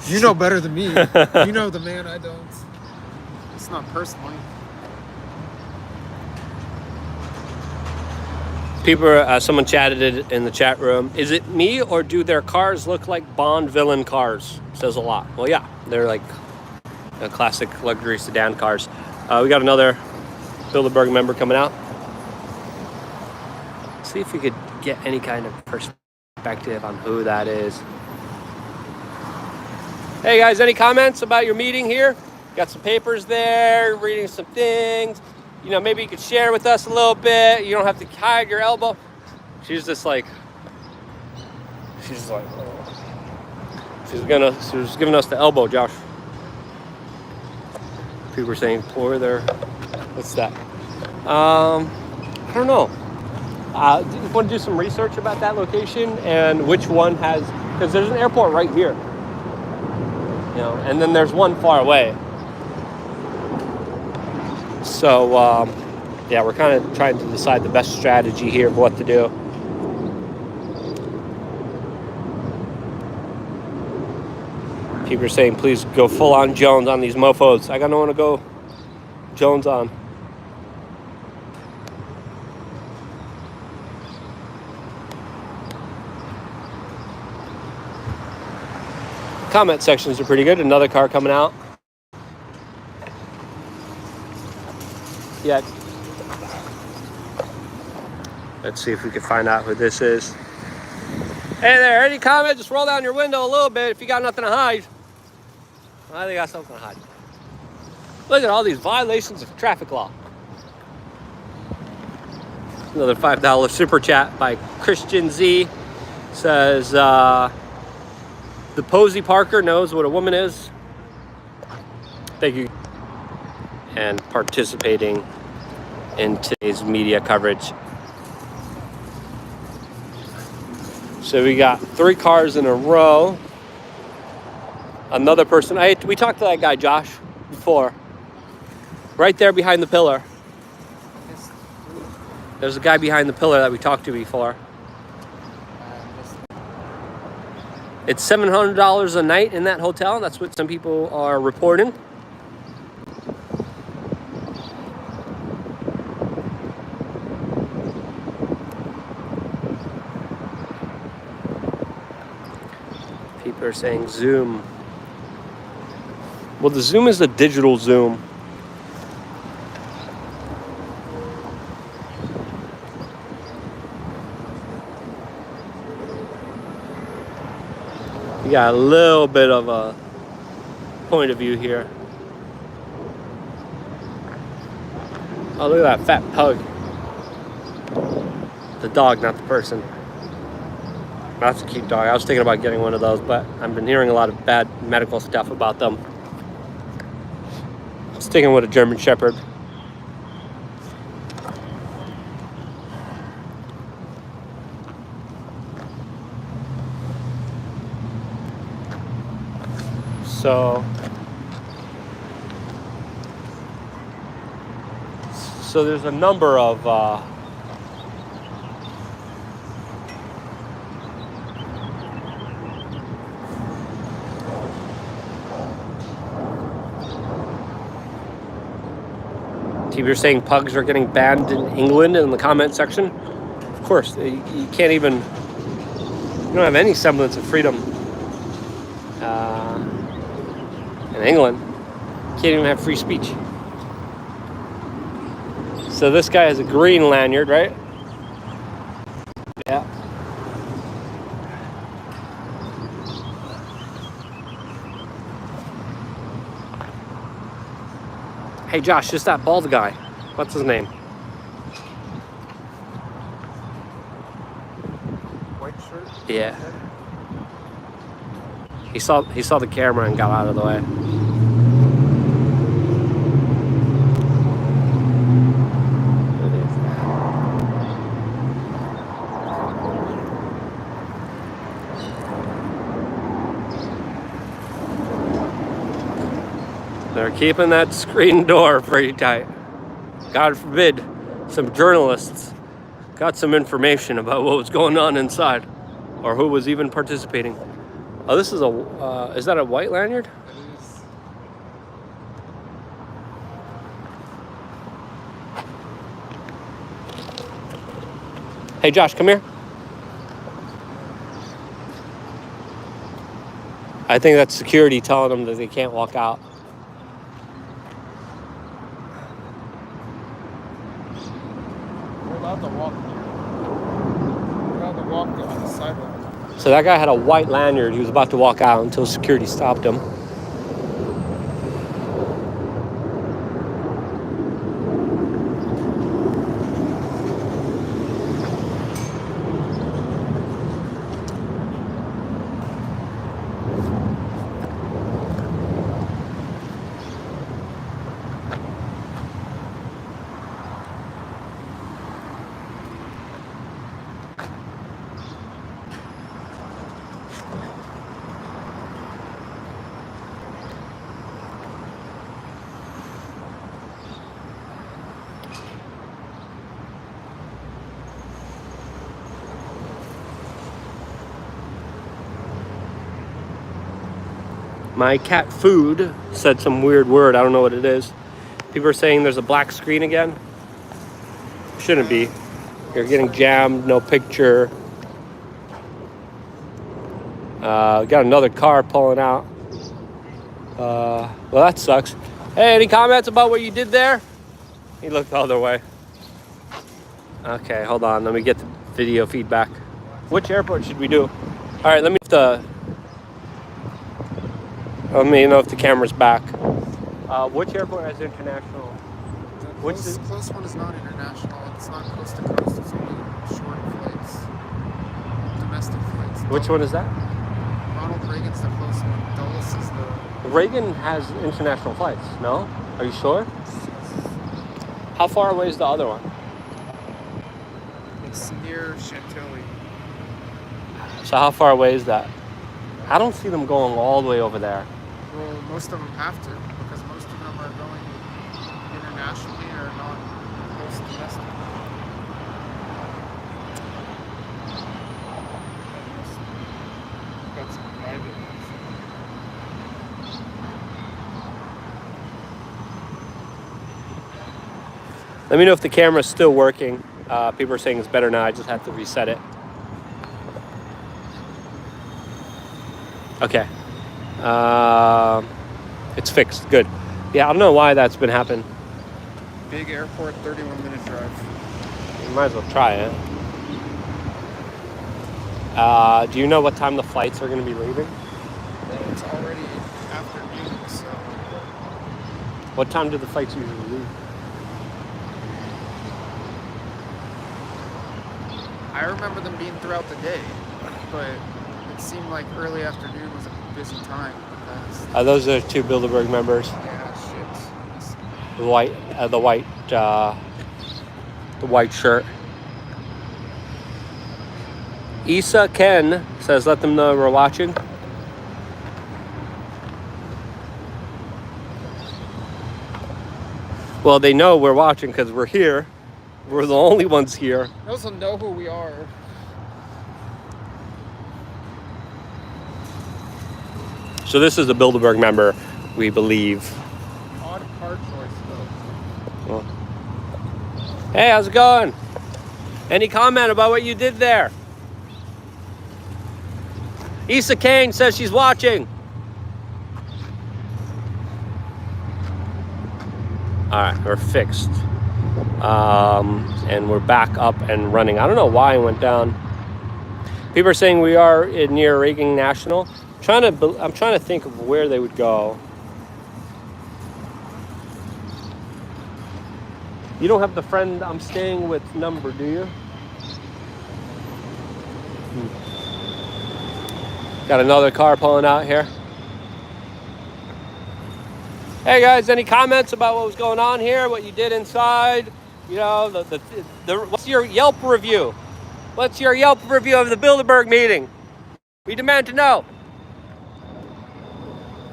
You know better than me. You know the man I don't. It's not personally. People are, someone chatted it in the chat room. Is it me or do their cars look like Bond villain cars? Says a lot. Well, yeah, they're like classic luxury sedan cars. We got another Bilderberg member coming out. See if we could get any kind of perspective on who that is. Hey guys, any comments about your meeting here? Got some papers there, reading some things. You know, maybe you could share with us a little bit. You don't have to hide your elbow. She's just like, she's giving us the elbow, Josh. People were saying pour their, what's that? I don't know. Do you want to do some research about that location and which one has, because there's an airport right here, you know, and then there's one far away. So, yeah, we're kind of trying to decide the best strategy here of what to do. People are saying, please go full on Jones on these mofos. I got no one to go Jones on. Comment sections are pretty good. Another car coming out. Yeah. Let's see if we can find out who this is. Hey there, any comment? Just roll down your window a little bit if you got nothing to hide. Well, they got something to hide. Look at all these violations of traffic law. Another $5 super chat by Christian Z. Says, the Posey Parker knows what a woman is. Thank you. And participating in today's media coverage. So we got 3 cars in a row. Another person. We talked to that guy, Josh, before. Right there behind the pillar. There's a guy behind the pillar that we talked to before. It's $700 a night in that hotel. That's what some people are reporting. People are saying zoom. Well, the zoom is the digital zoom. You got a little bit of a point of view here. Oh, look at that fat pug. The dog, not the person. That's a cute dog. I was thinking about getting one of those, but I've been hearing a lot of bad medical stuff about them. Sticking with a German Shepherd. So there's a number of people are saying pugs are getting banned in England in the comment section. Of course, you can't even, you don't have any semblance of freedom in England. You can't even have free speech. So this guy has a green lanyard, right? Yeah. Hey Josh, just that bald guy. What's his name? White shirt. Yeah. He saw the camera and got out of the way. They're keeping that screen door pretty tight. God forbid some journalists got some information about what was going on inside or who was even participating. Oh, this is is that a white lanyard? It is. Hey Josh, come here. I think that's security telling them that they can't walk out. We're allowed to walk. We're allowed to walk on the sidewalk. So that guy had a white lanyard. He was about to walk out until security stopped him. My cat food said some weird word. I don't know what it is. People are saying there's a black screen again. Shouldn't be. You're getting jammed, no picture. Got another car pulling out. Well, that sucks. Hey, any comments about what you did there? He looked the other way. Okay, hold on. Let me get the video feedback. Which airport should we do? All right, let me know if the camera's back. Which airport has international? The close one is not international. It's not coast to coast. It's only short flights, domestic flights. Which one is that? Ronald Reagan's the close one. Dulles is the. Reagan has international flights. No? Are you sure? How far away is the other one? It's near Chantilly. So how far away is that? I don't see them going all the way over there. Well, most of them have to, because most of them are going internationally or not close domestic. Got some private ones. Let me know if the camera's still working. People are saying it's better now. I just have to reset it. Okay. It's fixed. Good. Yeah, I don't know why that's been happening. Big airport, 31-minute drive. You might as well try it. Do you know what time the flights are going to be leaving? Well, it's already afternoon, so What time do the flights usually leave? I remember them being throughout the day, but it seemed like early afternoon was a busy time. Because, Those are two Bilderberg members. yeah, shit. The white shirt. Issa Ken says, let them know we're watching. Well, they know we're watching because we're here. We're the only ones here. They also know who we are. So this is a Bilderberg member, we believe. Odd card choice, though. Well. Hey, how's it going? Any comment about what you did there? Issa Kane says she's watching. All right, we're fixed. And we're back up and running. I don't know why I went down. People are saying we are near Reagan National. I'm trying to think of where they would go. You don't have the friend I'm staying with number, do you? Got another car pulling out here. Hey guys, any comments about what was going on here? What you did inside? You know, what's your Yelp review? What's your Yelp review of the Bilderberg meeting? We demand to know.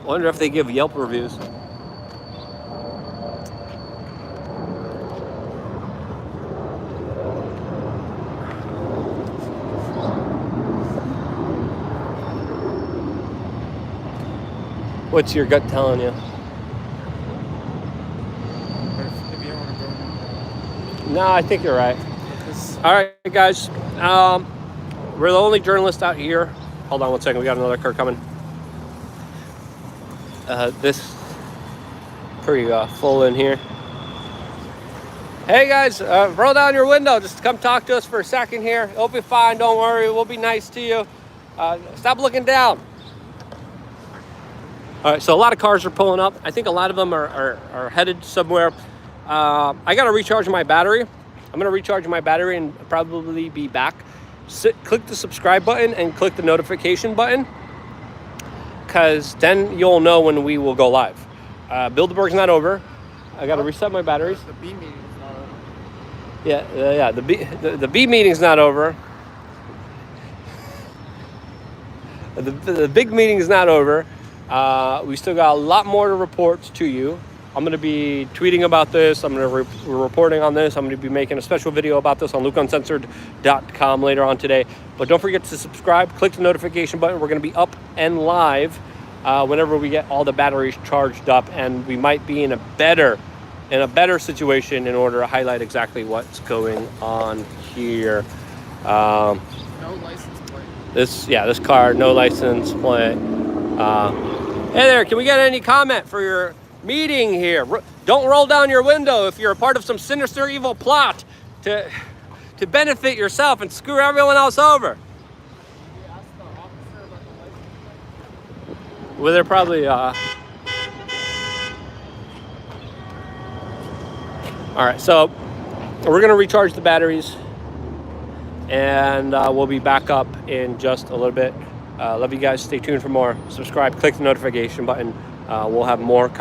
Wonder if they give Yelp reviews. What's your gut telling you? But if you want to go, No, I think you're right. because All right, guys. We're the only journalists out here. Hold on one second. We got another car coming. This pretty full in here. Hey guys, roll down your window. Just come talk to us for a second here. It'll be fine. Don't worry. We'll be nice to you. Stop looking down. All right, so a lot of cars are pulling up. I think a lot of them are headed somewhere. I got to recharge my battery. I'm going to recharge my battery and probably be back. Click the subscribe button and click the notification button, because then you'll know when we will go live. Bilderberg's not over. I got to reset my batteries. the B meeting is not over. Yeah. The B meeting's not over. The big meeting's not over. We still got a lot more to report to you. I'm going to be tweeting about this. I'm going to be reporting on this. I'm going to be making a special video about this on lukeuncensored.com later on today. But don't forget to subscribe. Click the notification button. We're going to be up and live whenever we get all the batteries charged up, and we might be in a better situation in order to highlight exactly what's going on here. No license plate. This car, no license plate. Hey there, can we get any comment for your meeting here? Don't roll down your window if you're a part of some sinister evil plot to benefit yourself and screw everyone else over. Well, they're probably all right, so we're gonna recharge the batteries, and we'll be back up in just a little bit. Love you guys. Stay tuned for more. Subscribe, click the notification button. We'll have more coming.